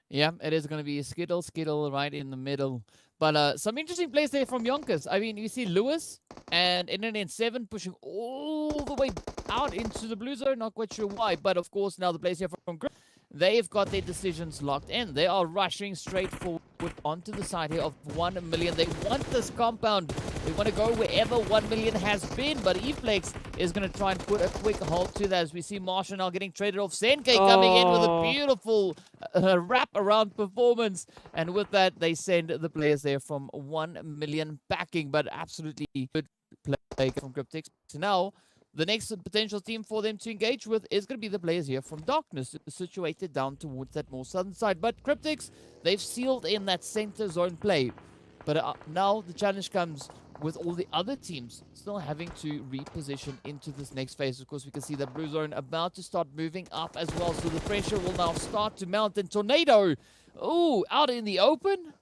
Yeah, it is going to be Skittle right in the middle. But some interesting plays there from YONKOUS. I mean, you see Lewis and NNN7 pushing all the way out into the blue zone. Not quite sure why, but of course now the players here from Grip, they've got their decisions locked in. They are rushing straight forward onto the side here of 1 million. They want this compound. They want to go wherever 1 million has been, but Eflex is going to try and put a quick halt to that, as we see Marshall now getting traded off. Senke coming in with a beautiful wrap-around performance, and with that, they send the players there from 1 million backing, but absolutely good play from Cryptics. So now, the next potential team for them to engage with is going to be the players here from Darkness, situated down towards that more southern side. But Cryptics, they've sealed in that center zone play. But now the challenge comes with all the other teams still having to reposition into this next phase. Of course, we can see the blue zone about to start moving up as well. So the pressure will now start to mount. And Tornado, ooh, out in the open.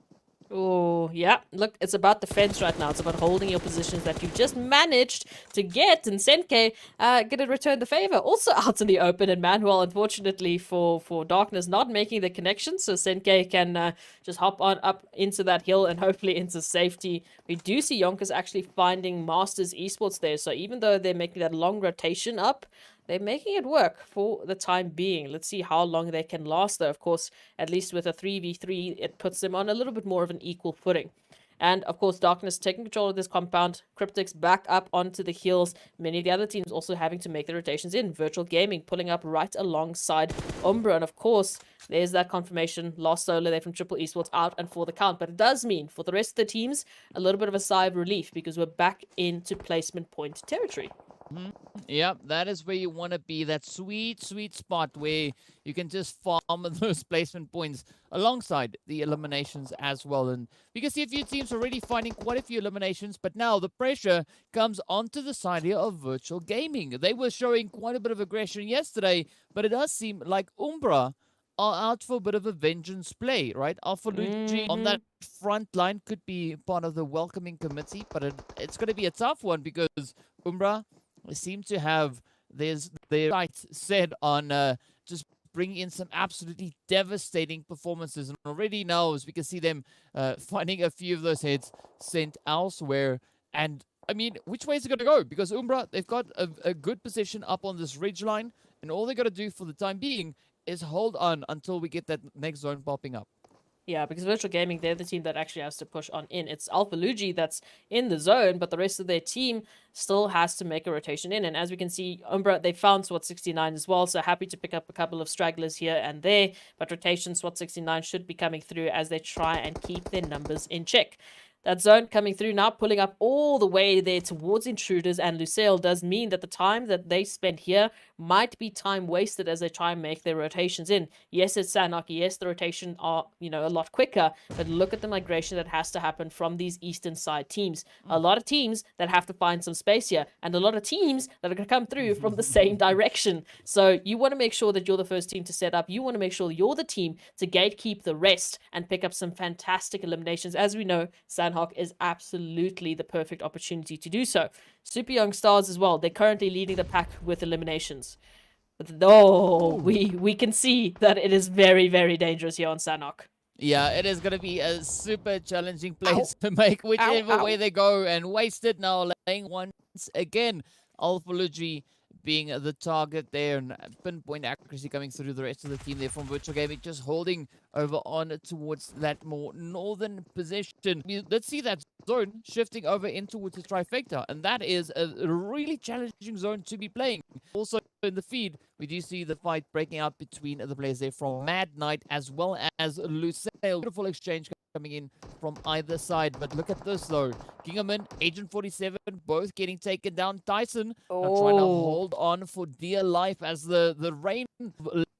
Oh, yeah. Look, it's about defense right now. It's about holding your positions that you've just managed to get. And Senke gonna return the favor. Also out in the open. And Manuel, unfortunately for Darkness, not making the connection. So Senke can just hop on up into that hill and hopefully into safety. We do see YONKOUS actually finding Masters Esports there. So even though they're making that long rotation up, they're making it work for the time being. Let's see how long they can last, though. Of course, at least with a 3v3, it puts them on a little bit more of an equal footing. And, of course, Darkness taking control of this compound. Cryptics back up onto the hills. Many of the other teams also having to make their rotations in. Virtual Gaming pulling up right alongside Umbra. And, of course, there's that confirmation. Lost solo there from Triple Esports out and for the count. But it does mean, for the rest of the teams, a little bit of a sigh of relief because we're back into placement point territory. Yep, that is where you want to be. That sweet, sweet spot where you can just farm those placement points alongside the eliminations as well. And we can see a few teams already finding quite a few eliminations, but now the pressure comes onto the side here of Virtual Gaming. They were showing quite a bit of aggression yesterday, but it does seem like Umbra are out for a bit of a vengeance play, right? Alphalucci on that front line could be part of the welcoming committee, but it's going to be a tough one because Umbra seem to have their sights set on just bringing in some absolutely devastating performances. And already now, as we can see them finding a few of those heads sent elsewhere. And, I mean, which way is it going to go? Because Umbra, they've got a good position up on this ridge line. And all they got to do for the time being is hold on until we get that next zone popping up. Yeah, because Virtual Gaming, they're the team that actually has to push on in. It's Alphalucci that's in the zone, but the rest of their team still has to make a rotation in. And as we can see, Umbra, they found SWAT 69 as well, so happy to pick up a couple of stragglers here and there. But rotation SWAT 69 should be coming through as they try and keep their numbers in check. That zone coming through now, pulling up all the way there towards Intruders and Lusail does mean that the time that they spend here might be time wasted as they try and make their rotations in. Yes, it's Sanhok. Yes, the rotation are, a lot quicker, but look at the migration that has to happen from these eastern side teams. A lot of teams that have to find some space here, and a lot of teams that are going to come through from the same direction. So you want to make sure that you're the first team to set up. You want to make sure you're the team to gatekeep the rest and pick up some fantastic eliminations. As we know, Sanhok is absolutely the perfect opportunity to do so. Super Young Stars as well. They're currently leading the pack with eliminations. But we can see that it is very, very dangerous here on Sanhok. Yeah, it is going to be a super challenging place to make whichever way they go, and waste it now, laying once again. Alphalucci being the target there, and pinpoint accuracy coming through the rest of the team there from Virtual Gaming, just holding over on towards that more northern position. Let's see that zone shifting over in towards the trifecta, and that is a really challenging zone to be playing. Also in the feed, we do see the fight breaking out between the players there from Mad Knight as well as Lusail. Beautiful exchange coming in from either side, but look at this though. Kingerman, Agent 47, both getting taken down. Tyson now trying to hold on for dear life as the rain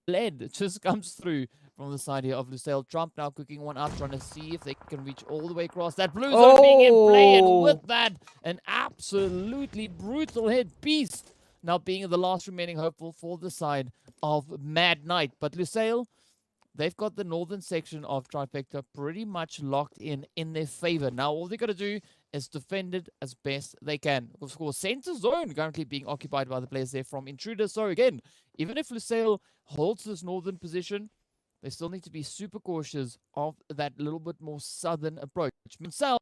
lead just comes through from the side here of Lusail. Trump now cooking one up, trying to see if they can reach all the way across. That blue zone being in play, and with that, an absolutely brutal hit. Beast now being the last remaining hopeful for the side of Mad Knight. But Lusail, they've got the northern section of Trifecta pretty much locked in their favor. Now, all they got to do is defend it as best they can. Of course, center zone currently being occupied by the players there from Intruder. So again, even if Lusail holds this northern position, they still need to be super cautious of that little bit more southern approach. South,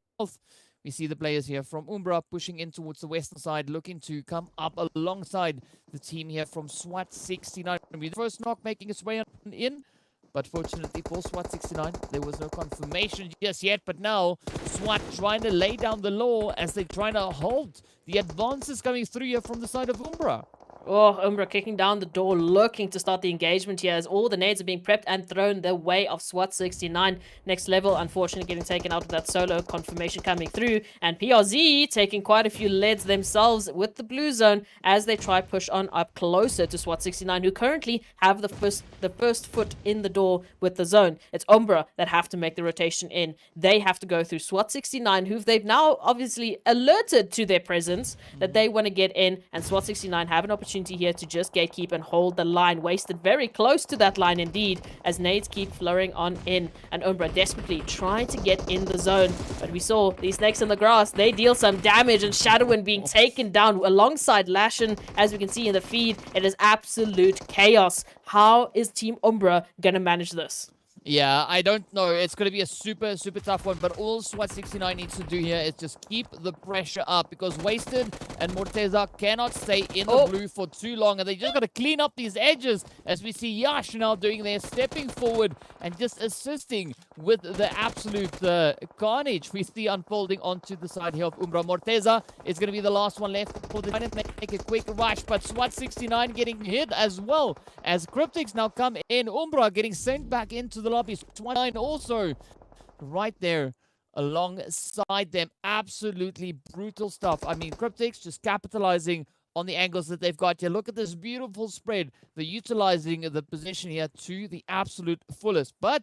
we see the players here from Umbra pushing in towards the western side, looking to come up alongside the team here from SWAT 69. The first knock making its way in. But fortunately for SWAT 69, there was no confirmation just yet. But now, SWAT trying to lay down the law as they're trying to halt the advances coming through here from the side of Umbra. Oh, Umbra kicking down the door, looking to start the engagement here as all the nades are being prepped and thrown their way of SWAT 69. Next level, unfortunately, getting taken out of that solo. Confirmation coming through. And PRZ taking quite a few leads themselves with the blue zone as they try push on up closer to SWAT 69, who currently have the first foot in the door with the zone. It's Umbra that have to make the rotation in. They have to go through SWAT 69, who they've now obviously alerted to their presence, that they want to get in, and SWAT 69 have an opportunity opportunity here to just gatekeep and hold the line. Wasted very close to that line indeed, as nades keep flowing on in. And Umbra desperately trying to get in the zone. But we saw these snakes in the grass, they deal some damage, and Shadowin being taken down alongside Lashin. As we can see in the feed, it is absolute chaos. How is Team Umbra gonna manage this? Yeah, I don't know. It's going to be a super, super tough one. But all SWAT 69 needs to do here is just keep the pressure up, because Wasted and Morteza cannot stay in the blue for too long. And they just got to clean up these edges, as we see Yash now doing their stepping forward and just assisting with the absolute carnage we see unfolding onto the side here of Umbra. Morteza is going to be the last one left for the trying to make a quick rush. But SWAT 69 getting hit as well, as Cryptics now come in. Umbra getting sent back into the lobby. SWAT 9 also right there alongside them. Absolutely brutal stuff. I mean, Cryptics just capitalizing on the angles that they've got here. Look at this beautiful spread. They're utilizing the position here to the absolute fullest, but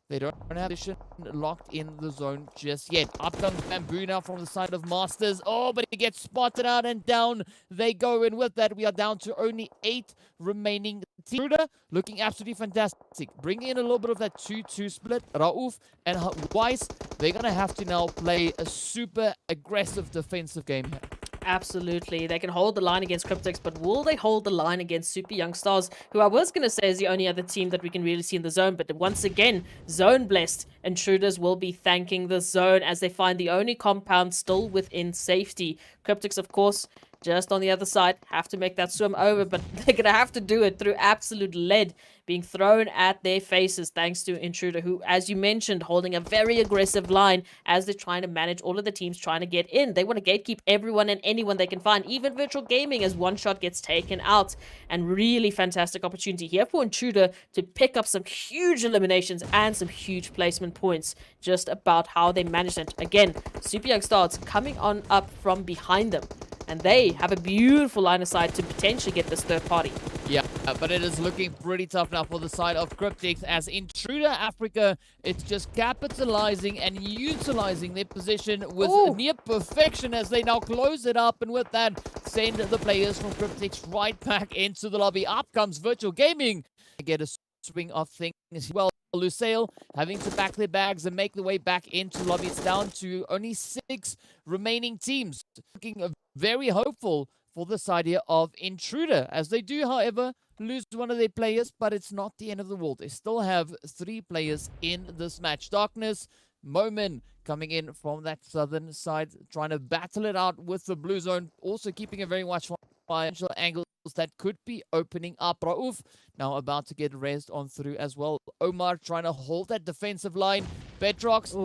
they don't have position locked in the zone just yet. Up comes Bamboo now from the side of Masters. Oh, but he gets spotted out, and down they go. And with that, we are down to only 8 remaining. INTRUDER looking absolutely fantastic. Bringing in a little bit of that 2-2 split. Rauf and Weiss, they're going to have to now play a super aggressive defensive game here. Absolutely. They can hold the line against Cryptics, but will they hold the line against Super Young Stars, who I was going to say is the only other team that we can really see in the zone? But once again, zone blessed, Intruders will be thanking the zone as they find the only compound still within safety. Cryptics, of course, just on the other side, have to make that swim over, but they're going to have to do it through absolute lead being thrown at their faces, thanks to Intruder, who, as you mentioned, holding a very aggressive line as they're trying to manage all of the teams trying to get in. They want to gatekeep everyone and anyone they can find, even Virtual Gaming, as one shot gets taken out. And really fantastic opportunity here for Intruder to pick up some huge eliminations and some huge placement points, just about how they managed it. Again, Super Young Stars coming on up from behind them, and they have a beautiful line of sight to potentially get this third party. Yeah, but it is looking pretty tough now for the side of Cryptics, as Intruder Africa, it's just capitalizing and utilizing their position with near perfection as they now close it up, and with that, send the players from Cryptics right back into the lobby. Up comes Virtual Gaming to get a swing of things. Well, Lusail having to pack their bags and make their way back into the lobby. It's down to only 6 remaining teams. Looking very hopeful for the side here of Intruder, as they do, however, lose one of their players, but it's not the end of the world. They still have 3 players in this match. Darkness, Momin coming in from that southern side, trying to battle it out with the blue zone, also keeping a very watchful potential angles that could be opening up. Rauf now about to get raised on through as well. Omar trying to hold that defensive line. Petrox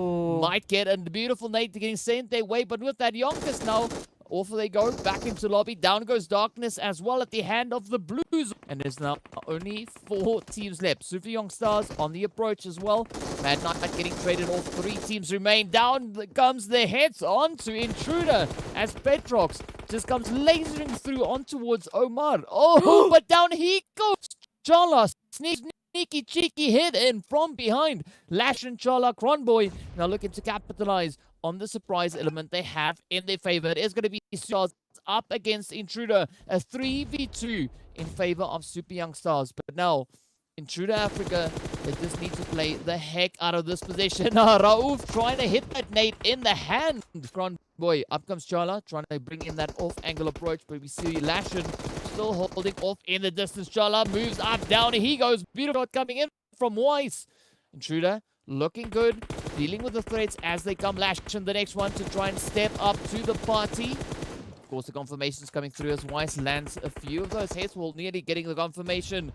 might get a beautiful nade getting sent their way, but with that, YONKOUS now off they go, back into lobby. Down goes Darkness as well at the hand of the Blues. And there's now only 4 teams left. Super Young Stars on the approach as well. Mad Knight getting traded off. 3 teams remain. Down comes their heads onto Intruder as Petrox just comes lasering through on towards Omar. Oh, but down he goes. Chala sneaky cheeky hit in from behind. Lash and Chala Cronboy now looking to capitalize on the surprise element they have in their favor. It is going to be Stars up against Intruder. A 3v2 in favor of Super Young Stars. But now, Intruder Africa, they just need to play the heck out of this position. Rauf trying to hit that nade in the hand. Boy, up comes Chala, trying to bring in that off-angle approach. But we see Lashin still holding off in the distance. Chala moves up, down he goes. Beautiful coming in from Weiss. Intruder looking good, dealing with the threats as they come. Lashin, the next one to try and step up to the party. Of course, the confirmations coming through as Weiss lands a few of those hits, while nearly getting the confirmation.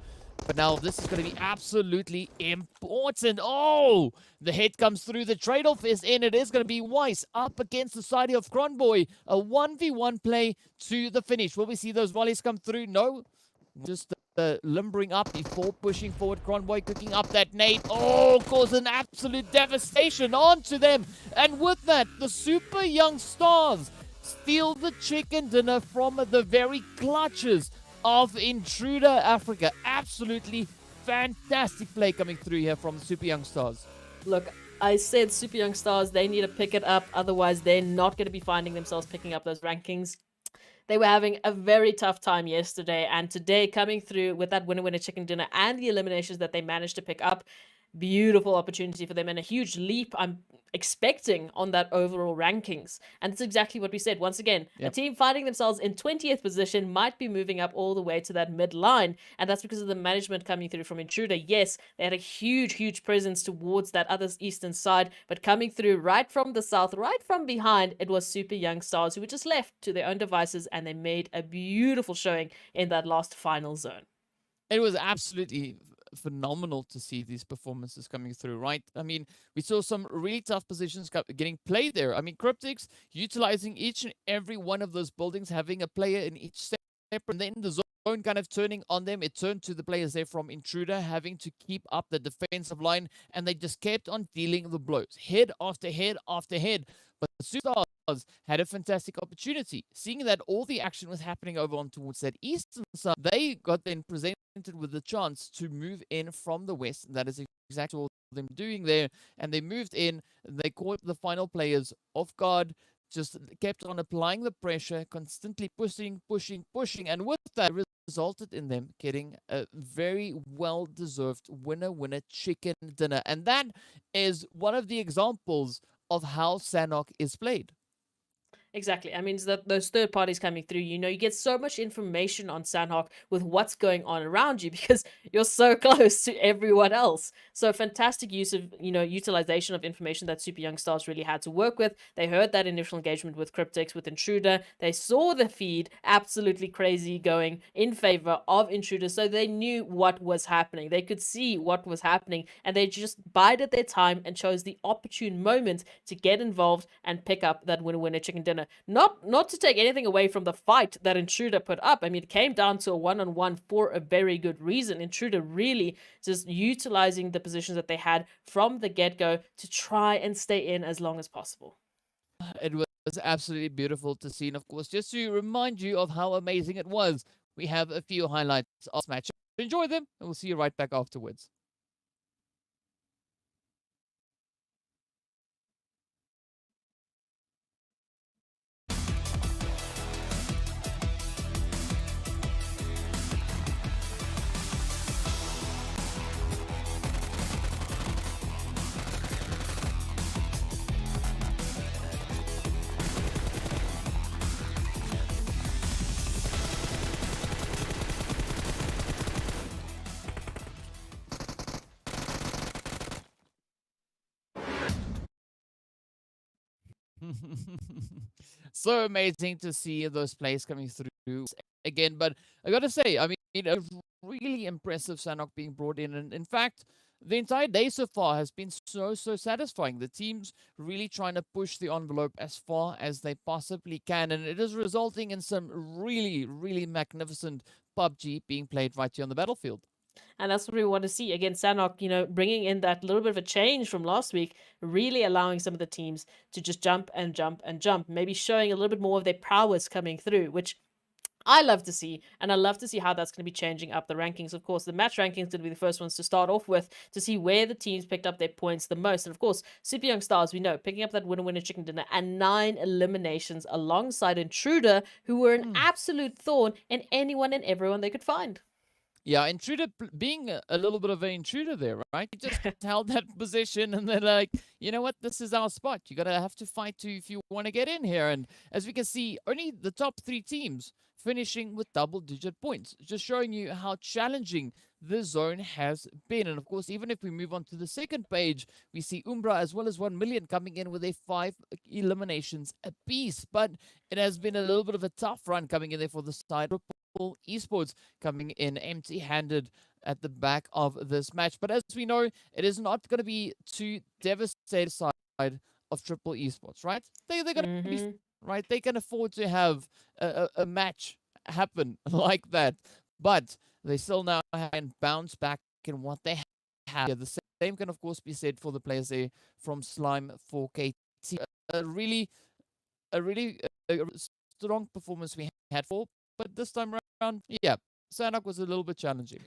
But now this is going to be absolutely important. Oh, the hit comes through. The trade-off is in. It is going to be Weiss up against the side of Cronboy. A 1v1 play to the finish. Will we see those volleys come through? No. Just limbering up before pushing forward. Cronboy cooking up that nade. Oh, cause an absolute devastation onto them. And with that, the Super Young Stars steal the chicken dinner from the very clutches of Intruder Africa. Absolutely fantastic play coming through here from the Super Young Stars. Look, I said Super Young Stars, they need to pick it up. Otherwise, they're not going to be finding themselves picking up those rankings. They were having a very tough time yesterday, and today coming through with that winner chicken dinner and the eliminations that they managed to pick up. Beautiful opportunity for them and a huge leap I'm expecting on that overall rankings. And it's exactly what we said. Once again, a team finding themselves in 20th position might be moving up all the way to that mid line. And that's because of the management coming through from Intruder. Yes, they had a huge presence towards that other eastern side, but coming through right from the south, right from behind, it was Super Young Stars who were just left to their own devices, and they made a beautiful showing in that last final zone. It was absolutely phenomenal to see these performances coming through, right? I mean, we saw some really tough positions getting played there. I mean, Cryptics utilizing each and every one of those buildings, having a player in each step, and then the zone kind of turning on them. It turned to the players there from Intruder having to keep up the defensive line, and they just kept on dealing the blows, head after head after head. But the Superstars had a fantastic opportunity. Seeing that all the action was happening over on towards that eastern side, they got then presented with the chance to move in from the west. And that is exactly what them doing there. And they moved in. They caught the final players off guard, just kept on applying the pressure, constantly pushing. And with that, resulted in them getting a very well-deserved winner chicken dinner. And that is one of the examples of how Sanhok is played. Exactly. I mean, those third parties coming through, you get so much information on Sanhok with what's going on around you because you're so close to everyone else. So fantastic use of, utilization of information that Super Young Stars really had to work with. They heard that initial engagement with Cryptics, with Intruder. They saw the feed absolutely crazy going in favor of Intruder. So they knew what was happening. They could see what was happening, and they just bided their time and chose the opportune moment to get involved and pick up that winner chicken dinner. Not to take anything away from the fight that Intruder put up. I mean, it came down to a one-on-one for a very good reason. Intruder really just utilizing the positions that they had from the get-go to try and stay in as long as possible. It was absolutely beautiful to see. And of course, just to remind you of how amazing it was, we have a few highlights of this match. Enjoy them, and we'll see you right back afterwards. So amazing to see those plays coming through again. But I gotta say, I mean, a really impressive Sanhok being brought in. And in fact, the entire day so far has been so satisfying. The team's really trying to push the envelope as far as they possibly can. And it is resulting in some really magnificent PUBG being played right here on the battlefield. And that's what we want to see. Again, Sanhok, bringing in that little bit of a change from last week, really allowing some of the teams to just jump and jump and jump, maybe showing a little bit more of their prowess coming through, which I love to see, and I love to see how that's going to be changing up the rankings. Of course, the match rankings are going to be the first ones to start off with to see where the teams picked up their points the most. And of course, Super Young Stars, we know, picking up that winner chicken dinner and 9 eliminations alongside Intruder, who were an absolute thorn in anyone and everyone they could find. Yeah, Intruder being a little bit of an intruder there, right? He just held that position, and they're like, you know what? This is our spot. You're going to have to fight if you want to get in here. And as we can see, only the top 3 teams finishing with double-digit points, just showing you how challenging this zone has been. And of course, even if we move on to the second page, we see Umbra as well as 1 million coming in with a 5 eliminations apiece. But it has been a little bit of a tough run coming in there for the side. Esports coming in empty-handed at the back of this match. But as we know, it is not going to be too devastated side of Triple Esports, right? They're going to be right. They can afford to have a match happen like that, but they still now can bounce back in what they have. Yeah, the same can of course be said for the players there from Slime 4KT. A really strong performance we had for. But this time around, yeah, Sanhok was a little bit challenging.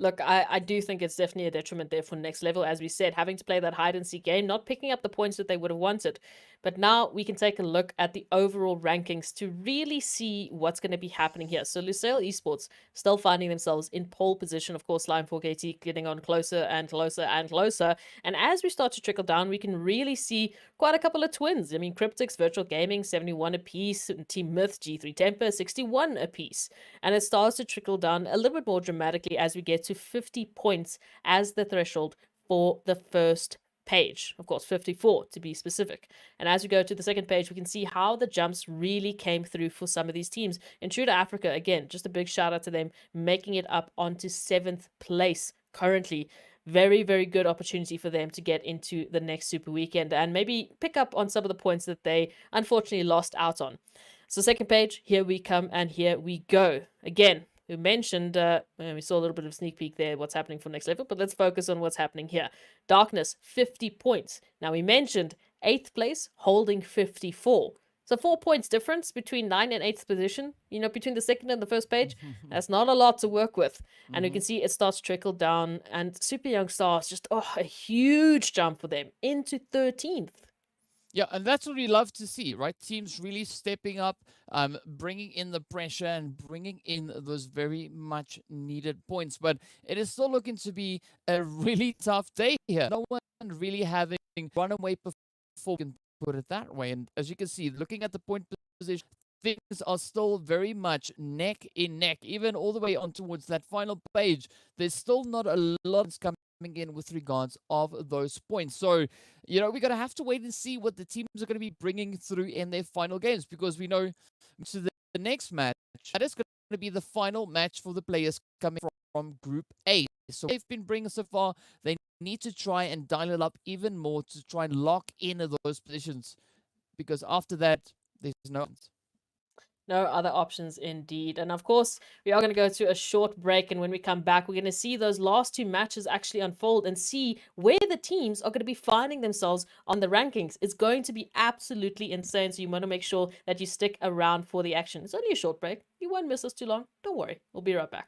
Look, I do think it's definitely a detriment there for next level, as we said, having to play that hide and seek game, not picking up the points that they would have wanted. But now we can take a look at the overall rankings to really see what's going to be happening here. So Lusail Esports still finding themselves in pole position. Of course, Line 4KT getting on closer and closer and closer. And as we start to trickle down, we can really see quite a couple of twins. I mean, Cryptics, Virtual Gaming, 71 apiece, Team Myth, G3 Temper, 61 apiece. And it starts to trickle down a little bit more dramatically as we get to 50 points as the threshold for the first page. Of course, 54 to be specific. And as we go to the second page, we can see how the jumps really came through for some of these teams. INTRUDER Africa, again, just a big shout out to them, making it up onto 7th place currently. Very, very good opportunity for them to get into the next Super Weekend and maybe pick up on some of the points that they unfortunately lost out on. So second page, here we come and here we go. Again, we mentioned, we saw a little bit of sneak peek there, what's happening for next level, but let's focus on what's happening here. Darkness, 50 points. Now, we mentioned 8th place, holding 54. So 4 points difference between 9th and 8th position, you know, between the second and the first page. That's not a lot to work with. And you can see it starts to trickle down, and Super Young Stars, just, a huge jump for them into 13th. Yeah, and that's what we love to see, right? Teams really stepping up, bringing in the pressure and bringing in those very much needed points. But it is still looking to be a really tough day here. No one really having runaway performance, can put it that way. And as you can see, looking at the point position, things are still very much neck in neck, even all the way on towards that final page. There's still not a lot coming in with regards of those points. So, you know, we're going to have to wait and see what the teams are going to be bringing through in their final games, because we know to the next match, that is going to be the final match for the players coming from Group A. So they've been bringing so far, they need to try and dial it up even more to try and lock in those positions, because after that, there's no chance. No other options indeed. And of course, we are going to go to a short break. And when we come back, we're going to see those last 2 matches actually unfold and see where the teams are going to be finding themselves on the rankings. It's going to be absolutely insane. So you want to make sure that you stick around for the action. It's only a short break. You won't miss us too long. Don't worry. We'll be right back.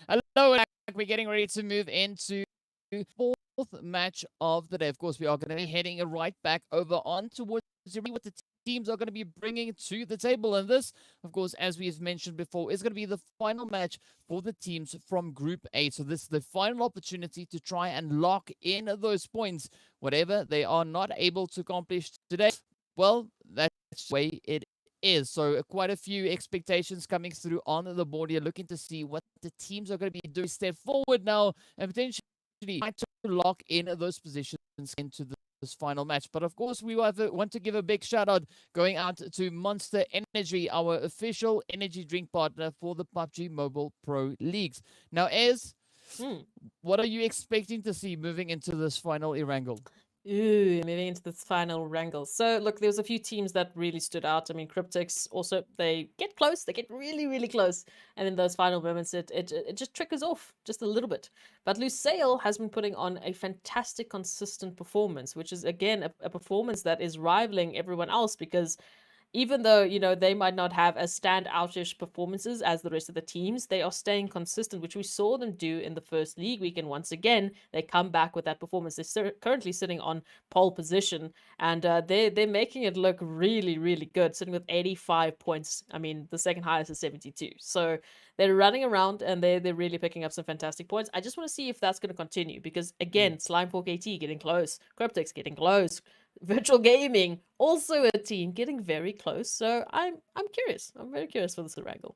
Hello, and we're getting ready to move into fourth match of the day. Of course, we are going to be heading right back over on towards what the teams are going to be bringing to the table. And this, of course, as we've mentioned before, is going to be the final match for the teams from Group A. So this is the final opportunity to try and lock in those points. Whatever they are not able to accomplish today, well, that's the way it is. So quite a few expectations coming through on the board. You're looking to see what the teams are going to be doing step forward now and potentially try to lock in those positions into this final match. But of course, we want to give a big shout out going out to Monster Energy, our official energy drink partner for the PUBG Mobile Pro Leagues. Now, what are you expecting to see moving into this final Erangel? Ooh, moving into this final wrangle. So, look, there was a few teams that really stood out. I mean, Cryptics also, they get close. They get really, really close. And in those final moments, it just trickles off just a little bit. But Lusail has been putting on a fantastic, consistent performance, which is, again, a performance that is rivaling everyone else because even though, you know, they might not have as standoutish performances as the rest of the teams, they are staying consistent, which we saw them do in the first league week. And once again, they come back with that performance. They're currently sitting on pole position, and they're making it look really, really good, sitting with 85 points. I mean, the second highest is 72. So they're running around, and they're really picking up some fantastic points. I just want to see if that's going to continue, because, again, Slime4KT getting close, Cryptics getting close, Virtual Gaming, also a team getting very close. So I'm curious. I'm very curious for this wrangle.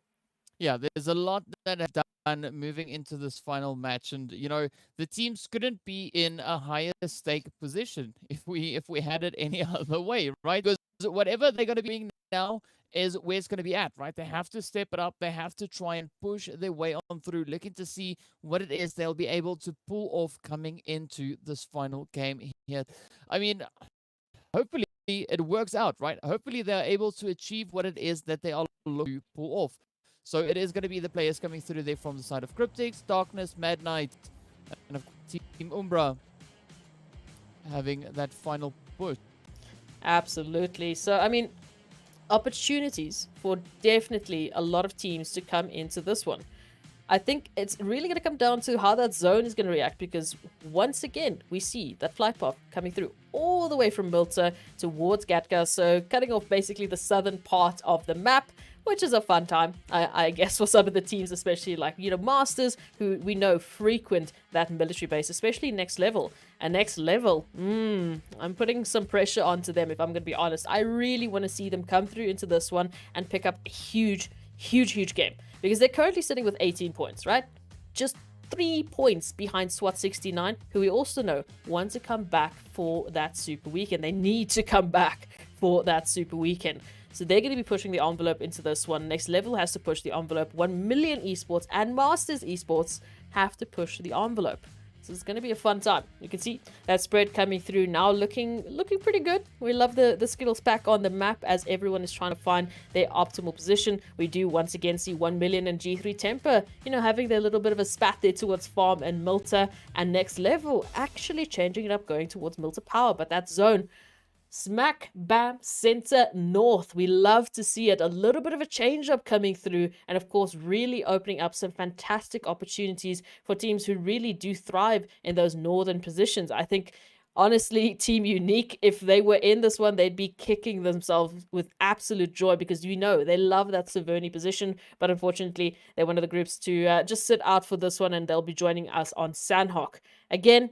Yeah, there's a lot that have done moving into this final match, and you know the teams couldn't be in a higher stake position if we had it any other way, right? Because whatever they're going to be doing now is where it's going to be at, right? They have to step it up. They have to try and push their way on through, looking to see what it is they'll be able to pull off coming into this final game here. I mean, hopefully it works out, right? Hopefully they're able to achieve what it is that they are looking to pull off. So it is going to be the players coming through there from the side of Cryptics, Darkness, Mad Knight, and of course Team Umbra having that final push. Absolutely. So, I mean, opportunities for definitely a lot of teams to come into this one. I think it's really going to come down to how that zone is going to react, because once again, we see that flight path coming through all the way from Milta towards Gatka, so cutting off basically the southern part of the map, which is a fun time, I guess, for some of the teams, especially like, you know, Masters, who we know frequent that military base, especially Next Level. And Next Level, I'm putting some pressure onto them, if I'm going to be honest. I really want to see them come through into this one and pick up a huge game. Because they're currently sitting with 18 points, right? Just 3 points behind SWAT 69, who we also know want to come back for that Super Weekend. They need to come back for that Super Weekend. So they're going to be pushing the envelope into this one. Next Level has to push the envelope. 1 million esports and Masters esports have to push the envelope. So it's going to be a fun time. You can see that spread coming through now, looking pretty good. We love the Skittles pack on the map as everyone is trying to find their optimal position. We do once again see 1 million and G3 Temper, you know, having their little bit of a spat there towards Farm and Milta, and Next Level actually changing it up, going towards Milta Power. But that zone, smack bam center north, we love to see it. A little bit of a change up coming through, and of course really opening up some fantastic opportunities for teams who really do thrive in those northern positions. I think honestly, Team Unique, if they were in this one, they'd be kicking themselves with absolute joy, because you know they love that Severny position. But unfortunately, they're one of the groups to just sit out for this one, and they'll be joining us on Sanhok. Again,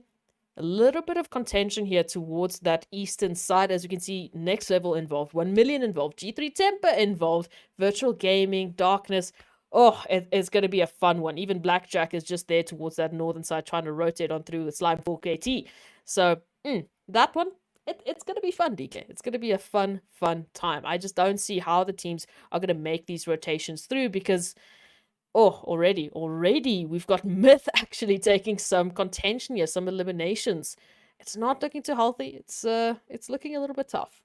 a little bit of contention here towards that eastern side. As you can see, Next Level involved, 1 million involved, G3 Temper involved, Virtual Gaming, Darkness. Oh, it's going to be a fun one. Even Blackjack is just there towards that northern side, trying to rotate on through with Slime4KT. So, that one, it's going to be fun, DK. It's going to be a fun time. I just don't see how the teams are going to make these rotations through, because already we've got Myth actually taking some contention here, some eliminations. It's not looking too healthy. It's looking a little bit tough.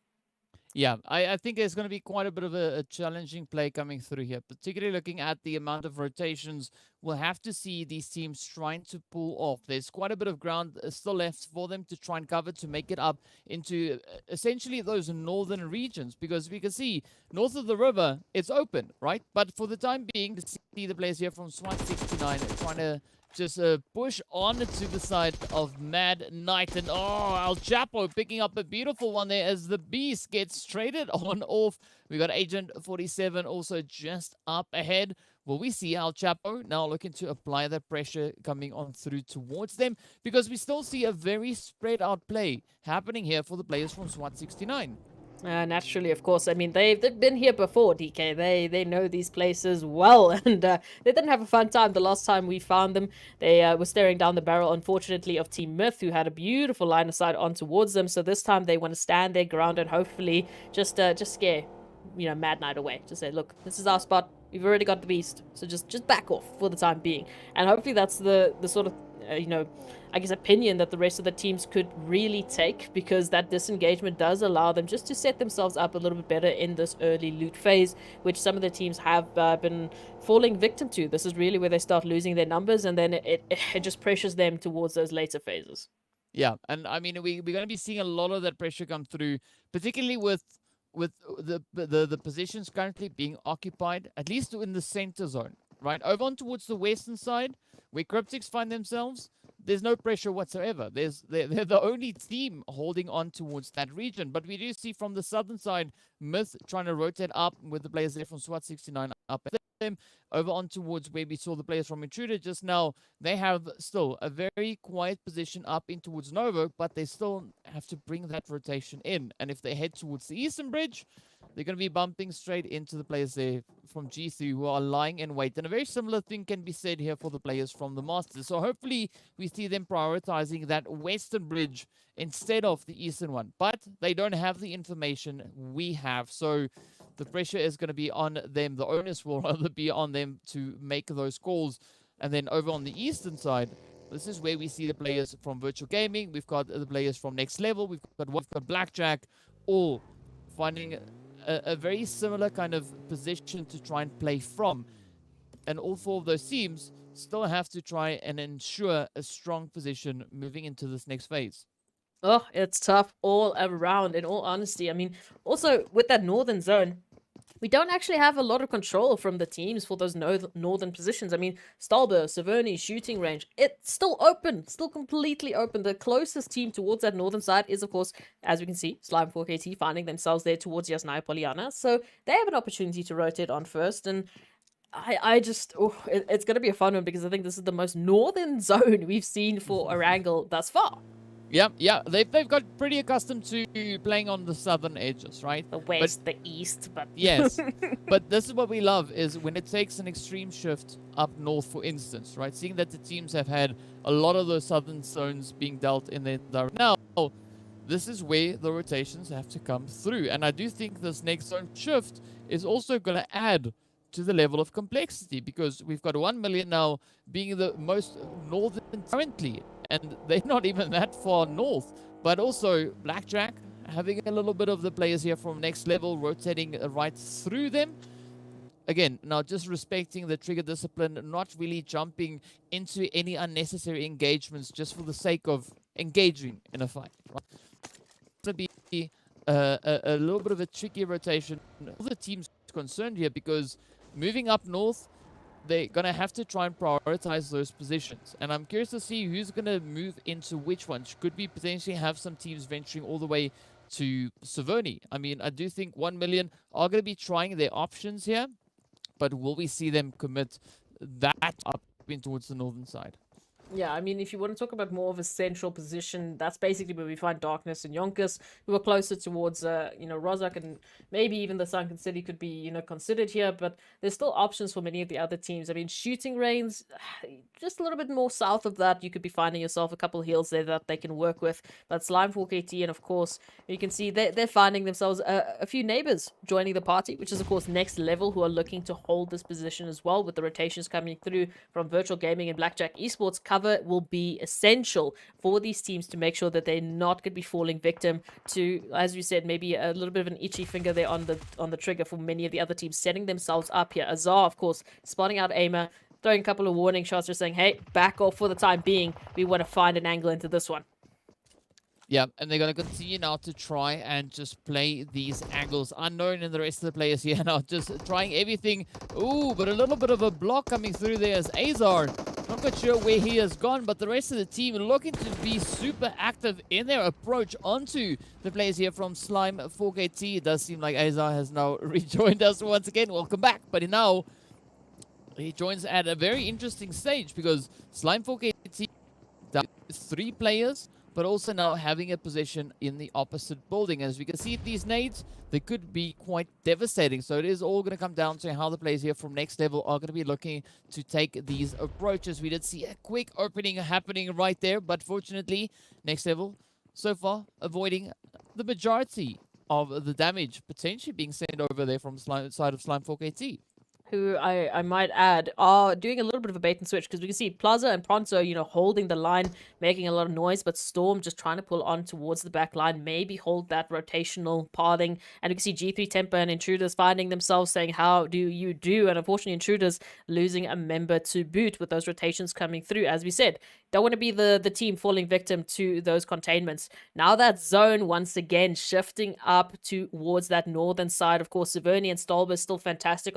Yeah, I think there's going to be quite a bit of a challenging play coming through here, particularly looking at the amount of rotations. We'll have to see these teams trying to pull off. There's quite a bit of ground still left for them to try and cover to make it up into essentially those northern regions, because we can see north of the river, it's open, right? But for the time being, to see the players here from SWAT 69 trying to just push on to the side of Mad Knight. And El Chapo picking up a beautiful one there as the Beast gets traded on off. We got Agent 47 also just up ahead. Will we see El Chapo now looking to apply that pressure coming on through towards them? Because we still see a very spread out play happening here for the players from SWAT 69. Naturally, of course. I mean, they've been here before, DK. They know these places well, and they didn't have a fun time the last time we found them. They were staring down the barrel, unfortunately, of Team Myth, who had a beautiful line of sight on towards them. So this time they want to stand their ground and hopefully just scare, Mad Knight away. Just say, look, this is our spot. We've already got the Beast, so just back off for the time being. And hopefully that's the sort of I guess opinion that the rest of the teams could really take, because that disengagement does allow them just to set themselves up a little bit better in this early loot phase, which some of the teams have been falling victim to. This is really where they start losing their numbers, and then it just pressures them towards those later phases. Yeah, and I mean, we're going to be seeing a lot of that pressure come through, particularly with the positions currently being occupied, at least in the center zone, right? Over on towards the western side, where Cryptics find themselves, there's no pressure whatsoever. They're the only team holding on towards that region. But we do see from the southern side, Myth trying to rotate up with the players there from SWAT 69 up at them. Over on towards where we saw the players from Intruder just now, they have still a very quiet position up in towards Novo, but they still have to bring that rotation in. And if they head towards the eastern bridge, they're going to be bumping straight into the players there from G3 who are lying in wait. And a very similar thing can be said here for the players from the Masters. So hopefully we see them prioritizing that western bridge instead of the eastern one. But they don't have the information we have. So the pressure is going to be on them. The onus will rather be on them to make those calls. And then over on the eastern side, this is where we see the players from Virtual Gaming. We've got the players from Next Level. We've got Blackjack, all finding a very similar kind of position to try and play from. And all four of those teams still have to try and ensure a strong position moving into this next phase. Oh, it's tough all around, in all honesty. I mean, also with that northern zone, we don't actually have a lot of control from the teams for those northern positions. I mean, Stalber, Saverni, shooting range, it's still open, still completely open. The closest team towards that northern side is, of course, as we can see, Slime 4KT finding themselves there towards Yasnaya Poliana. So they have an opportunity to rotate on first. And it's going to be a fun one, because I think this is the most northern zone we've seen for Erangel thus far. Yeah, they've got pretty accustomed to playing on the southern edges, right? The west, the east, but... Yes, but this is what we love, is when it takes an extreme shift up north, for instance, right? Seeing that the teams have had a lot of those southern zones being dealt in their direction. Now, this is where the rotations have to come through. And I do think this next zone shift is also going to add to the level of complexity, because we've got 1 million now being the most northern currently, and they're not even that far north. But also Blackjack having a little bit of the players here from Next Level rotating right through them. Again, now just respecting the trigger discipline, not really jumping into any unnecessary engagements just for the sake of engaging in a fight. Right? It's going to be a little bit of a tricky rotation. All the teams concerned here, because moving up north, they're going to have to try and prioritize those positions. And I'm curious to see who's going to move into which ones. Could we potentially have some teams venturing all the way to Saverni? I mean, I do think 1 million are going to be trying their options here, but will we see them commit that up in towards the northern side? Yeah, I mean, if you want to talk about more of a central position, that's basically where we find Darkness and YONKOUS, who are closer towards, Rozak, and maybe even the Sunken City could be, considered here, but there's still options for many of the other teams. I mean, shooting range, just a little bit more south of that, you could be finding yourself a couple hills there that they can work with. But Slime 4KT, and of course, you can see they're finding themselves a few neighbors joining the party, which is, of course, Next Level, who are looking to hold this position as well, with the rotations coming through from Virtual Gaming and Blackjack Esports cover will be essential for these teams to make sure that they're not going to be falling victim to, as you said, maybe a little bit of an itchy finger there on the trigger for many of the other teams setting themselves up here. Azar, of course, spotting out Aimer, throwing a couple of warning shots, just saying, hey, back off for the time being. We want to find an angle into this one. Yeah, and they're going to continue now to try and just play these angles. Unknown and the rest of the players here now just trying everything. Ooh, but a little bit of a block coming through there as Azar. Not quite sure where he has gone, but the rest of the team looking to be super active in their approach onto the players here from Slime 4KT. It does seem like Azar has now rejoined us once again. Welcome back, but now he joins at a very interesting stage because Slime 4KT down 3 players, but also now having a position in the opposite building. As we can see, these nades, they could be quite devastating. So it is all going to come down to how the players here from Next Level are going to be looking to take these approaches. We did see a quick opening happening right there, but fortunately, Next Level, so far, avoiding the majority of the damage potentially being sent over there from side of Slime 4KT. Who I might add are doing a little bit of a bait and switch, because we can see Plaza and Pronto, you know, holding the line, making a lot of noise, but Storm just trying to pull on towards the back line, maybe hold that rotational pathing. And we can see G3 Temper and Intruders finding themselves saying, how do you do? And unfortunately, Intruders losing a member to boot with those rotations coming through. As we said, don't want to be the team falling victim to those containments. Now that zone once again shifting up towards that northern side. Of course, Severny and Stolber still fantastic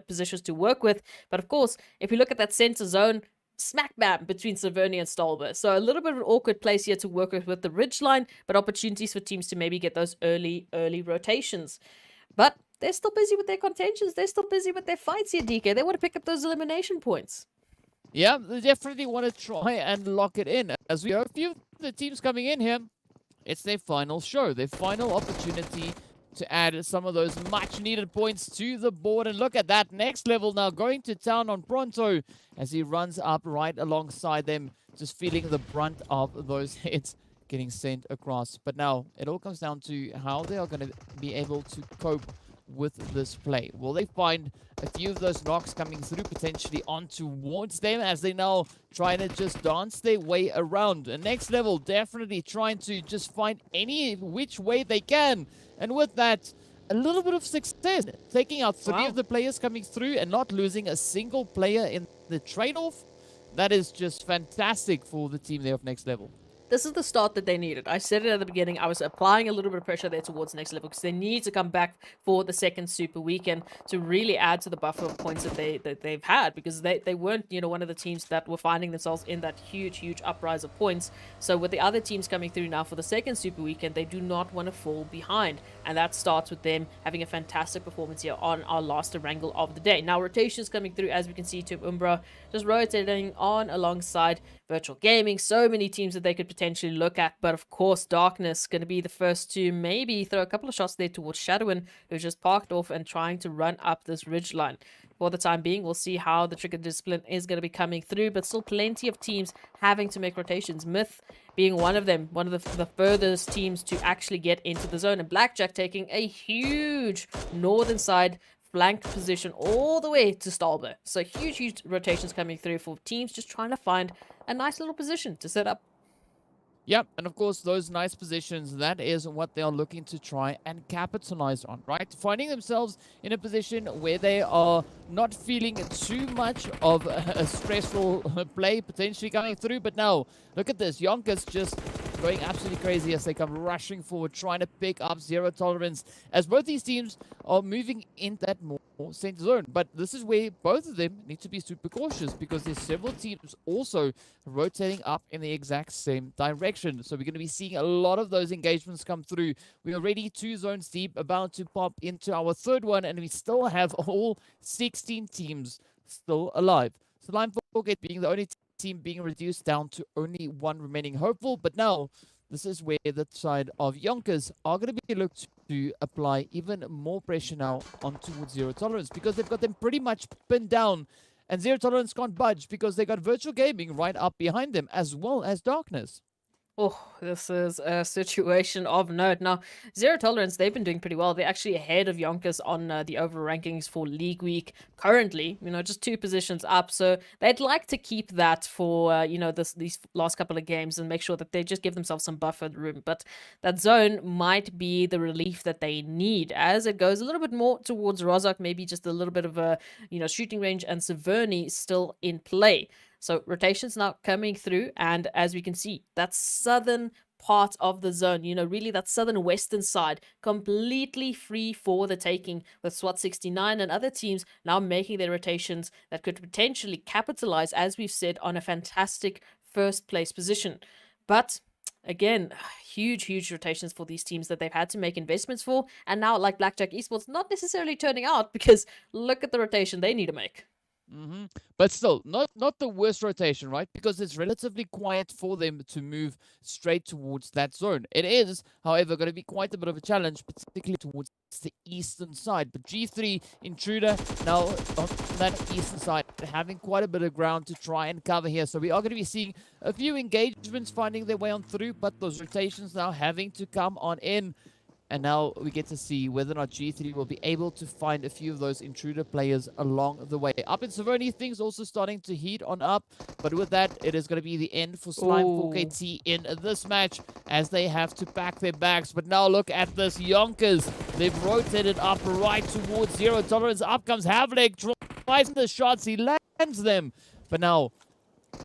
positions to work with, but of course, if we look at that center zone, smack bam between Severny and Stolber. So a little bit of an awkward place here to work with the ridgeline, but opportunities for teams to maybe get those early rotations. But they're still busy with their contentions. They're still busy with their fights here, DK. They want to pick up those elimination points. Yeah, they definitely want to try and lock it in. As we have a few of the teams coming in here, it's their final show, their final opportunity to add some of those much needed points to the board. And look at that, Next Level now going to town on Pronto as he runs up right alongside them, just feeling the brunt of those hits getting sent across. But now it all comes down to how they are going to be able to cope with this play. Will they find a few of those knocks coming through potentially on towards them as they now try to just dance their way around? And Next Level definitely trying to just find any which way they can. And with that, a little bit of success, taking out 3 of the players coming through and not losing a single player in the trade-off. That is just fantastic for the team there of Next Level. This is the start that they needed. I said it at the beginning. I was applying a little bit of pressure there towards Next Level because they need to come back for the second Super Weekend to really add to the buffer of points that they've had, because they weren't, you know, one of the teams that were finding themselves in that huge uprise of points. So with the other teams coming through now for the second Super Weekend, they do not want to fall behind, and that starts with them having a fantastic performance here on our last Erangel of the day. Now rotations coming through, as we can see, to Umbra just rotating on alongside Virtual Gaming. So many teams that they could potentially look at, but of course Darkness going to be the first to maybe throw a couple of shots there towards Shadowin, who's just parked off and trying to run up this ridgeline. For the time being, we'll see how the trigger discipline is going to be coming through, but still plenty of teams having to make rotations. Myth being one of them, one of the furthest teams to actually get into the zone, and Blackjack taking a huge northern side flank position all the way to Stolber. So huge rotations coming through for teams just trying to find a nice little position to set up. Yep, and of course, those nice positions, that is what they are looking to try and capitalize on, right? Finding themselves in a position where they are not feeling too much of a stressful play potentially coming through. But now, look at this. YONKOUS just going absolutely crazy as they come rushing forward, trying to pick up zero tolerance, as both these teams are moving in that more center zone. But this is where both of them need to be super cautious, because there's several teams also rotating up in the exact same direction. So we're going to be seeing a lot of those engagements come through. We're already 2 zones deep, about to pop into our 3rd one, and we still have all 16 teams still alive. So Slime 4KT being the only team being reduced down to only 1 remaining hopeful. But now this is where the side of YONKOUS are going to be looked to apply even more pressure now on towards zero tolerance, because they've got them pretty much pinned down, and zero tolerance can't budge because they got Virtual Gaming right up behind them, as well as Darkness. Oh, this is a situation of note. Now, Zero Tolerance, they've been doing pretty well. They're actually ahead of YONKOUS on the overall rankings for League Week currently, just 2 positions up. So they'd like to keep that for, these last couple of games and make sure that they just give themselves some buffer room. But that zone might be the relief that they need as it goes a little bit more towards Rozak, maybe just a little bit of a, shooting range, and Severny still in play. So rotations now coming through, and as we can see, that southern part of the zone, really that southern western side, completely free for the taking, with SWAT 69 and other teams now making their rotations that could potentially capitalize, as we've said, on a fantastic first place position. But again, huge rotations for these teams that they've had to make investments for, and now, like Blackjack Esports, not necessarily turning out, because look at the rotation they need to make. But still, not the worst rotation, right? Because it's relatively quiet for them to move straight towards that zone. It is, however, going to be quite a bit of a challenge, particularly towards the eastern side. But G3 Intruder now on that eastern side, having quite a bit of ground to try and cover here. So we are going to be seeing a few engagements finding their way on through, but those rotations now having to come on in. And now we get to see whether or not G3 will be able to find a few of those Intruder players along the way. Up in Severny, things also starting to heat on up. But with that, it is going to be the end for Slime 4KT in this match, as they have to pack their bags. But now look at this. YONKOUS, they've rotated up right towards Zero Tolerance. Up comes Havlik, tries the shots, he lands them. But now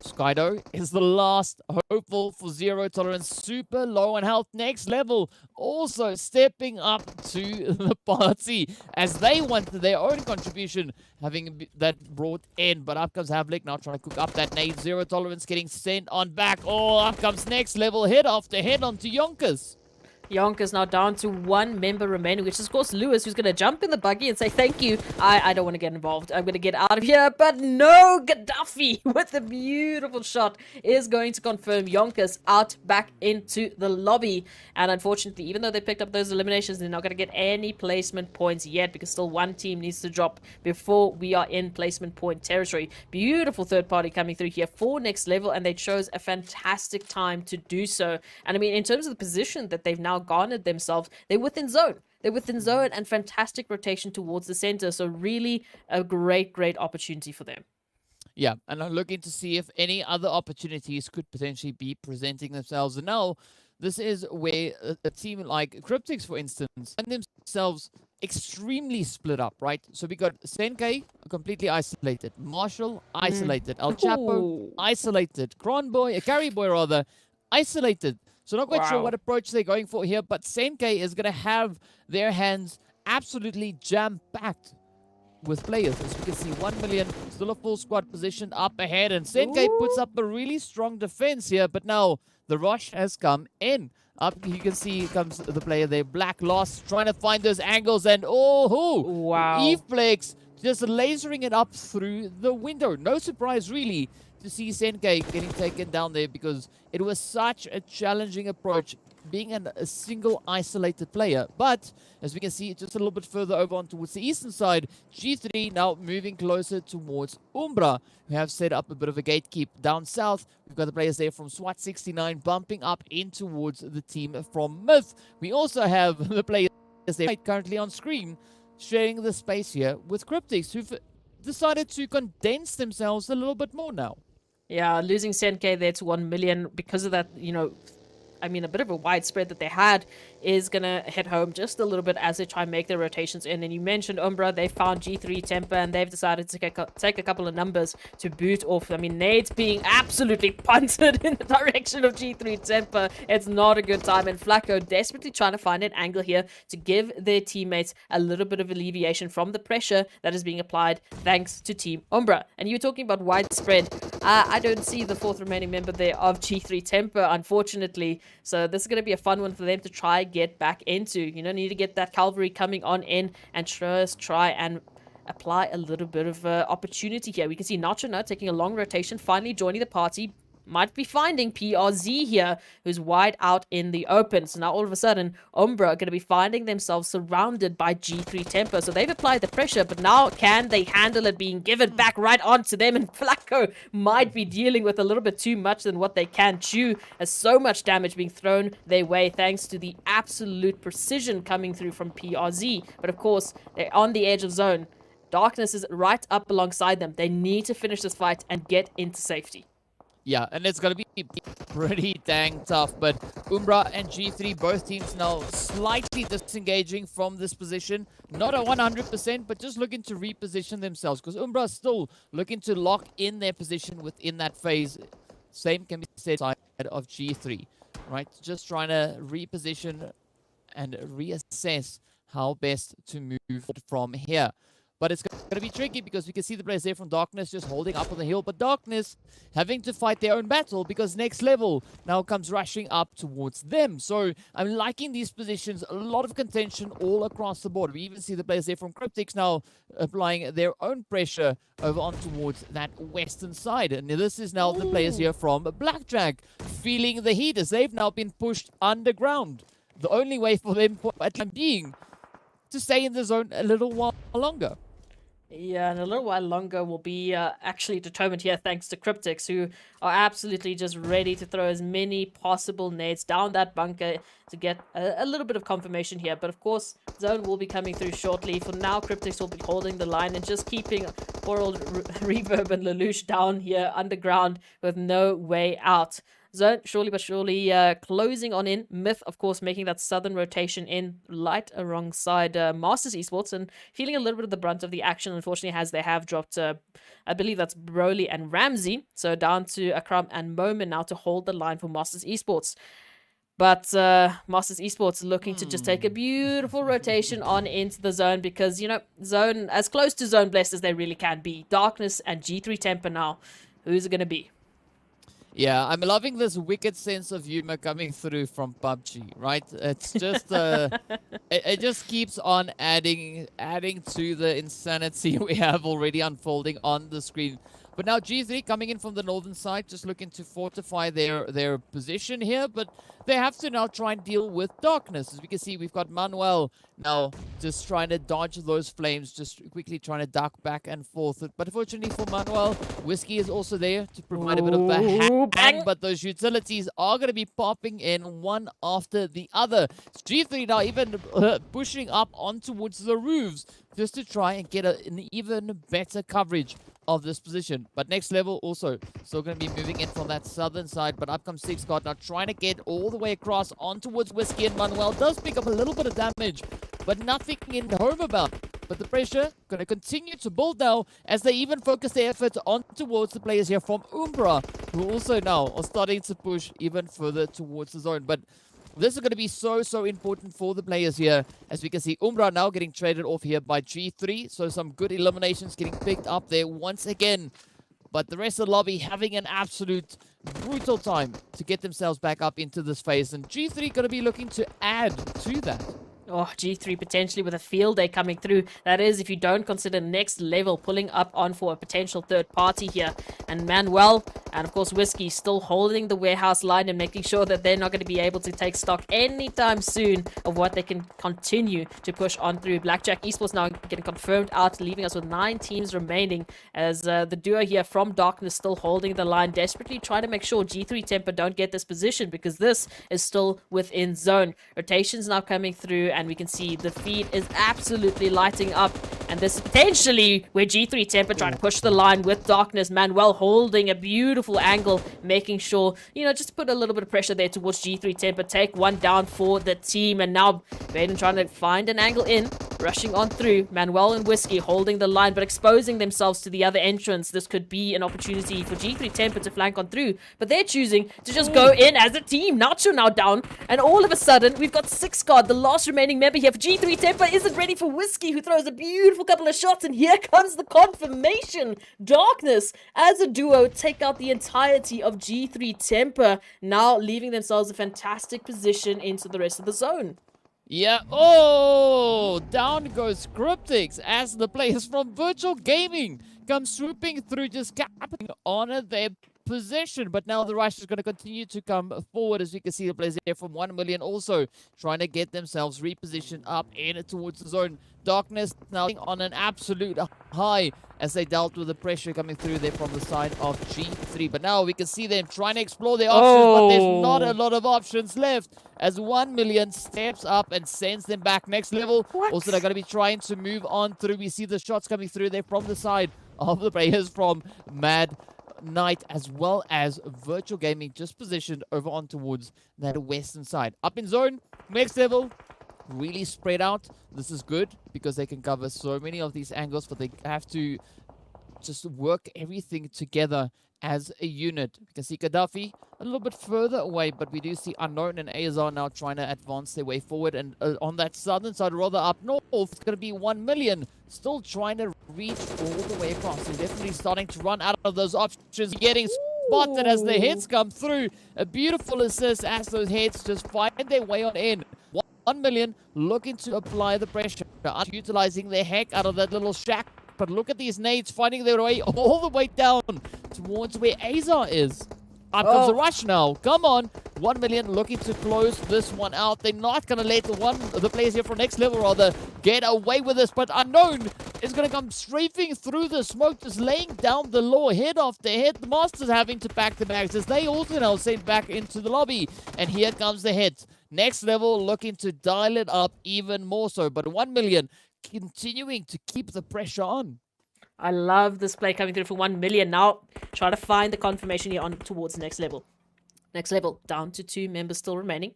Skydo is the last hopeful for Zero Tolerance, super low on health, next level, also stepping up to the party as they want their own contribution, having that brought in. But up comes Havlik, now trying to cook up that nade. Zero Tolerance getting sent on back. Oh, up comes next level, head after head onto YONKOUS. YONKOUS now down to 1 member remaining, which is, of course, Lewis, who's going to jump in the buggy and say, thank you, I don't want to get involved. I'm going to get out of here. But no, Gaddafi, with a beautiful shot, is going to confirm YONKOUS out back into the lobby. And unfortunately, even though they picked up those eliminations, they're not going to get any placement points yet, because still 1 team needs to drop before we are in placement point territory. Beautiful third party coming through here for next level, and they chose a fantastic time to do so. And I mean, in terms of the position that they've now garnered themselves, they're within zone. They're within zone, and fantastic rotation towards the center. So really a great opportunity for them. Yeah, and I'm looking to see if any other opportunities could potentially be presenting themselves. And now, this is where a team like Cryptics, for instance, find themselves extremely split up, right? So we got Senkai completely isolated, Marshall isolated, El Chapo isolated, Carry Boy rather, isolated. So not quite sure what approach they're going for here, but Senkai is going to have their hands absolutely jam-packed with players. As we can see, 1 million, still a full squad positioned up ahead, and Senkai puts up a really strong defense here, but now the rush has come in. Up, you can see comes the player there, Black Lost, trying to find those angles, and E-Flex just lasering it up through the window. No surprise, really, to see Senkai getting taken down there, because it was such a challenging approach, being a single isolated player. But as we can see, just a little bit further over on towards the eastern side, G3 now moving closer towards Umbra, who have set up a bit of a gatekeep. Down south, we've got the players there from SWAT 69 bumping up in towards the team from Myth. We also have the players there currently on screen, sharing the space here with Cryptics, who've decided to condense themselves a little bit more now. Yeah, losing Senkai there to 1 million because of that, I mean, a bit of a widespread that they had is going to hit home just a little bit as they try and make their rotations in. And you mentioned Umbra, they found G3 Temper, and they've decided to take a couple of numbers to boot off. I mean, nades being absolutely punted in the direction of G3 Temper. It's not a good time. And Flacco desperately trying to find an angle here to give their teammates a little bit of alleviation from the pressure that is being applied thanks to Team Umbra. And you were talking about widespread. I don't see the 4th remaining member there of G3 Temper, unfortunately. So this is going to be a fun one for them to try get back into. Need to get that cavalry coming on in and just try and apply a little bit of opportunity here. We can see Nacho now taking a long rotation, finally joining the party. might be finding PRZ here, who's wide out in the open. So now all of a sudden, Umbra are going to be finding themselves surrounded by G3 Tempo. So they've applied the pressure, but now can they handle it being given back right onto them? And Flacco might be dealing with a little bit too much than what they can chew, as so much damage being thrown their way thanks to the absolute precision coming through from PRZ. But of course, they're on the edge of zone. Darkness is right up alongside them. They need to finish this fight and get into safety. Yeah, and it's going to be pretty dang tough, but Umbra and G3, both teams now slightly disengaging from this position. Not a 100%, but just looking to reposition themselves, because Umbra is still looking to lock in their position within that phase. Same can be said side of G3, right? Just trying to reposition and reassess how best to move from here. But it's going to be tricky because we can see the players there from Darkness just holding up on the hill. But Darkness having to fight their own battle because Next Level now comes rushing up towards them. So I'm liking these positions. A lot of contention all across the board. We even see the players there from Cryptics now applying their own pressure over on towards that western side. And this is now the players here from Blackjack feeling the heat as they've now been pushed underground. The only way for them, for at time being, to stay in the zone a little while longer. Yeah, and a little while longer will be actually determined here thanks to Cryptics, who are absolutely just ready to throw as many possible nades down that bunker to get a little bit of confirmation here. But of course, zone will be coming through shortly. For now, Cryptics will be holding the line and just keeping poor old Reverb and Lelouch down here underground with no way out. Zone, surely but surely, closing on in. Myth, of course, making that southern rotation in light alongside Masters Esports and feeling a little bit of the brunt of the action, unfortunately, as they have dropped, I believe that's Broly and Ramsey. So down to Akram and Moment now to hold the line for Masters Esports. But Masters Esports looking to just take a beautiful rotation on into the zone because, you know, zone, as close to zone blessed as they really can be. Darkness and G3 Temper now. Who's it going to be? Yeah, I'm loving this wicked sense of humor coming through from PUBG, right? It's just, it just keeps on adding to the insanity we have already unfolding on the screen. But now G3 coming in from the northern side, just looking to fortify their position here. But they have to now try and deal with Darkness. As we can see, we've got Manuel now just trying to dodge those flames, just quickly trying to duck back and forth. But unfortunately for Manuel, Whiskey is also there to provide a bit of a hang. But those utilities are going to be popping in one after the other. G3 now even pushing up on towards the roofs just to try and get an even better coverage of this position. But Next Level also still going to be moving in from that southern side. But up comes Six God now trying to get all the way across on towards Whiskey, and Manuel does pick up a little bit of damage, but nothing in home about. But the pressure going to continue to build now as they even focus their efforts on towards the players here from Umbra, who also now are starting to push even further towards the zone. But this is going to be so important for the players here. As we can see, Umbra now getting traded off here by G3. So some good eliminations getting picked up there once again. But the rest of the lobby having an absolute brutal time to get themselves back up into this phase. And G3 going to be looking to add to that. Oh, G3 potentially with a field day coming through. That is, if you don't consider Next Level pulling up on for a potential third party here. And Manuel and, of course, Whiskey still holding the warehouse line and making sure that they're not going to be able to take stock anytime soon of what they can continue to push on through. Blackjack Esports now getting confirmed out, leaving us with 9 teams remaining as the duo here from Darkness still holding the line, desperately trying to make sure G3 Temper don't get this position because this is still within zone. Rotations now coming through, and we can see the feed is absolutely lighting up. And this is potentially where G3 Temper trying to push the line with Darkness. Manuel holding a beautiful angle, making sure, you know, just put a little bit of pressure there towards G3 Temper. Take one down for the team. And now Baden trying to find an angle in, rushing on through. Manuel and Whiskey holding the line, but exposing themselves to the other entrance. This could be an opportunity for G3 Temper to flank on through. But they're choosing to just go in as a team. Nacho now down. And all of a sudden, we've got Six God, the last remaining member here for G3 Temper, isn't ready for Whiskey, who throws a beautiful couple of shots, and here comes the confirmation. Darkness, as a duo, take out the entirety of G3 Temper, now leaving themselves a fantastic position into the rest of the zone. Yeah, oh, down goes Cryptics as the players from Virtual Gaming come swooping through, just capping on their possession. But now the rush is going to continue to come forward, as we can see the players here from 1 million also trying to get themselves repositioned up in towards the zone. Darkness now on an absolute high as they dealt with the pressure coming through there from the side of G3. But now we can see them trying to explore their options, but there's not a lot of options left as 1 million steps up and sends them back next level. Also, they're going to be trying to move on through. We see the shots coming through there from the side of the players from Mad Knight, as well as Virtual Gaming just positioned over on towards that western side. Up in zone, next level, really spread out. This is good because they can cover so many of these angles, but they have to just work everything together as a unit. You can see Gaddafi a little bit further away, but we do see Unknown and Azar now trying to advance their way forward. And on that southern side, rather up north, it's going to be 1 million still trying to reach all the way across. They're definitely starting to run out of those options, getting spotted as the hits come through. A beautiful assist as those hits just find their way on in. 1 million looking to apply the pressure, utilizing the heck out of that little shack. But look at these nades finding their way all the way down towards where Azar is. Up comes the rush now. Come on. 1 million looking to close this one out. They're not going to let the players here from next level rather get away with this. But Unknown is going to come strafing through the smoke, just laying down the law head after head. The Masters having to pack the bags as they also now sent back into the lobby. And here comes the hit. Next level looking to dial it up even more so. But 1 million continuing to keep the pressure on. I love this play coming through for 1 million. Now, try to find the confirmation here on towards next level. Next level, down to 2 members still remaining.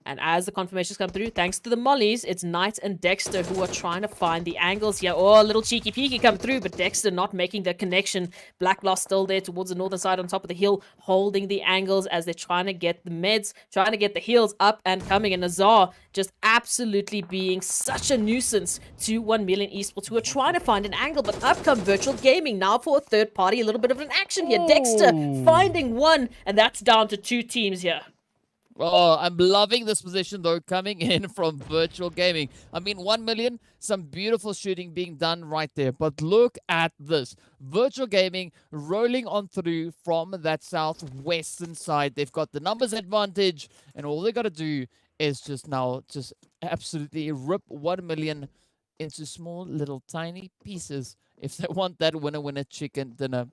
And as the confirmations come through, thanks to the mollies, it's Knight and Dexter who are trying to find the angles here. Oh, a little cheeky peeky come through, but Dexter not making the connection. Black Lost still there towards the northern side on top of the hill, holding the angles as they're trying to get the meds, trying to get the heals up and coming. And Azar just absolutely being such a nuisance to 1 million Esports, who are trying to find an angle. But up come Virtual Gaming now for a third party. A little bit of an action here. Dexter finding one, and that's down to 2 teams here. Oh, I'm loving this position, though, coming in from Virtual Gaming. I mean, 1 million, some beautiful shooting being done right there. But look at this. Virtual Gaming rolling on through from that southwestern side. They've got the numbers advantage, and all they got to do is just absolutely rip 1 million into small, little, tiny pieces if they want that winner chicken dinner.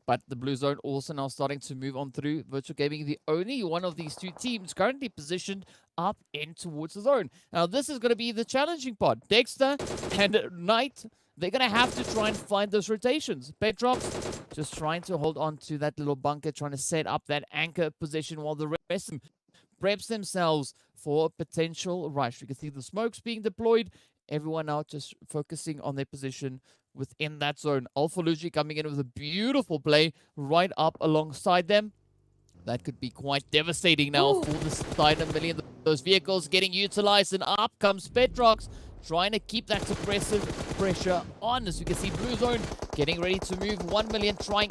But the Blue Zone also now starting to move on through. Virtual Gaming, the only one of these 2 teams currently positioned up in towards the zone. Now, this is going to be the challenging part. Dexter and Knight, they're going to have to try and find those rotations. Petrox just trying to hold on to that little bunker, trying to set up that anchor position while the rest of them preps themselves for a potential rush. You can see the smokes being deployed. Everyone now just focusing on their position within that zone. Alpha Luigi coming in with a beautiful play right up alongside them. That could be quite devastating now for the side of 1 million. Those vehicles getting utilized, and up comes Petrox trying to keep that suppressive pressure on. As you can see, Blue Zone getting ready to move. 1 million trying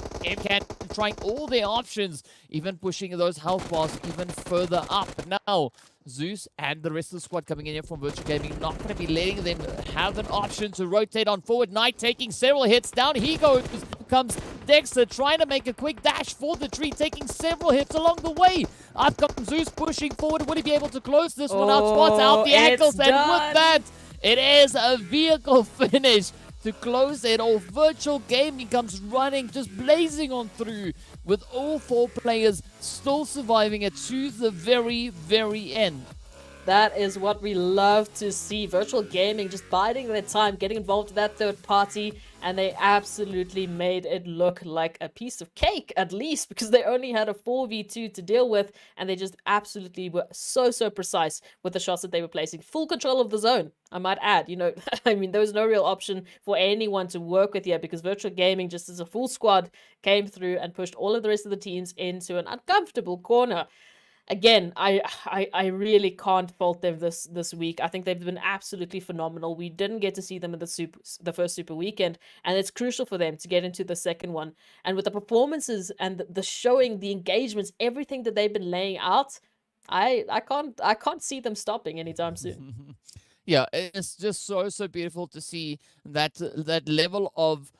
all their options, even pushing those health bars even further up. But now, Zeus and the rest of the squad coming in here from Virtual Gaming, not going to be letting them have an option to rotate on forward. Knight taking several hits. Down he goes. Comes Dexter trying to make a quick dash for the tree, taking several hits along the way. Up comes Zeus pushing forward. Would he be able to close this one out? Spots out the ankles, and with that, it is a vehicle finish to close it all. Virtual Gaming comes running, just blazing on through, with all 4 players still surviving it to the very, very end. That is what we love to see. Virtual Gaming just biding their time, getting involved with that third party, and they absolutely made it look like a piece of cake, at least, because they only had a 4v2 to deal with, and they just absolutely were so precise with the shots that they were placing. Full control of the zone, I might add. You know, I mean, there was no real option for anyone to work with here, because Virtual Gaming, just as a full squad, came through and pushed all of the rest of the teams into an uncomfortable corner. Again, I really can't fault them this week. I think they've been absolutely phenomenal. We didn't get to see them in the first Super Weekend, and it's crucial for them to get into the second one. And with the performances and the showing, the engagements, everything that they've been laying out, I can't see them stopping anytime soon. Yeah, it's just so beautiful to see that level of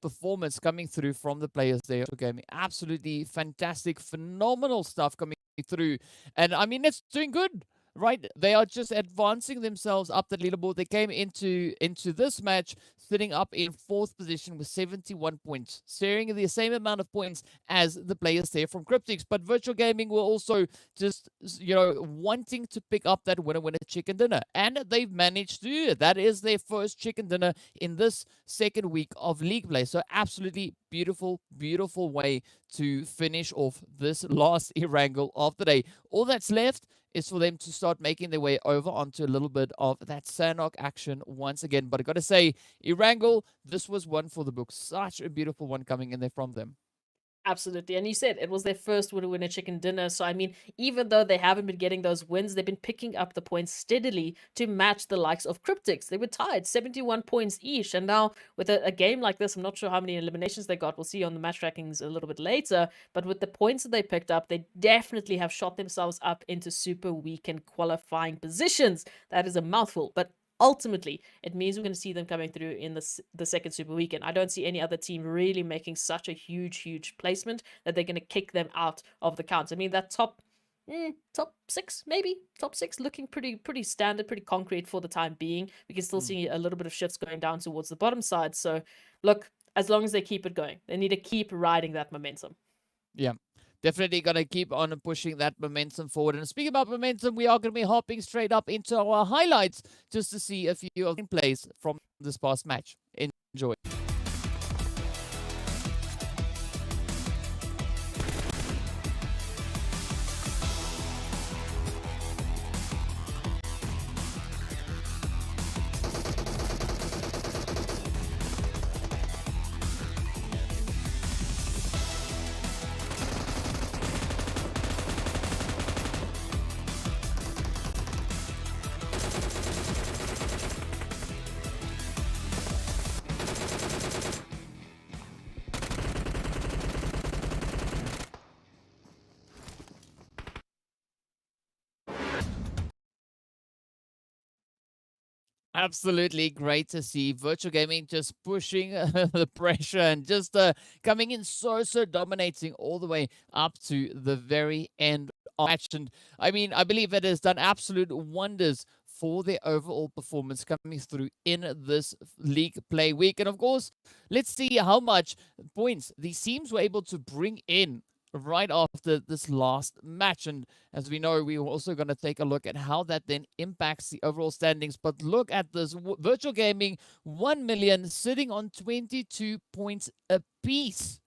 performance coming through from the players there. Gaming, absolutely fantastic, phenomenal stuff coming through, and I mean it's doing good. Right, they are just advancing themselves up the leaderboard. They came into this match sitting up in 4th position with 71 points, sharing the same amount of points as the players there from Cryptics. But Virtual Gaming were also just, wanting to pick up that winner chicken dinner, and they've managed to do it. That is their first chicken dinner in this second week of league play. So absolutely beautiful, beautiful way to finish off this last Erangel of the day. All that's left is for them to start making their way over onto a little bit of that Sanhok action once again. But I got to say, Erangel, this was one for the books. Such a beautiful one coming in there from them. Absolutely. And you said it was their first winner chicken dinner. So, I mean, even though they haven't been getting those wins, they've been picking up the points steadily to match the likes of Cryptics. They were tied 71 points each. And now, with a game like this, I'm not sure how many eliminations they got. We'll see on the match rankings a little bit later. But with the points that they picked up, they definitely have shot themselves up into super weekend qualifying positions. That is a mouthful. But ultimately, it means we're going to see them coming through in the second super weekend. I don't see any other team really making such a huge placement that they're going to kick them out of the count. I mean, that top 6, maybe top 6, looking pretty standard, pretty concrete for the time being. We can still see a little bit of shifts going down towards the bottom side. So look, as long as they keep it going, they need to keep riding that momentum. Yeah. Definitely going to keep on pushing that momentum forward. And speaking about momentum, we are going to be hopping straight up into our highlights just to see a few of the plays from this past match. Enjoy. Absolutely great to see Virtual Gaming just pushing the pressure and just coming in so dominating all the way up to the very end of the match. And I mean, I believe it has done absolute wonders for their overall performance coming through in this league play week. And of course, let's see how much points these teams were able to bring in right after this last match. And as we know, we're also going to take a look at how that then impacts the overall standings. But look at this. Virtual Gaming, 1 million, sitting on 22 points apiece.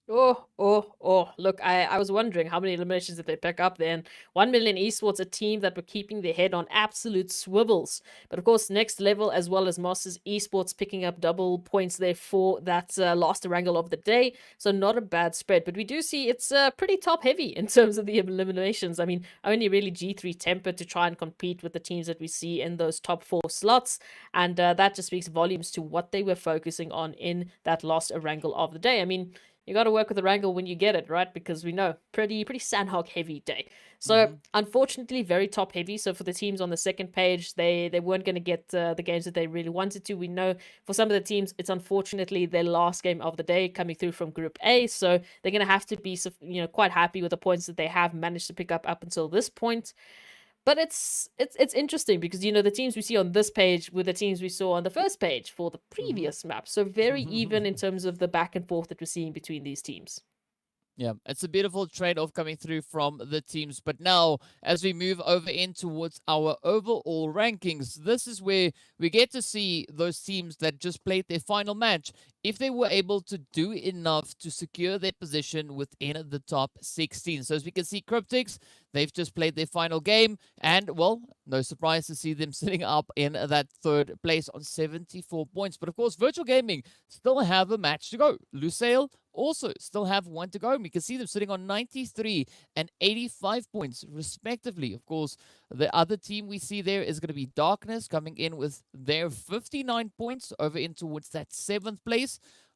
Look, I was wondering how many eliminations did they pick up then. 1 million Esports, a team that were keeping their head on absolute swivels. But of course, Next Level as well as Masters Esports picking up double points there for that last Erangel of the day. So not a bad spread. But we do see it's pretty top heavy in terms of the eliminations. I mean, only really G3 tempered to try and compete with the teams that we see in those top 4 slots. And that just speaks volumes to what they were focusing on in that last Erangel of the day. I mean, you got to work with Erangel when you get it, right? Because we know, pretty Sanhok heavy day. So, unfortunately, very top heavy. So, for the teams on the second page, they weren't going to get the games that they really wanted to. We know for some of the teams, it's unfortunately their last game of the day coming through from Group A. So, they're going to have to be, quite happy with the points that they have managed to pick up until this point. But it's interesting because, the teams we see on this page were the teams we saw on the first page for the previous map. So very even in terms of the back and forth that we're seeing between these teams. Yeah, it's a beautiful trade-off coming through from the teams. But now, as we move over in towards our overall rankings, this is where we get to see those teams that just played their final match, if they were able to do enough to secure their position within the top 16. So as we can see, Cryptics, they've just played their final game. And, well, no surprise to see them sitting up in that third place on 74 points. But, of course, Virtual Gaming still have a match to go. Lusail also still have one to go. And we can see them sitting on 93 and 85 points, respectively. Of course, the other team we see there is going to be Darkness coming in with their 59 points over in towards that 7th place.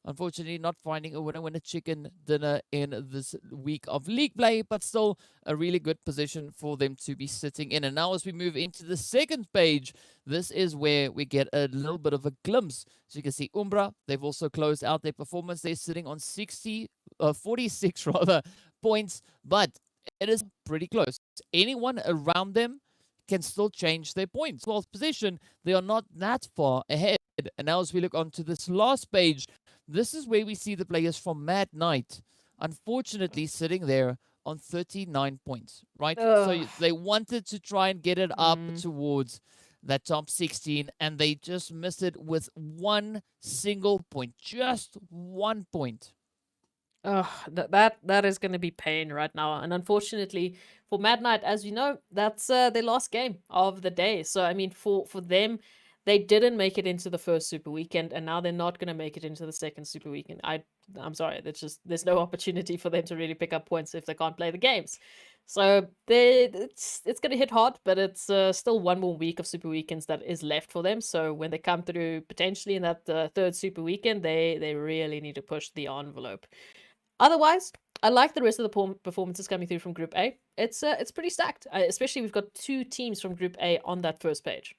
Unfortunately, not finding a winner chicken dinner in this week of league play, but still a really good position for them to be sitting in. And now as we move into the second page, this is where we get a little bit of a glimpse. So you can see Umbra, they've also closed out their performance. They're sitting on 46 rather points, but it is pretty close. Anyone around them can still change their points. 12th position, they are not that far ahead. And now as we look onto this last page, this is where we see the players from Mad Knight, unfortunately sitting there on 39 points, right? So they wanted to try and get it up towards that top 16, and they just missed it with one single point, just 1 point. That is going to be pain right now, and unfortunately for Mad Knight, as you know, that's their last game of the day. So I mean, for them, they didn't make it into the first Super Weekend, and now they're not going to make it into the second Super Weekend. I'm sorry, there's no opportunity for them to really pick up points if they can't play the games. So it's going to hit hard, but it's still one more week of Super Weekends that is left for them. So when they come through potentially in that third Super Weekend, they really need to push the envelope. Otherwise, I like the rest of the performances coming through from Group A. It's pretty stacked, especially we've got 2 teams from Group A on that first page.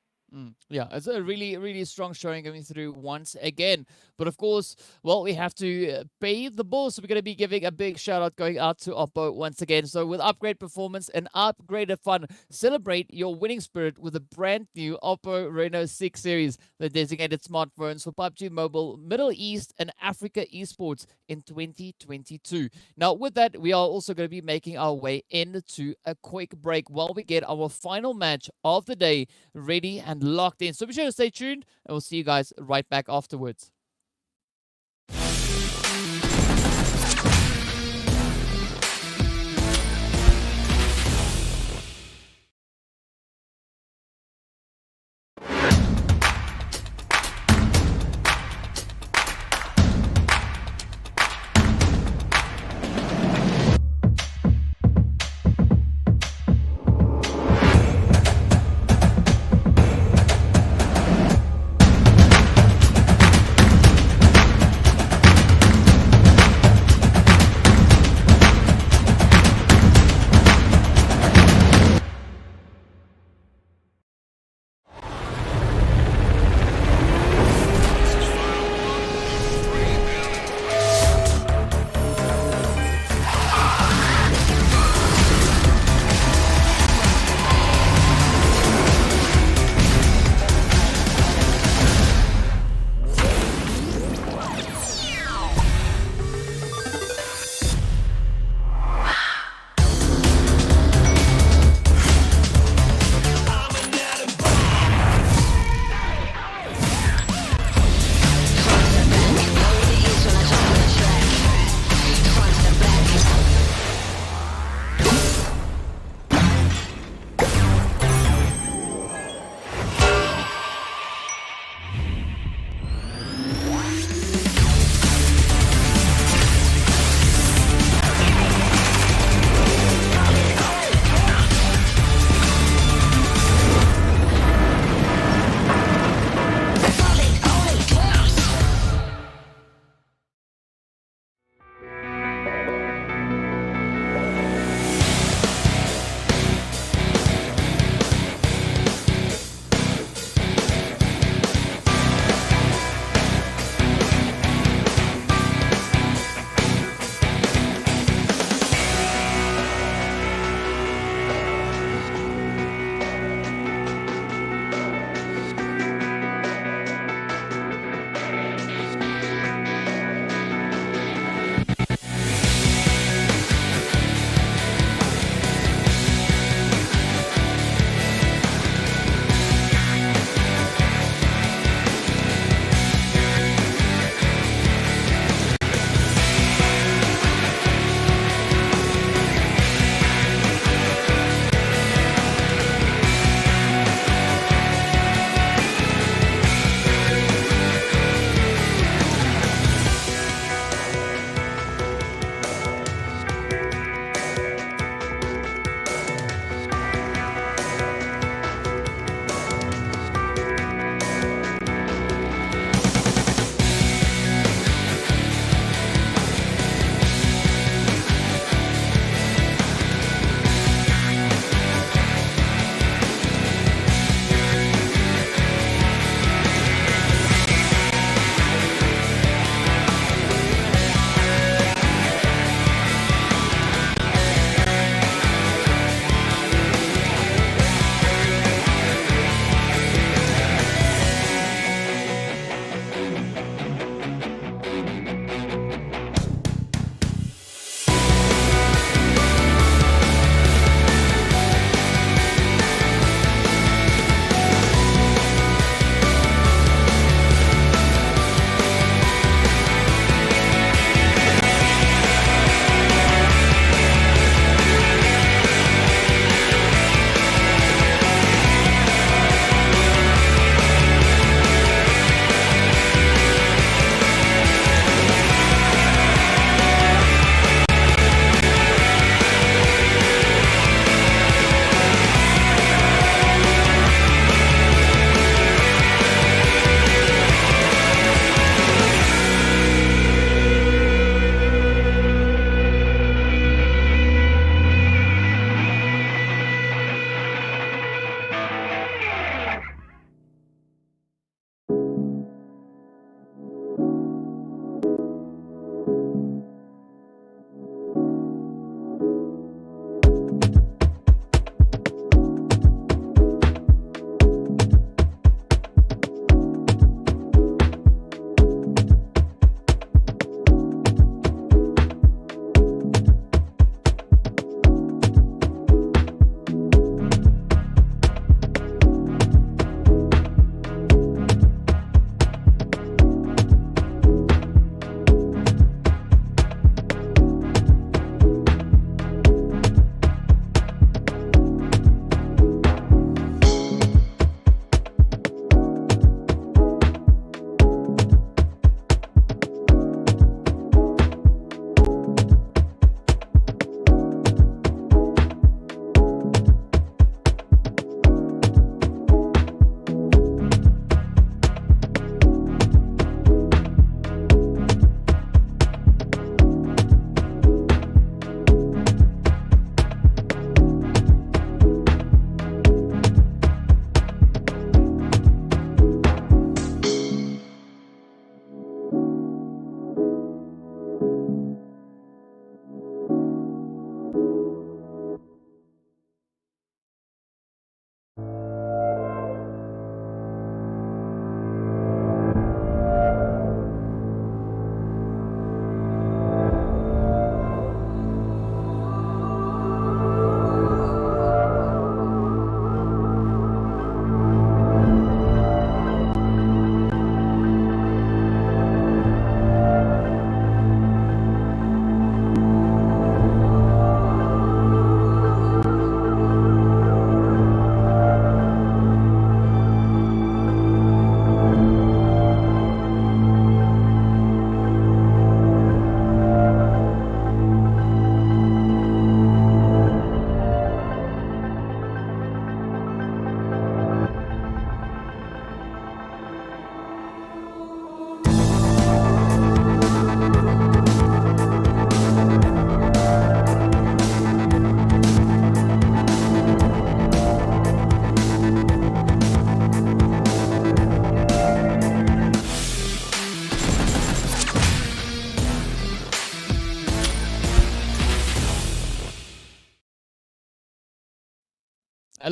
Yeah, it's a really, really strong showing coming through once again. But of course, well, we have to pay the bills. So we're going to be giving a big shout out going out to Oppo once again. So with upgrade performance and upgraded fun, celebrate your winning spirit with a brand new Oppo Reno 6 series, the designated smartphones for PUBG Mobile, Middle East and Africa Esports in 2022. Now, with that, we are also going to be making our way into a quick break while we get our final match of the day ready and locked in. So be sure to stay tuned, and we'll see you guys right back afterwards.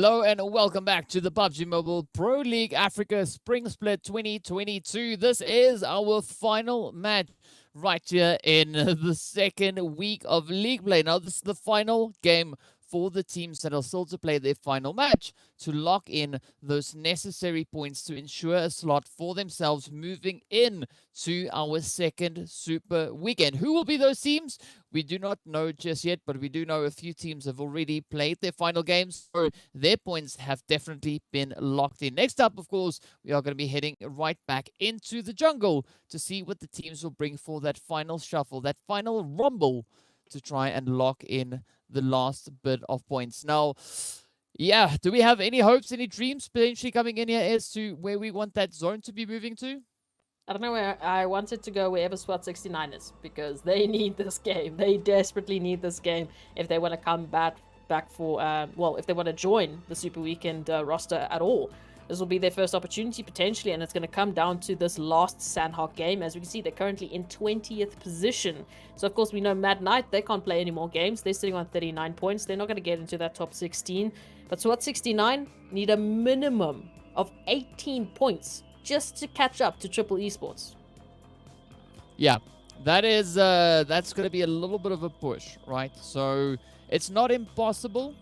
Hello and welcome back to the PUBG Mobile Pro League Africa Spring Split 2022. This is our final match right here in the second week of league play. Now, this is the final game for the teams that are still to play their final match to lock in those necessary points to ensure a slot for themselves moving in to our second super weekend. Who will be those teams? We do not know just yet, but we do know a few teams have already played their final games, so their points have definitely been locked in. Next up, of course, we are going to be heading right back into the jungle to see what the teams will bring for that final shuffle, that final rumble to try and lock in the last bit of points. Now, yeah, do we have any hopes, any dreams potentially coming in here as to where we want that zone to be moving to? I don't know where I wanted to go wherever SWAT 69 is, because they need this game. They desperately need this game if they want to come back for, well, if they want to join the Super Weekend roster at all. This will be their first opportunity potentially, and it's going to come down to this last Sanhok game. As we can see, they're currently in 20th position. So, of course, we know Mad Knight, they can't play any more games. They're sitting on 39 points. They're not going to get into that top 16. But SWAT 69 need a minimum of 18 points just to catch up to Triple Esports. Yeah, that is, that's going to be a little bit of a push, right? So, it's not impossible.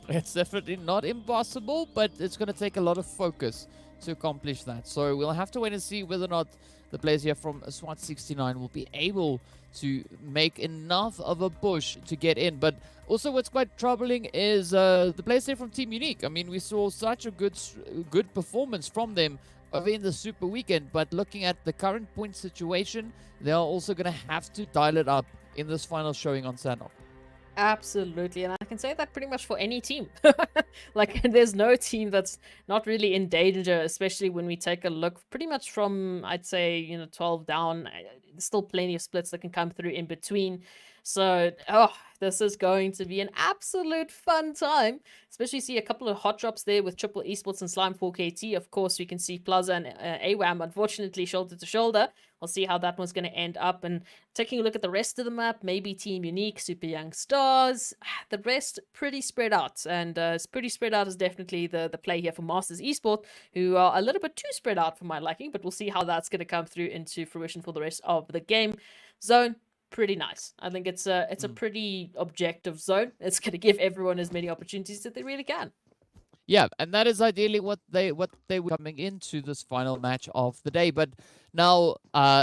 It's definitely not impossible, but it's going to take a lot of focus to accomplish that. So we'll have to wait and see whether or not the players here from SWAT 69 will be able to make enough of a push to get in. But also what's quite troubling is the players here from Team Unique. I mean, we saw such a good performance from them over in the Super Weekend, but looking at the current point situation, they are also going to have to dial it up in this final showing on Sanhok. Absolutely, and I can say that pretty much for any team. Like, there's no team that's not really in danger, especially when we take a look pretty much from, I'd say, 12 down. There's still plenty of splits that can come through in between. So, this is going to be an absolute fun time. Especially see a couple of hot drops there with Triple Esports and Slime 4KT. Of course, we can see Plaza and AWAM, unfortunately, shoulder to shoulder. We'll see how that one's going to end up. And taking a look at the rest of the map, maybe Team Unique, Super Young Stars. The rest pretty spread out. And pretty spread out is definitely the play here for Masters Esports, who are a little bit too spread out for my liking. But we'll see how that's going to come through into fruition for the rest of the game. Zone. Pretty nice. I think it's a pretty objective zone. It's going to give everyone as many opportunities that they really can. Yeah, and that is ideally what they were coming into this final match of the day. But now,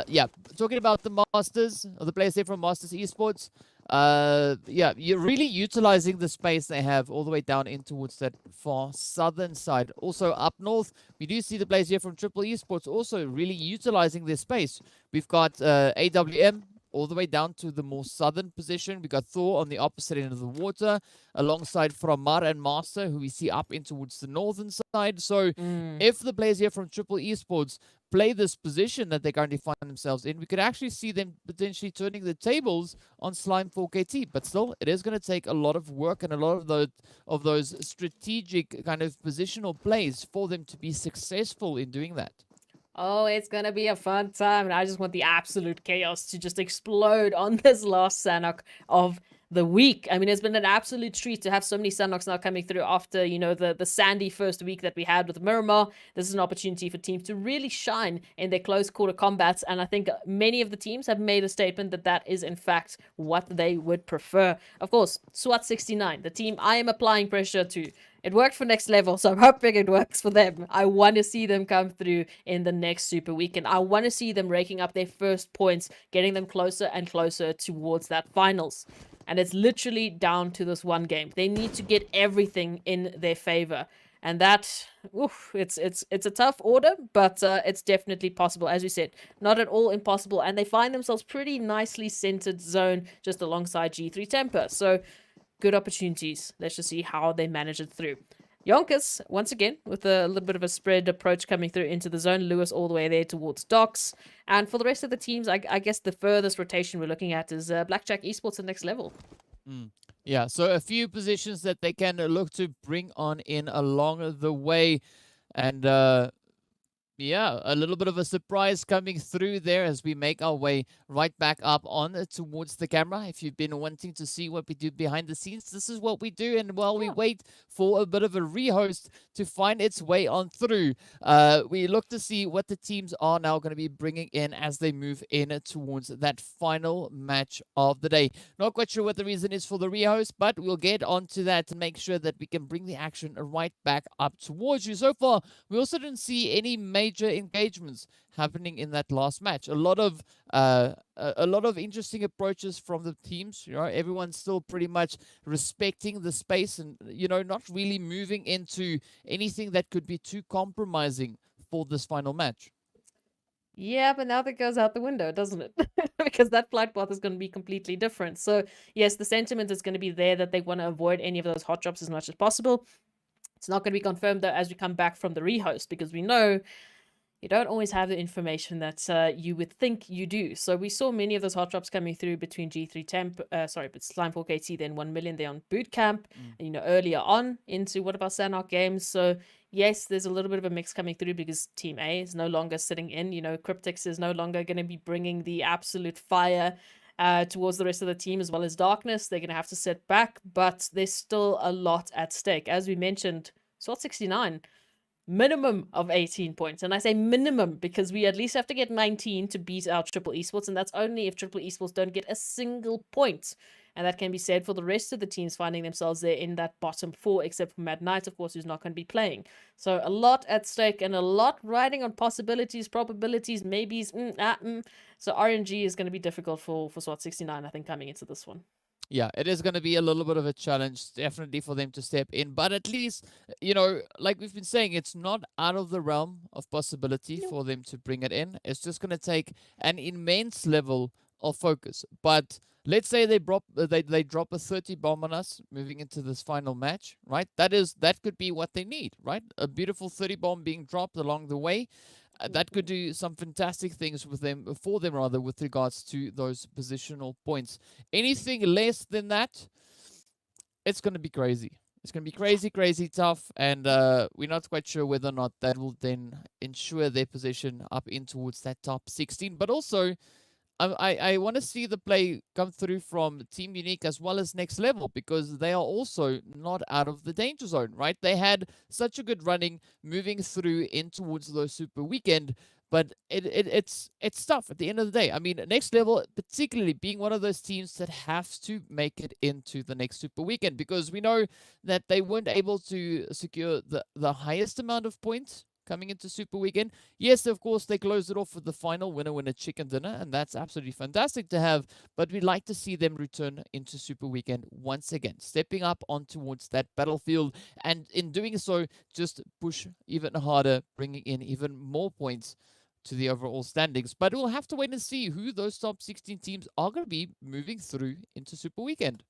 yeah, talking about the Masters, or the players here from Masters Esports, yeah, you're really utilizing the space they have all the way down in towards that far southern side. Also up north, we do see the players here from Triple Esports also really utilizing their space. We've got AWM all the way down to the more southern position. We got Thor on the opposite end of the water, alongside Framar and Master, who we see up in towards the northern side. So if the players here from Triple Esports play this position that they currently find themselves in, we could actually see them potentially turning the tables on Slime 4KT. But still, it is going to take a lot of work and a lot of those strategic kind of positional plays for them to be successful in doing that. Oh, it's going to be a fun time. And I just want the absolute chaos to just explode on this last Sanhok of the week. I mean, it's been an absolute treat to have so many Sanhoks now coming through after, the sandy first week that we had with Miramar. This is an opportunity for teams to really shine in their close quarter combats. And I think many of the teams have made a statement that that is, in fact, what they would prefer. Of course, SWAT 69, the team I am applying pressure to. It worked for Next Level, so I'm hoping it works for them. I want to see them come through in the next Super Weekend. I want to see them raking up their first points, getting them closer and closer towards that finals. And it's literally down to this one game. They need to get everything in their favor. And that, it's a tough order, but it's definitely possible. As we said, not at all impossible. And they find themselves pretty nicely centered zone just alongside G3 Temper. So good opportunities. Let's just see how they manage it through. YONKOUS, once again, with a little bit of a spread approach coming through into the zone. Lewis all the way there towards Docks. And for the rest of the teams, I guess the furthest rotation we're looking at is Blackjack Esports and Next Level. Yeah, so a few positions that they can look to bring on in along the way. And Yeah, a little bit of a surprise coming through there as we make our way right back up on towards the camera. If you've been wanting to see what we do behind the scenes, this is what we do. And while we Yeah. wait for a bit of a rehost to find its way on through, we look to see what the teams are now going to be bringing in as they move in towards that final match of the day. Not quite sure what the reason is for the rehost, but we'll get onto that to make sure that we can bring the action right back up towards you. So far, we also didn't see any major engagements happening in that last match. A lot of interesting approaches from the teams. You know, everyone's still pretty much respecting the space and not really moving into anything that could be too compromising for this final match. Yeah, but now that goes out the window, doesn't it? Because that flight path is going to be completely different. So, yes, the sentiment is going to be there that they want to avoid any of those hot drops as much as possible. It's not going to be confirmed, though, as we come back from the rehost, because we know you don't always have the information that you would think you do. So we saw many of those hot drops coming through between G3 Temp, but Slime 4KT, then 1 million there on Bootcamp, and, earlier on into one of our Sanhok games. So yes, there's a little bit of a mix coming through because Team A is no longer sitting in. Cryptics is no longer going to be bringing the absolute fire towards the rest of the team, as well as Darkness. They're going to have to sit back, but there's still a lot at stake. As we mentioned, SWAT 69, minimum of 18 points. And I say minimum because we at least have to get 19 to beat our Triple Esports, and that's only if Triple Esports don't get a single point. And that can be said for the rest of the teams finding themselves there in that bottom 4, except for Mad Knight, of course, who's not going to be playing. So a lot at stake and a lot riding on possibilities, probabilities, maybes. So RNG is going to be difficult for SWAT 69, I think, coming into this one. Yeah, it is going to be a little bit of a challenge, definitely, for them to step in. But at least, like we've been saying, it's not out of the realm of possibility for them to bring it in. It's just going to take an immense level of focus. But let's say they drop a 30 bomb on us moving into this final match, right? That could be what they need, right? A beautiful 30 bomb being dropped along the way. That could do some fantastic things with them, with regards to those positional points. Anything less than that, it's going to be crazy. It's going to be crazy, crazy tough, and we're not quite sure whether or not that will then ensure their position up in towards that top 16. But also, I want to see the play come through from Team Unique as well as Next Level, because they are also not out of the danger zone, right? They had such a good running moving through in towards the Super Weekend, but it's tough at the end of the day. I mean, Next Level, particularly being one of those teams that have to make it into the next Super Weekend, because we know that they weren't able to secure the highest amount of points coming into Super Weekend. Yes, of course, they closed it off with the final winner chicken dinner, and that's absolutely fantastic to have, but we'd like to see them return into Super Weekend once again, stepping up on towards that battlefield, and in doing so, just push even harder, bringing in even more points to the overall standings. But we'll have to wait and see who those top 16 teams are going to be moving through into Super Weekend.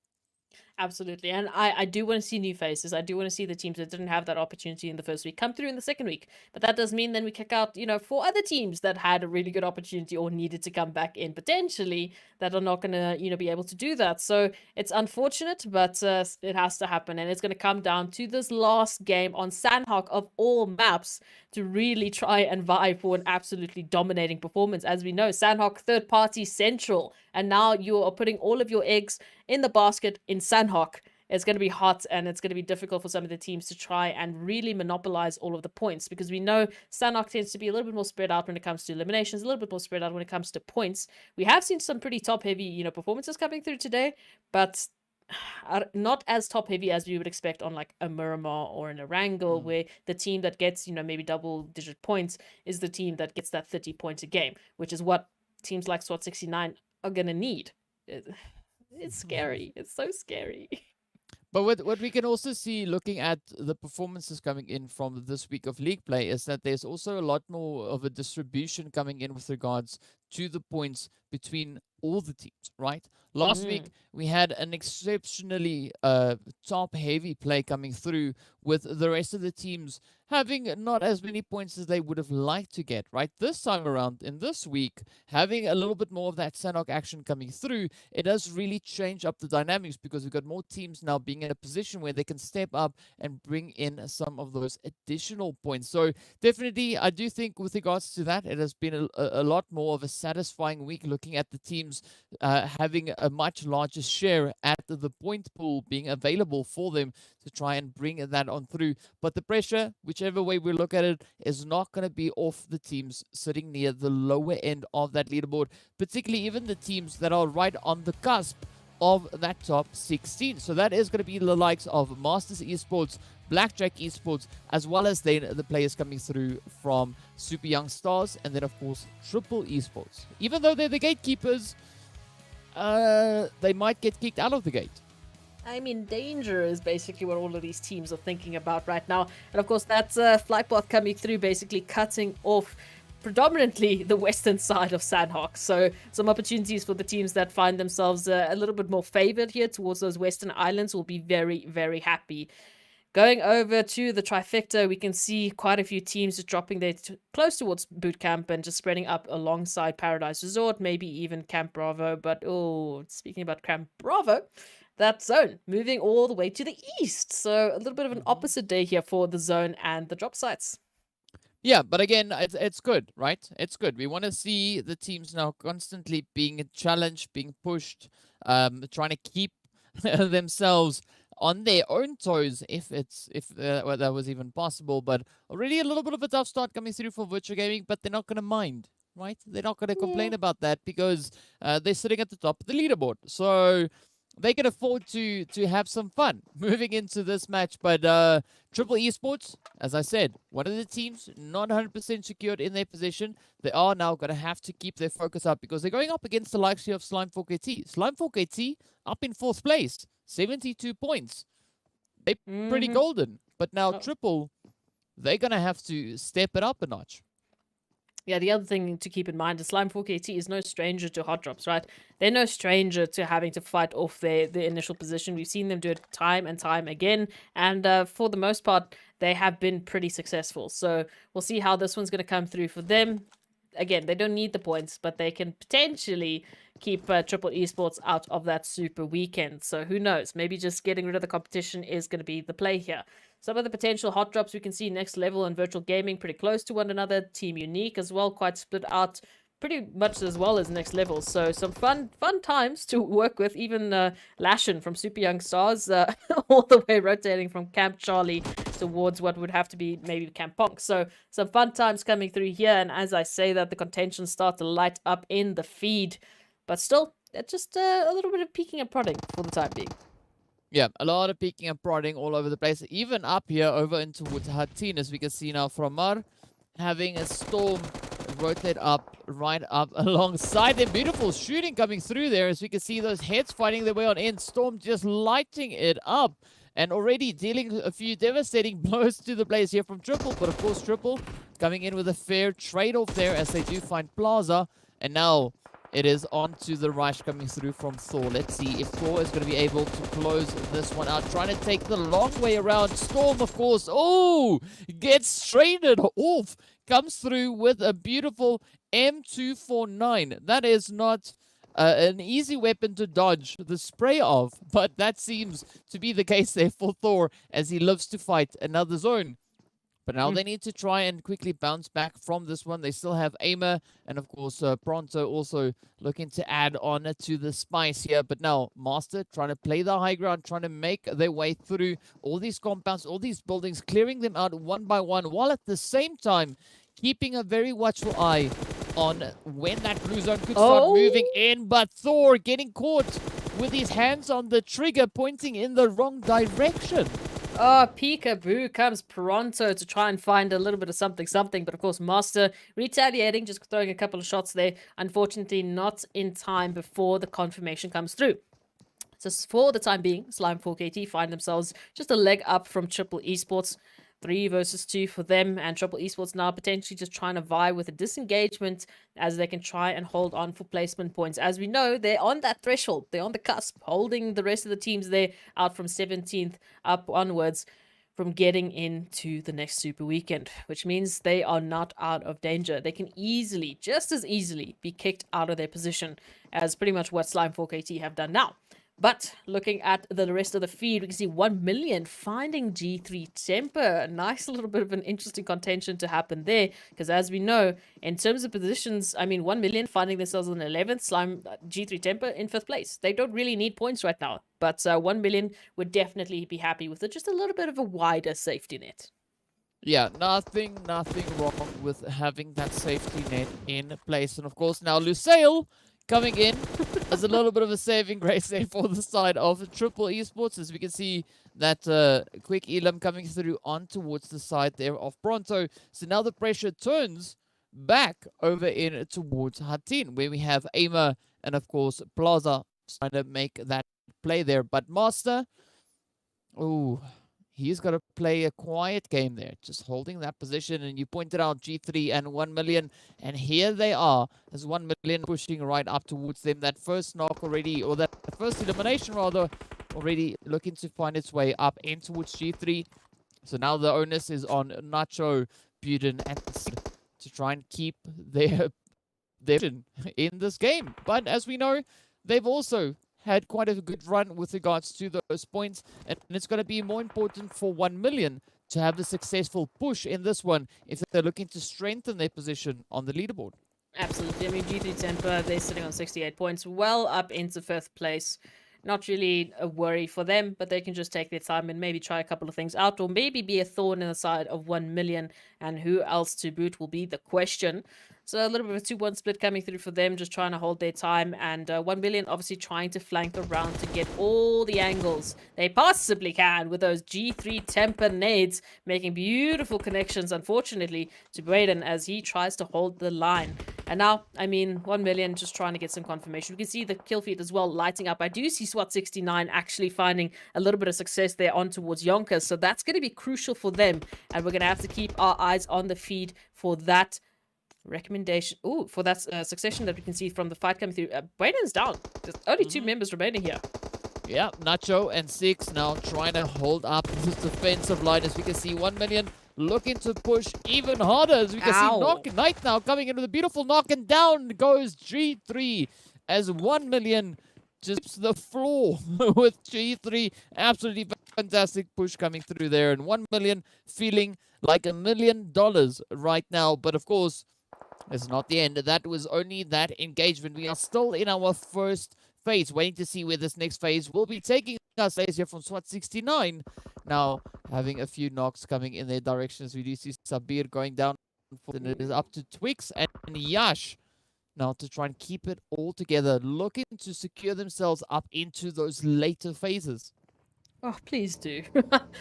Absolutely. And I do want to see new faces. I do want to see the teams that didn't have that opportunity in the first week come through in the second week. But that does mean then we kick out, 4 other teams that had a really good opportunity or needed to come back in potentially that are not going to, be able to do that. So it's unfortunate, but it has to happen. And it's going to come down to this last game on Sanhok of all maps to really try and vie for an absolutely dominating performance. As we know, Sanhok third party central. And now you are putting all of your eggs in the basket in Sanhok. It's going to be hot, and it's going to be difficult for some of the teams to try and really monopolize all of the points, because we know Sanhok tends to be a little bit more spread out when it comes to eliminations, a little bit more spread out when it comes to points. We have seen some pretty top-heavy, performances coming through today, but not as top-heavy as we would expect on like a Miramar or an Erangel, where the team that gets, maybe double-digit points is the team that gets that 30 points a game, which is what teams like SWAT 69 are going to need. It's scary. It's so scary. But what we can also see looking at the performances coming in from this week of league play is that there's also a lot more of a distribution coming in with regards to the points between all the teams, right? Last week, we had an exceptionally top-heavy play coming through with the rest of the teams having not as many points as they would have liked to get, right? This time around, in this week, having a little bit more of that Sanhok action coming through, it does really change up the dynamics because we've got more teams now being in a position where they can step up and bring in some of those additional points. So definitely, I do think with regards to that, it has been a lot more of a satisfying week looking at the teams having a much larger share at the point pool being available for them to try and bring that on through. But the pressure, whichever way we look at it, is not going to be off the teams sitting near the lower end of that leaderboard, particularly even the teams that are right on the cusp of that top 16. So that is going to be the likes of Masters Esports, Blackjack Esports, as well as then the players coming through from Super Young Stars, and then of course Triple Esports. Even though they're the gatekeepers, they might get kicked out of the gate. I mean, danger is basically what all of these teams are thinking about right now. And of course, that's Flightpath coming through, basically cutting off predominantly the western side of Sanhok. So some opportunities for the teams that find themselves a little bit more favored here towards those western islands will be very, very happy. Going over to the trifecta, we can see quite a few teams just dropping there close towards boot camp and just spreading up alongside Paradise Resort, maybe even Camp Bravo. But, oh, speaking about Camp Bravo, that zone moving all the way to the east. So a little bit of an opposite day here for the zone and the drop sites. Yeah, but again, it's good, right? It's good. We want to see the teams now constantly being challenged, being pushed, trying to keep themselves on their own toes, if well, that was even possible. But already a little bit of a tough start coming through for Virtual Gaming, but they're not going to mind, right? They're not going to complain about that because they're sitting at the top of the leaderboard. So they can afford to have some fun moving into this match. But Triple Esports, as I said, one of the teams not 100% secured in their position. They are now going to have to keep their focus up because they're going up against the likes of Slime4KT. Slime4KT up in 4th place, 72 points. They're pretty golden. But now Triple, they're going to have to step it up a notch. Yeah, the other thing to keep in mind is Slime4KT is no stranger to hot drops, right? They're no stranger to having to fight off their initial position. We've seen them do it time and time again. And for the most part, they have been pretty successful. So we'll see how this one's going to come through for them. Again, they don't need the points, but they can potentially keep Triple Esports out of that super weekend. So who knows? Maybe just getting rid of the competition is going to be the play here. Some of the potential hot drops we can see Next Level and Virtual Gaming pretty close to one another. Team Unique as well, quite split out pretty much as well as Next Level. So some fun times to work with. Even Lashin from Super Young Stars all the way rotating from Camp Charlie towards what would have to be maybe Camp Ponk. So some fun times coming through here. And as I say that, the contention starts to light up in the feed. But still, it's just a little bit of peeking and prodding for the time being. Yeah, a lot of peeking and prodding all over the place. Even up here over into Hatin, as we can see now from Mar, having a Storm rotate up, right up alongside them. Beautiful shooting coming through there, as we can see those heads fighting their way on in. Storm just lighting it up and already dealing a few devastating blows to the players here from Triple. But of course, Triple coming in with a fair trade-off there as they do find Plaza. And now it is on to the rush coming through from Thor. Let's see if Thor is going to be able to close this one out. Trying to take the long way around. Storm, of course. Oh, gets traded off. Comes through with a beautiful M249. That is not an easy weapon to dodge the spray of, but that seems to be the case there for Thor as he lives to fight another zone. But now they need to try and quickly bounce back from this one. They still have Aimer and, of course, Pronto also looking to add on to the spice here. But now Master trying to play the high ground, trying to make their way through all these compounds, all these buildings, clearing them out one by one, while at the same time keeping a very watchful eye on when that blue zone could start moving in. But Thor getting caught with his hands on the trigger, pointing in the wrong direction. Oh, peekaboo comes Pronto to try and find a little bit of something. But of course, Master retaliating, just throwing a couple of shots there. Unfortunately, not in time before the confirmation comes through. So for the time being, Slime4KT find themselves just a leg up from Triple Esports. 3 versus 2 for them, and Triple Esports now potentially just trying to vie with a disengagement as they can try and hold on for placement points. As we know, they're on that threshold. They're on the cusp, holding the rest of the teams there out from 17th up onwards from getting into the next Super Weekend, which means they are not out of danger. They can easily, just as easily, be kicked out of their position as pretty much what Slime 4KT have done now. But looking at the rest of the feed, we can see 1 million finding G3 Temper. A nice little bit of an interesting contention to happen there. Because as we know, in terms of positions, I mean, 1 million finding themselves in 11th, Slime G3 Temper in 5th place. They don't really need points right now. But 1 million would definitely be happy with it. Just a little bit of a wider safety net. Yeah, nothing wrong with having that safety net in place. And of course, now Lusail coming in as a little bit of a saving grace there for the side of Triple Esports, as we can see that quick elim coming through on towards the side there of Pronto. So now the pressure turns back over in towards Hatin, where we have Aimer and of course Plaza trying to make that play there. But Master, ooh, he's got to play a quiet game there, just holding that position. And you pointed out G3 and 1 million, and here they are as 1 million pushing right up towards them. That first knock already, or that first elimination rather, already looking to find its way up in towards G3. So now the onus is on Nacho, Buden, and Sid to try and keep their in this game. But as we know, they've also had quite a good run with regards to those points, and it's going to be more important for 1 million to have a successful push in this one if they're looking to strengthen their position on the leaderboard. Absolutely. I mean, G3 Temper, they're sitting on 68 points, well up into 5th place. Not really a worry for them, but they can just take their time and maybe try a couple of things out, or maybe be a thorn in the side of 1 million, and who else to boot will be the question. So a little bit of a 2-1 split coming through for them, just trying to hold their time, and 1 million obviously trying to flank around to get all the angles they possibly can with those G3 Temper nades, making beautiful connections, unfortunately, to Braden as he tries to hold the line. And now, I mean, 1 million just trying to get some confirmation. We can see the kill feed as well lighting up. I do see SWAT 69 actually finding a little bit of success there on towards YONKOUS, so that's going to be crucial for them, and we're going to have to keep our eyes on the feed for that recommendation. Ooh, for that succession that we can see from the fight coming through. Braden's down. There's only 2 members remaining here. Yeah, Nacho and Six now trying to hold up this defensive line, as we can see 1 million looking to push even harder, as we can see Knock Knight now coming in with a beautiful knock, and down goes G3 as 1 million just the floor with G3. Absolutely fantastic push coming through there, and 1 million feeling like $1 million right now. But of course, it's not the end. That was only that engagement. We are still in our first phase, waiting to see where this next phase will be taking us. Here from SWAT 69 now having a few knocks coming in their directions. We do see Sabir going down, and it is up to Twix and Yash now to try and keep it all together, looking to secure themselves up into those later phases. Oh, please do.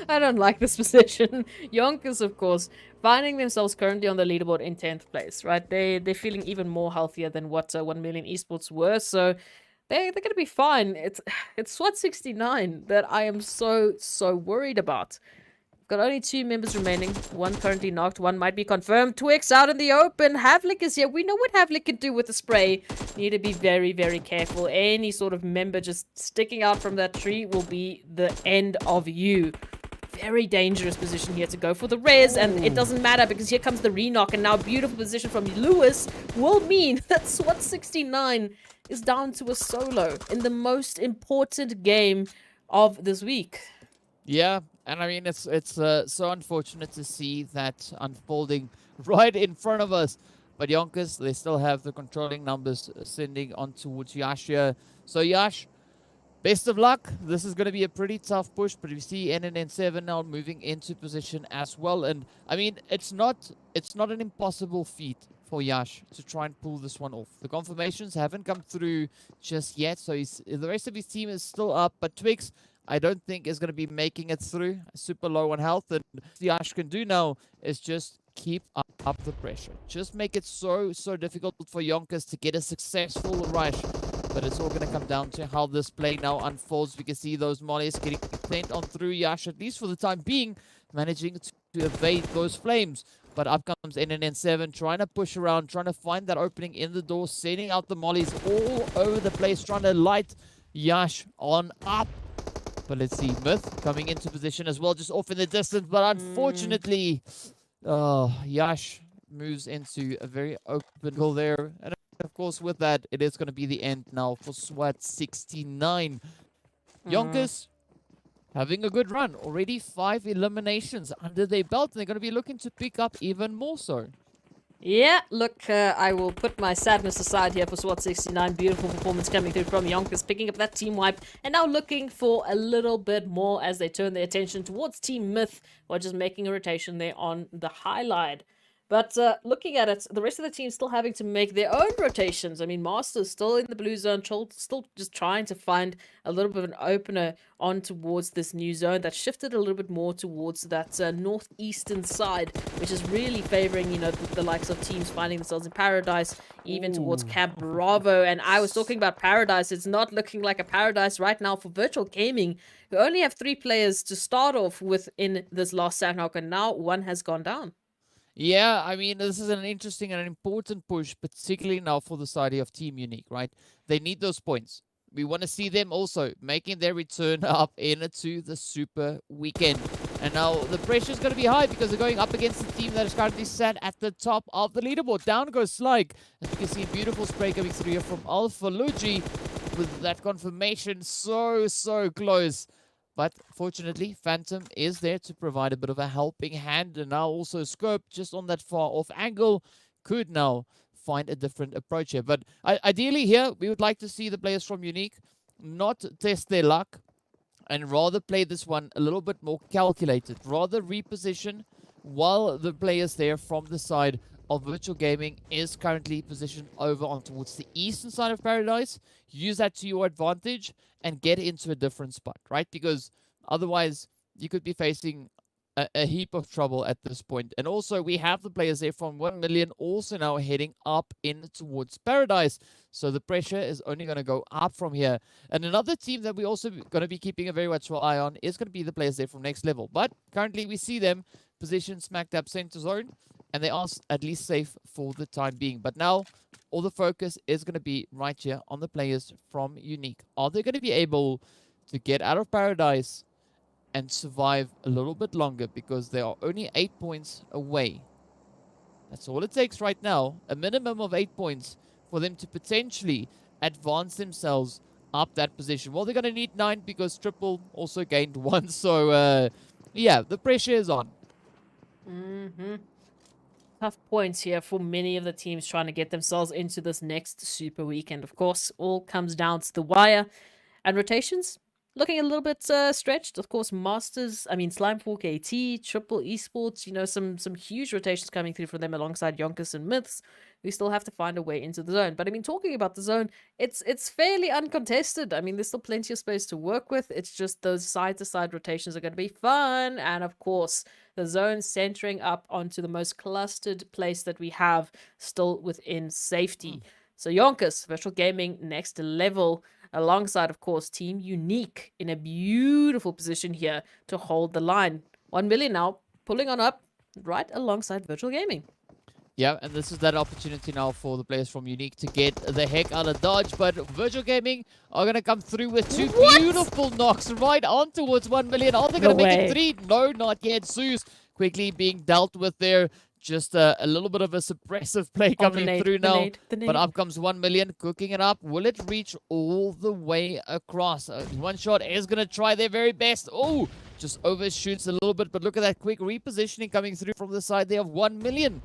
I don't like this position. YONKOUS, of course, finding themselves currently on the leaderboard in 10th place, right? They're feeling even more healthier than what 1 million esports were, so they're going to be fine. It's SWAT 69 that I am so worried about. Got only 2 members remaining. 1 currently knocked. 1 might be confirmed. Twix out in the open. Havlik is here. We know what Havlik can do with the spray. Need to be very careful. Any sort of member just sticking out from that tree will be the end of you. Very dangerous position here to go for the res, and it doesn't matter because here comes the re-knock, and now beautiful position from Lewis will mean that SWAT 69 is down to a solo in the most important game of this week. Yeah, and I mean, it's so unfortunate to see that unfolding right in front of us. But YONKOUS, they still have the controlling numbers sending on towards Yash here. So Yash, best of luck. This is going to be a pretty tough push, but we see NNN7 now moving into position as well. And I mean, it's not an impossible feat for Yash to try and pull this one off. The confirmations haven't come through just yet, so the rest of his team is still up. But Twix, I don't think is going to be making it through. Super low on health, and what Yash can do now is just keep up the pressure. Just make it so difficult for YONKOUS to get a successful rush. But it's all going to come down to how this play now unfolds. We can see those mollies getting sent on through Yash, at least for the time being, managing to evade those flames. But up comes NNN7, trying to push around, trying to find that opening in the door, sending out the mollies all over the place, trying to light Yash on up. But let's see, Myth coming into position as well, just off in the distance. But unfortunately, Yash moves into a very open goal there. And of course, with that, it is going to be the end now for SWAT 69. YONKOUS having a good run. Already 5 eliminations under their belt. And they're going to be looking to pick up even more so. Yeah, look, I will put my sadness aside here for SWAT 69. Beautiful performance coming through from YONKOUS, picking up that team wipe, and now looking for a little bit more as they turn their attention towards Team Myth, while just making a rotation there on the highlight. But looking at it, the rest of the team still having to make their own rotations. I mean, Master's still in the blue zone, still just trying to find a little bit of an opener on towards this new zone that shifted a little bit more towards that northeastern side, which is really favoring, you know, the likes of teams finding themselves in Paradise, even towards Cab Bravo. And I was talking about Paradise. It's not looking like a Paradise right now for Virtual Gaming, who only have 3 players to start off with in this last Sanhok, and now 1 has gone down. Yeah, I mean, this is an interesting and an important push, particularly now for the side of Team Unique, right? They need those points. We want to see them also making their return up into the Super Weekend. And now the pressure is going to be high because they're going up against the team that is currently sat at the top of the leaderboard. Down goes Slyke. As you can see, beautiful spray coming through here from Alpha Luigi with that confirmation so close. But fortunately, Phantom is there to provide a bit of a helping hand. And now also Scope, just on that far off angle, could now find a different approach here. But ideally here, we would like to see the players from Unique not test their luck and rather play this one a little bit more calculated. Rather reposition while the players there from the side of Virtual Gaming is currently positioned over on towards the eastern side of Paradise. Use that to your advantage and get into a different spot, right? Because otherwise you could be facing a heap of trouble at this point. And also we have the players there from 1 million also now heading up in towards Paradise. So the pressure is only going to go up from here. And another team that we also going to be keeping a very watchful eye on is going to be the players there from Next Level. But currently we see them positioned smack dab center zone, and they are at least safe for the time being. But now all the focus is going to be right here on the players from Unique. Are they going to be able to get out of Paradise and survive a little bit longer, because they are only 8 points away? That's all it takes right now, a minimum of 8 points for them to potentially advance themselves up that position. Well, they're going to need 9 because Triple also gained 1. So, yeah, the pressure is on. Tough points here for many of the teams trying to get themselves into this next Super Weekend. Of course, all comes down to the wire. And rotations looking a little bit stretched. Of course, Masters, I mean, Slime4 KT, Triple Esports, you know, some huge rotations coming through for them alongside YONKOUS and Myths. We still have to find a way into the zone. But I mean, talking about the zone, it's fairly uncontested. I mean, there's still plenty of space to work with. It's just those side-to-side rotations are going to be fun. And of course, the zone centering up onto the most clustered place that we have, still within safety. So YONKOUS, Virtual Gaming, Next Level, alongside, of course, Team Unique in a beautiful position here to hold the line. 1 million now, pulling on up right alongside Virtual Gaming. Yeah, and this is that opportunity now for the players from Unique to get the heck out of dodge. But Virtual Gaming are going to come through with 2 beautiful knocks right on towards 1 million. Are they going to make it 3? No, not yet. Zeus quickly being dealt with there. Just a little bit of a suppressive play coming through now. But up comes 1 million, cooking it up. Will it reach all the way across? One shot is going to try their very best. Oh, just overshoots a little bit. But look at that quick repositioning coming through from the side there of 1 million.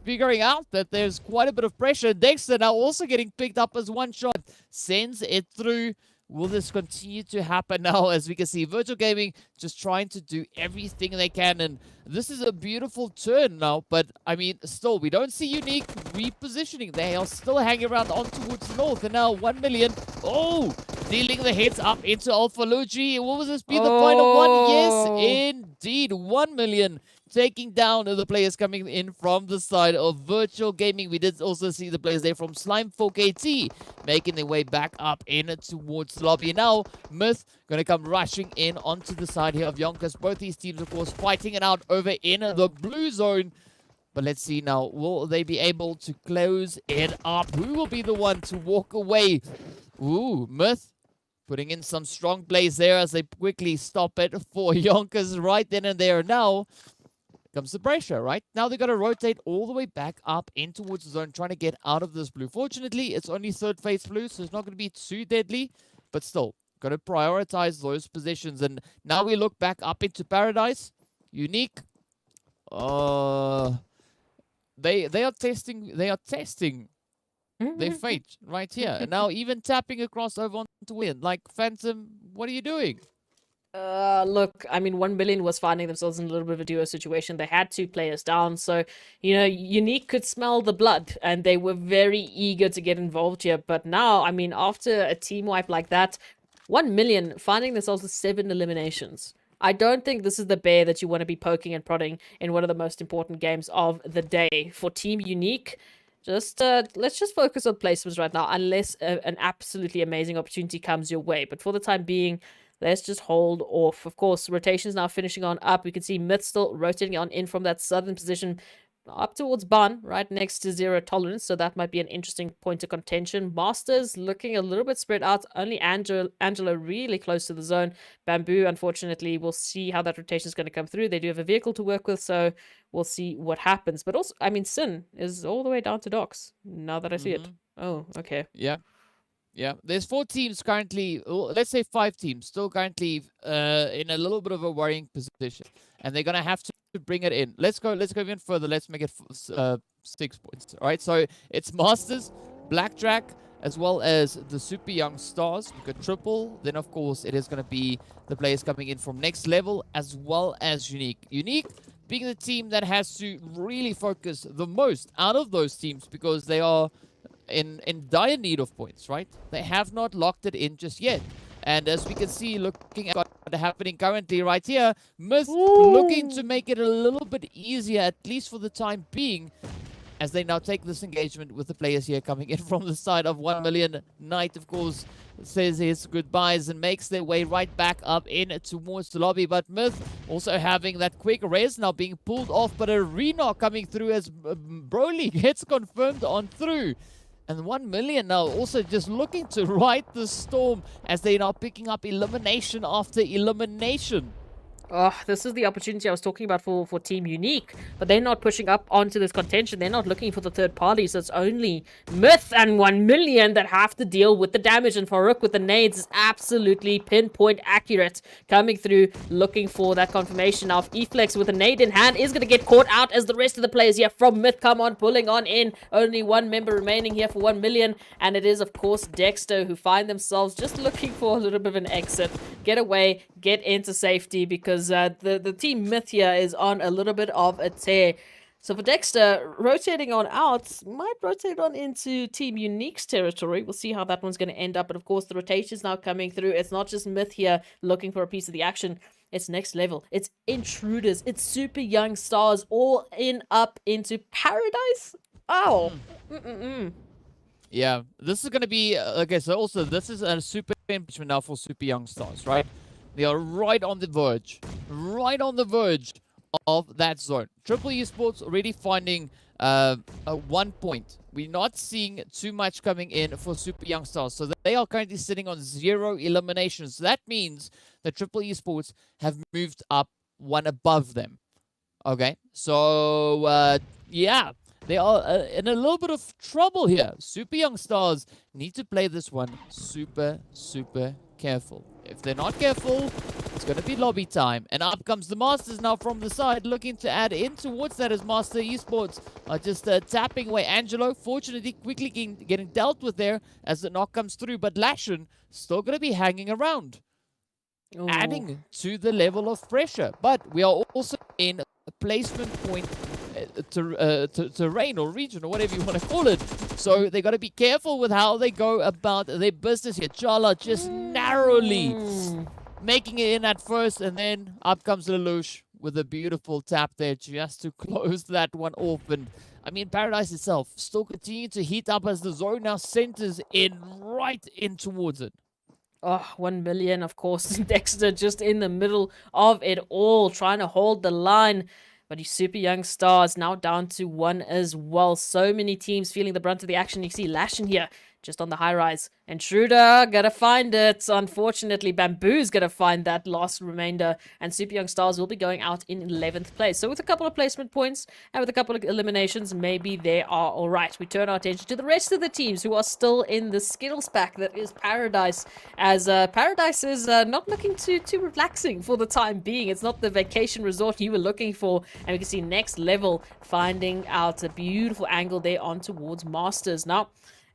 Figuring out that there's quite a bit of pressure. Dexter now also getting picked up as one shot. Sends it through. Will this continue to happen now? As we can see, Virtual Gaming just trying to do everything they can. And this is a beautiful turn now. But, I mean, still, we don't see Unique repositioning. They are still hanging around on towards north. And now 1 million. Oh, dealing the hits up into Alpha Luigi. Will this be the final one? Yes, indeed. 1 million taking down the players coming in from the side of Virtual Gaming. We did also see the players there from Slime 4KT making their way back up in towards the lobby. Now, Myth going to come rushing in onto the side here of YONKOUS. Both these teams, of course, fighting it out over in the blue zone. But let's see now, will they be able to close it up? Who will be the one to walk away? Ooh, Myth putting in some strong plays there as they quickly stop it for YONKOUS right then and there. Now comes the pressure, right? Now they got to rotate all the way back up in towards the zone, trying to get out of this blue. Fortunately, it's only third phase blue, so it's not going to be too deadly. But still, got to prioritize those positions. And now we look back up into Paradise. Unique. They are testing their fate right here. And now even tapping across over onto win. Like, Phantom, what are you doing? Look, I mean, 1 million was finding themselves in a little bit of a duo situation. They had 2 players down, so, you know, Unique could smell the blood, and they were very eager to get involved here. But now, I mean, after a team wipe like that, 1 million finding themselves with 7 eliminations. I don't think this is the bear that you want to be poking and prodding in one of the most important games of the day. For Team Unique, let's just focus on placements right now, unless an absolutely amazing opportunity comes your way. But for the time being, let's just hold off. Of course, rotations now finishing on up. We can see Myth still rotating on in from that southern position up towards Ban, right next to Zero Tolerance. So that might be an interesting point of contention. Masters looking a little bit spread out. Only Angelo really close to the zone. Bamboo, unfortunately, we'll see how that rotation is going to come through. They do have a vehicle to work with, so we'll see what happens. But also, I mean, Sin is all the way down to docks, now that I see it. Oh, okay. Yeah. Yeah, there's 4 teams currently, let's say 5 teams, still currently in a little bit of a worrying position. And they're going to have to bring it in. Let's go even further. Let's make it 6 points. All right, so it's Masters, Blackjack, as well as the Super Young Stars. We've got Triple. Then, of course, it is going to be the players coming in from Next Level, as well as Unique. Unique being the team that has to really focus the most out of those teams, because they are in dire need of points, right? They have not locked it in just yet. And as we can see, looking at what's happening currently right here, Myth looking to make it a little bit easier, at least for the time being, as they now take this engagement with the players here coming in from the side of 1 million. Knight, of course, says his goodbyes and makes their way right back up in towards the lobby. But Myth also having that quick res now being pulled off, but a re-knock coming through as Broly gets confirmed on through. And 1 million now also just looking to ride the storm as they are now picking up elimination after elimination. Oh, this is the opportunity I was talking about for Team Unique, but they're not pushing up onto this contention. They're not looking for the third party, so it's only Myth and 1 million that have to deal with the damage, and Farouk with the nades is absolutely pinpoint accurate, coming through, looking for that confirmation. Now, if Eflex with a nade in hand is going to get caught out as the rest of the players here from Myth come on, pulling on in. Only 1 member remaining here for 1 million, and it is, of course, Dexter, who find themselves just looking for a little bit of an exit, get away, get into safety, because the Team Myth here is on a little bit of a tear. So for Dexter, rotating on out, might rotate on into Team Unique's territory. We'll see how that one's going to end up. But of course, the rotation's now coming through. It's not just Myth here looking for a piece of the action. It's Next Level. It's Intruders. It's Super Young Stars all up into Paradise. Oh. Yeah, this is going to be, okay, so also this is a super impeachment now for Super Young Stars, right? They are right on the verge of that zone. Triple Esports already finding 1 point. We're not seeing too much coming in for Super Young Stars. So they are currently sitting on 0 eliminations. So that means that Triple Esports have moved up 1 above them. Okay, so yeah, they are in a little bit of trouble here. Super Young Stars need to play this one super careful. If they're not careful, it's going to be lobby time. And up comes the Masters now from the side, looking to add in towards that as Master Esports are just tapping away. Angelo, fortunately, quickly getting dealt with there as the knock comes through. But Lashin still going to be hanging around, adding to the level of pressure. But we are also in a placement point terrain or region or whatever you want to call it. So they got to be careful with how they go about their business here. Chala just narrowly making it in at first, and then up comes Lelouch with a beautiful tap there just to close that one off. And I mean, Paradise itself still continuing to heat up as the zone now centers in right in towards it. Oh, 1 million, of course. Dexter just in the middle of it all, trying to hold the line. But his super young stars now down to 1 as well. So many teams feeling the brunt of the action. You see Lash in here, just on the high rise. Intruder, gotta find it. Unfortunately, Bamboo's gonna find that last remainder. And Super Young Stars will be going out in 11th place. So with a couple of placement points and with a couple of eliminations, maybe they are alright. We turn our attention to the rest of the teams who are still in the Skittles pack that is Paradise. As Paradise is not looking too relaxing for the time being. It's not the vacation resort you were looking for. And we can see Next Level finding out a beautiful angle there on towards Masters. Now,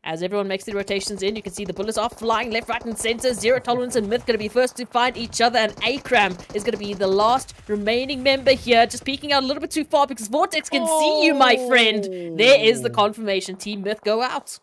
as everyone makes the rotations in, you can see the bullets are flying left, right, and center. Zero Tolerance and Myth going to be first to find each other, and Akram is going to be the last remaining member here. Just peeking out a little bit too far because Vortex can see you, my friend. There is the confirmation. Team Myth go out.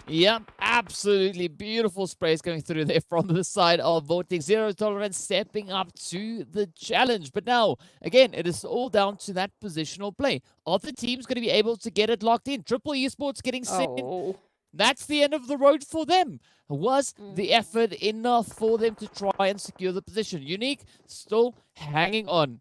Yep, absolutely beautiful sprays going through there from the side of Vortex. Zero Tolerance stepping up to the challenge. But now, again, it is all down to that positional play. Are the teams going to be able to get it locked in? Triple Esports getting sent. Oh. That's the end of the road for them. Was the effort enough for them to try and secure the position? Unique still hanging on,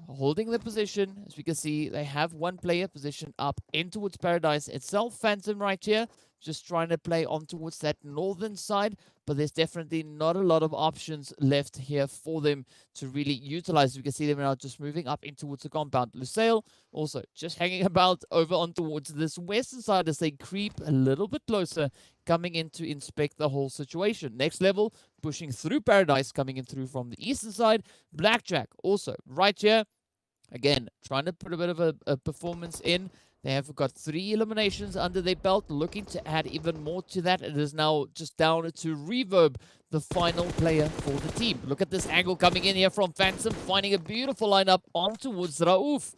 holding the position. As we can see, they have one player positioned up in towards Paradise itself. Phantom right here, just trying to play on towards that northern side, but there's definitely not a lot of options left here for them to really utilize. We can see them now just moving up in towards the compound. Lusail also just hanging about over on towards this western side as they creep a little bit closer, coming in to inspect the whole situation. Next Level pushing through Paradise, coming in through from the eastern side. Blackjack also right here, again trying to put a bit of a performance in. They have got 3 eliminations under their belt, looking to add even more to that. It is now just down to Reverb, the final player for the team. Look at this angle coming in here from Phantom, finding a beautiful lineup on towards Raouf.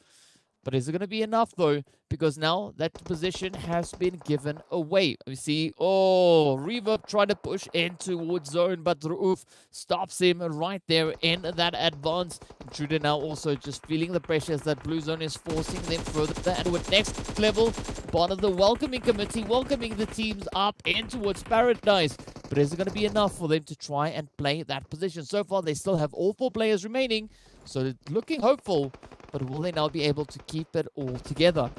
But is it going to be enough, though? Because now that position has been given away. We see, Reverb trying to push in towards zone, but Raouf stops him right there in that advance. Intruder now also just feeling the pressures that Blue Zone is forcing them further. And with Next Level, part of the welcoming committee, welcoming the teams up in towards Paradise. But is it going to be enough for them to try and play that position? So far, they still have all 4 players remaining, so it's looking hopeful. But will they now be able to keep it all together?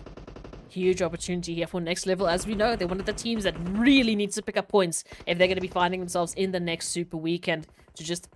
Huge opportunity here for Next Level. As we know, they're one of the teams that really needs to pick up points if they're going to be finding themselves in the next Super Weekend to just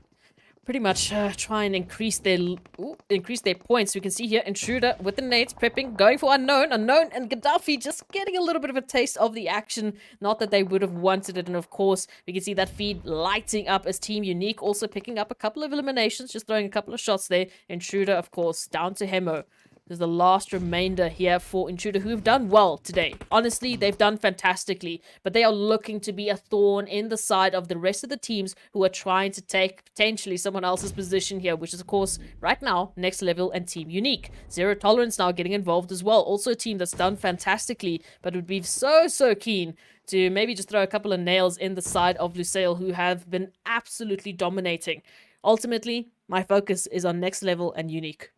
pretty much try and increase their points. We can see here Intruder with the nades prepping, going for Unknown, and Gaddafi just getting a little bit of a taste of the action. Not that they would have wanted it. And of course, we can see that feed lighting up as Team Unique also picking up a couple of eliminations, just throwing a couple of shots there. Intruder, of course, down to Hemo. There's the last remainder here for Intruder, who have done well today. Honestly, they've done fantastically, but they are looking to be a thorn in the side of the rest of the teams who are trying to take potentially someone else's position here, which is, of course, right now, Next Level and Team Unique. Zero Tolerance now getting involved as well. Also a team that's done fantastically, but would be so keen to maybe just throw a couple of nails in the side of Lusail, who have been absolutely dominating. Ultimately, my focus is on Next Level and Unique.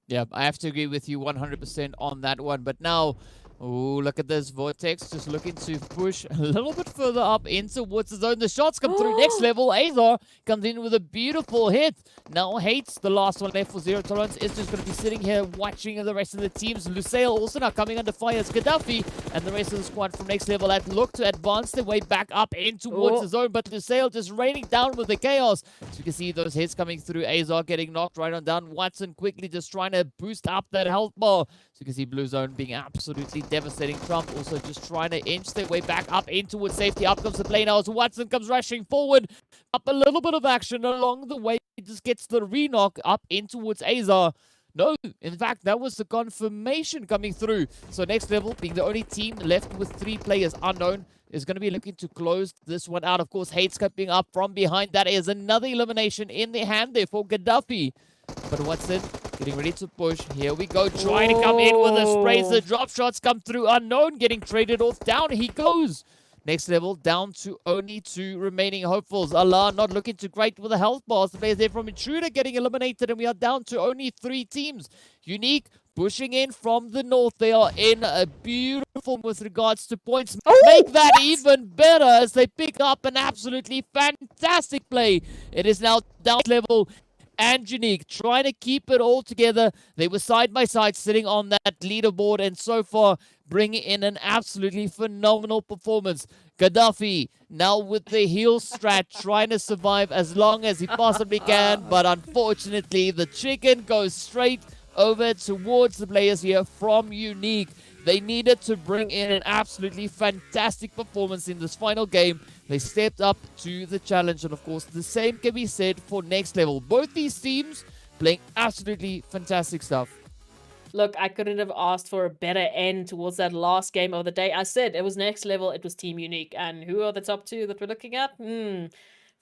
Yeah, I have to agree with you 100% on that one. But now, look at this. Vortex just looking to push a little bit further up in towards the zone. The shots come through. Next Level, Azar comes in with a beautiful hit. Now Hates, the last one left for Zero Tolerance, is just going to be sitting here watching the rest of the teams. Lusail also now coming under fire as Gaddafi and the rest of the squad from Next Level had looked to advance their way back up in towards the zone. But Lusail just raining down with the chaos. So you can see those hits coming through. Azar getting knocked right on down. Watson quickly just trying to boost up that health bar. So you can see Blue Zone being absolutely devastating. Trump also just trying to inch their way back up in towards safety. Up comes the play now as Watson comes rushing forward. Up a little bit of action along the way. He just gets the re-knock up in towards Azar. No, in fact, that was the confirmation coming through. So Next Level, being the only team left with 3 players unknown, is going to be looking to close this one out. Of course, Hate scoping up from behind. That is another elimination in the hand there for Gaddafi. But Watson getting ready to push. Here we go, trying to come in with the sprays. The drop shots come through. Unknown getting traded off. Down he goes. Next Level down to only 2 remaining hopefuls. Allah not looking too great with the health bars. The players there from Intruder getting eliminated, and we are down to only 3 teams. Unique pushing in from the north. They are in a beautiful with regards to points. Make that even better as they pick up an absolutely fantastic play. It is now down level and Unique trying to keep it all together. They were side by side sitting on that leaderboard, and so far bringing in an absolutely phenomenal performance. Gaddafi now with the heel strat trying to survive as long as he possibly can, but unfortunately the chicken goes straight over towards the players here from Unique. They needed to bring in an absolutely fantastic performance in this final game. They stepped up to the challenge, and of course the same can be said for Next Level. Both these teams playing absolutely fantastic stuff. Look, I couldn't have asked for a better end towards that last game of the day. I said it was Next Level, it was Team Unique. And who are the top 2 that we're looking at?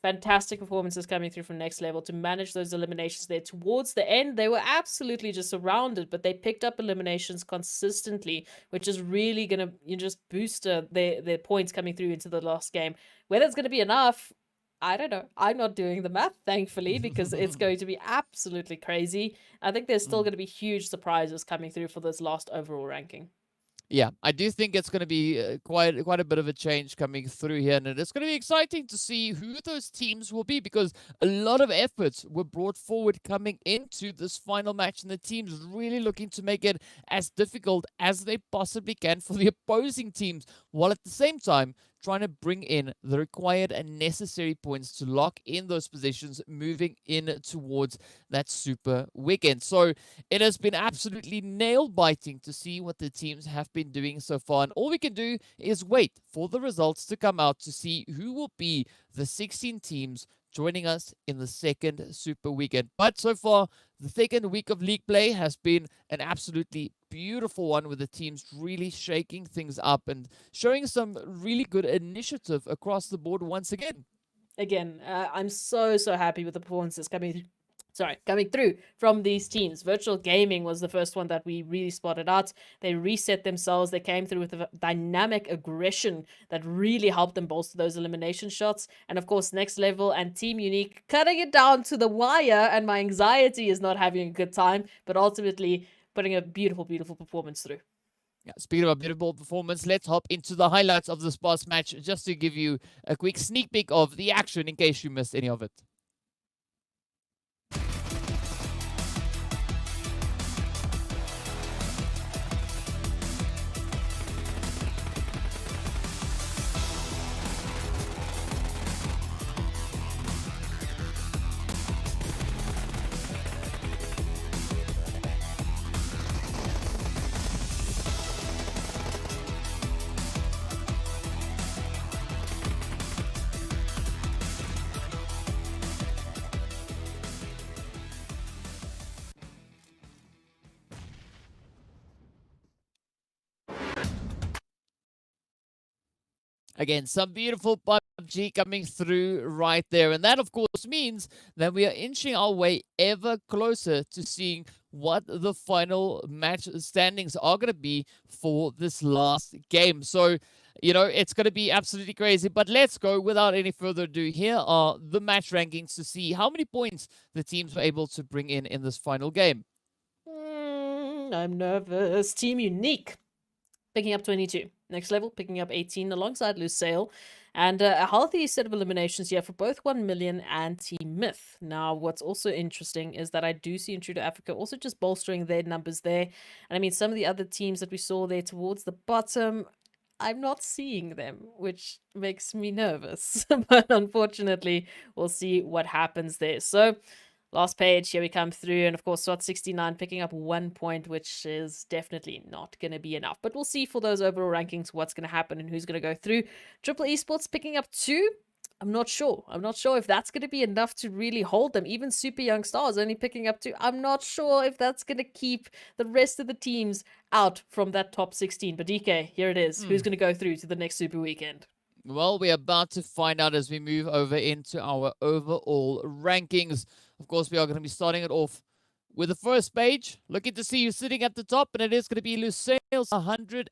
Fantastic performances coming through from Next Level to manage those eliminations there. Towards the end, they were absolutely just surrounded, but they picked up eliminations consistently, which is really going to just boost their points coming through into the last game. Whether it's going to be enough, I don't know. I'm not doing the math, thankfully, because it's going to be absolutely crazy. I think there's still going to be huge surprises coming through for this last overall ranking. Yeah, I do think it's going to be quite a bit of a change coming through here, and it's going to be exciting to see who those teams will be, because a lot of efforts were brought forward coming into this final match, and the teams really looking to make it as difficult as they possibly can for the opposing teams, while at the same time trying to bring in the required and necessary points to lock in those positions moving in towards that super weekend. So it has been absolutely nail-biting to see what the teams have been doing so far, and all we can do is wait for the results to come out to see who will be the 16 teams joining us in the second super weekend. But so far, the second week of league play has been an absolutely beautiful one, with the teams really shaking things up and showing some really good initiative across the board once again. I'm so happy with the performances coming through from these teams. Virtual Gaming was the first one that we really spotted out. They reset themselves. They came through with a dynamic aggression that really helped them bolster those elimination shots. And of course, Next Level and Team Unique cutting it down to the wire, and my anxiety is not having a good time, but ultimately putting a beautiful performance through. Yeah, speaking of a beautiful performance, let's hop into the highlights of this past match just to give you a quick sneak peek of the action in case you missed any of it. Again, some beautiful PUBG coming through right there. And that, of course, means that we are inching our way ever closer to seeing what the final match standings are going to be for this last game. So, you know, it's going to be absolutely crazy. But let's go without any further ado. Here are the match rankings to see how many points the teams were able to bring in this final game. I'm nervous. Team Unique picking up 22. Next Level picking up 18 alongside Lusail. And a healthy set of eliminations here for both 1 Million and Team Myth. Now, what's also interesting is that I do see Intruder Africa also just bolstering their numbers there. And I mean, some of the other teams that we saw there towards the bottom, I'm not seeing them, which makes me nervous. But unfortunately, we'll see what happens there. So, last page, here we come through, and of course, SWAT 69 picking up 1 point, which is definitely not going to be enough. But we'll see for those overall rankings what's going to happen and who's going to go through. Triple Esports picking up 2. I'm not sure. I'm not sure if that's going to be enough to really hold them. Even Super Young Stars only picking up 2. I'm not sure if that's going to keep the rest of the teams out from that top 16. But DK, here it is. Who's going to go through to the next Super Weekend? Well, we're about to find out as we move over into our overall rankings. Of course, we are going to be starting it off with the first page. Looking to see you sitting at the top, and it is going to be Lusail's 103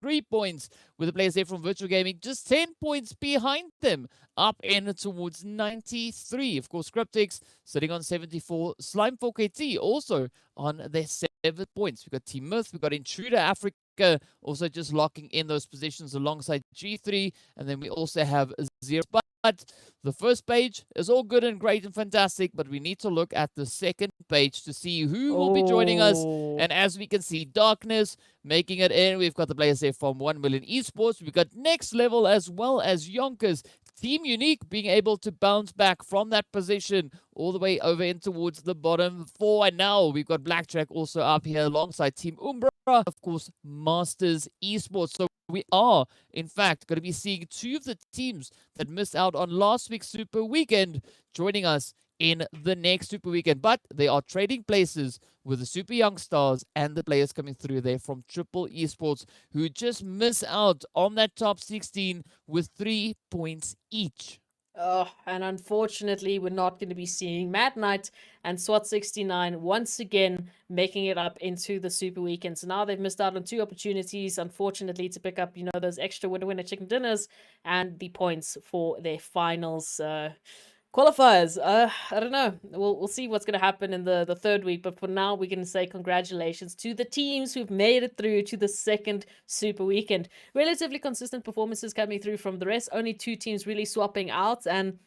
3 points, with the players there from Virtual Gaming just 10 points behind them, up in towards 93. Of course, Cryptics sitting on 74. Slime 4KT also on their 7 points. We've got Team Myth, we've got Intruder Africa also just locking in those positions alongside G3, and then we also have Zero. But the first page is all good and great and fantastic, but we need to look at the second page to see who will be joining us. And as we can see, Darkness making it in. We've got the players there from 1 Million Esports. We've got Next Level as well as YONKOUS. Team Unique being able to bounce back from that position all the way over in towards the bottom 4. And now we've got Blackjack also up here alongside Team Umbra. Of course, Masters Esports. So we are, in fact, going to be seeing 2 of the teams that missed out on last week's Super Weekend joining us in the next Super Weekend. But they are trading places with the Super Young Stars and the players coming through there from Triple Esports, who just miss out on that top 16 with 3 points each. Oh, and unfortunately, we're not going to be seeing Mad Knight and SWAT 69 once again making it up into the Super Weekend. So now they've missed out on 2 opportunities, unfortunately, to pick up, those extra winner chicken dinners and the points for their finals qualifiers. I don't know. We'll see what's going to happen in the third week. But for now, we can say congratulations to the teams who've made it through to the second Super Weekend. Relatively consistent performances coming through from the rest. Only 2 teams really swapping out. And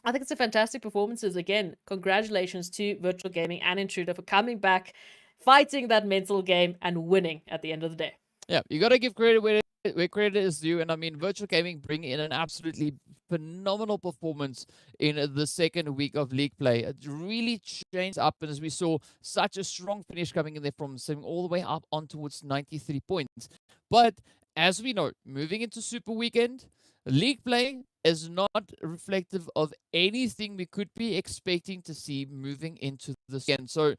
I think it's a fantastic performances. Again, congratulations to Virtual Gaming and Intruder for coming back, fighting that mental game and winning at the end of the day. Yeah, you got to give credit where credit is due. And I mean, Virtual Gaming bring in an absolutely phenomenal performance in the second week of league play. It really changed up, and as we saw, such a strong finish coming in there from 7 all the way up on towards 93 points. But as we know, moving into Super Weekend, league play is not reflective of anything we could be expecting to see moving into the weekend. So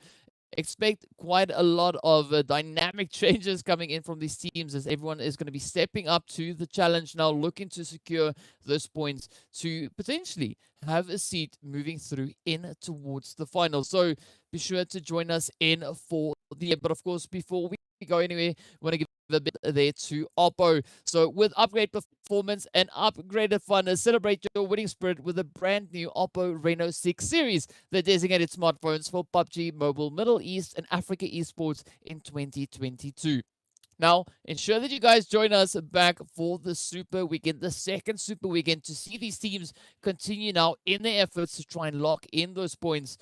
expect quite a lot of dynamic changes coming in from these teams, as everyone is going to be stepping up to the challenge now, looking to secure those points to potentially have a seat moving through in towards the final. So be sure to join us in for the, but of course, before we go anywhere, we want to give a bit there to Oppo. So with upgrade performance and upgraded fun, celebrate your winning spirit with a brand new Oppo Reno 6 series, the designated smartphones for PUBG Mobile, Middle East and Africa esports in 2022. Now, ensure that you guys join us back for the Super Weekend, the second Super Weekend, to see these teams continue now in their efforts to try and lock in those points,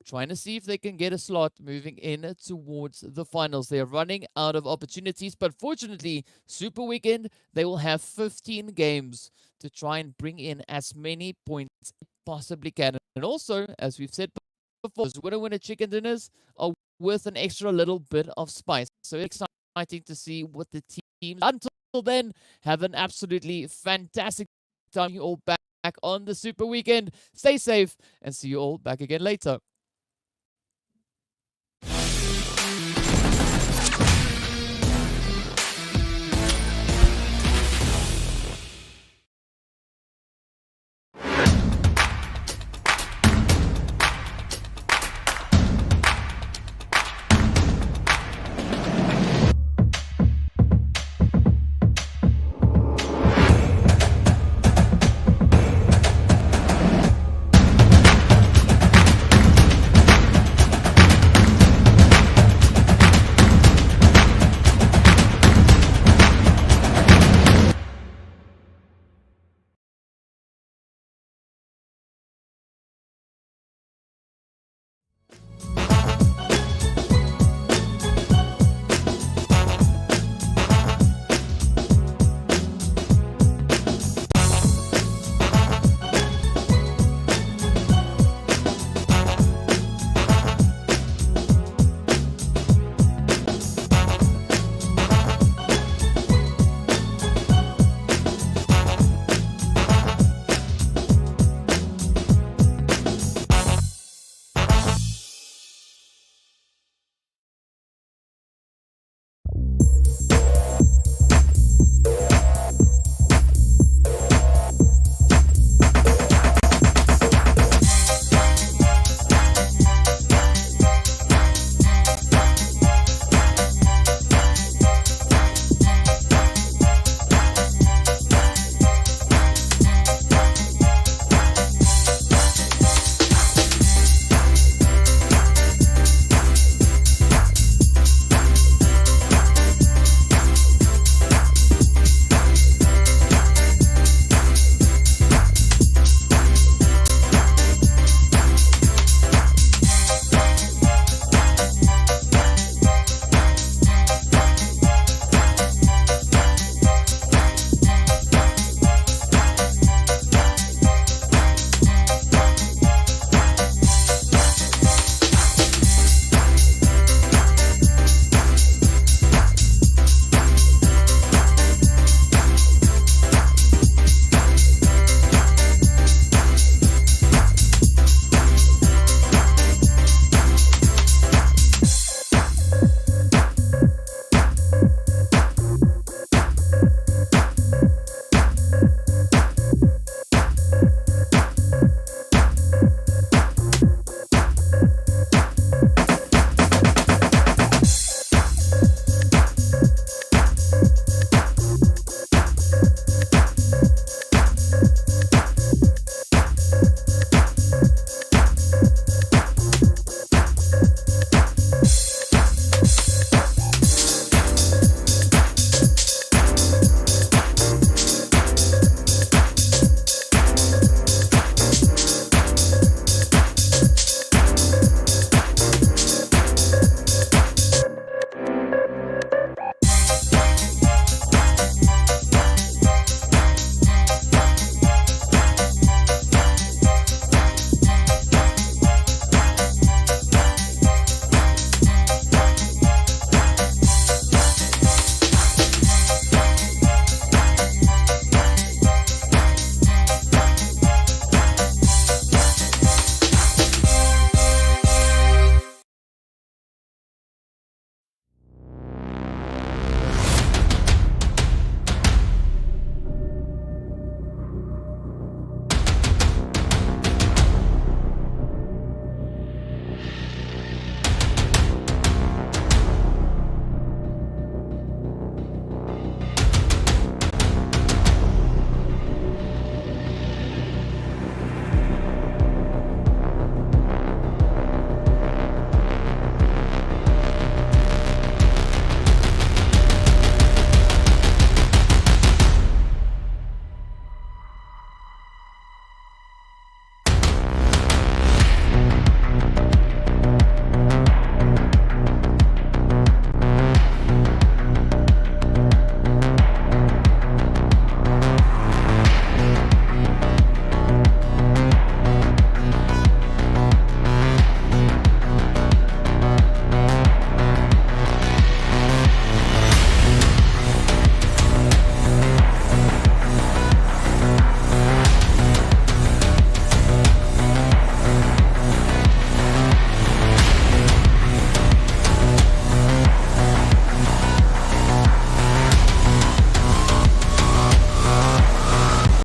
trying to see if they can get a slot moving in towards the finals. They're running out of opportunities, but fortunately, Super Weekend, they will have 15 games to try and bring in as many points as possibly can. And also, as we've said before, those winner chicken dinners are worth an extra little bit of spice. So it's exciting to see what the teams, until then, have an absolutely fantastic time. You all back on the Super Weekend. Stay safe and see you all back again later.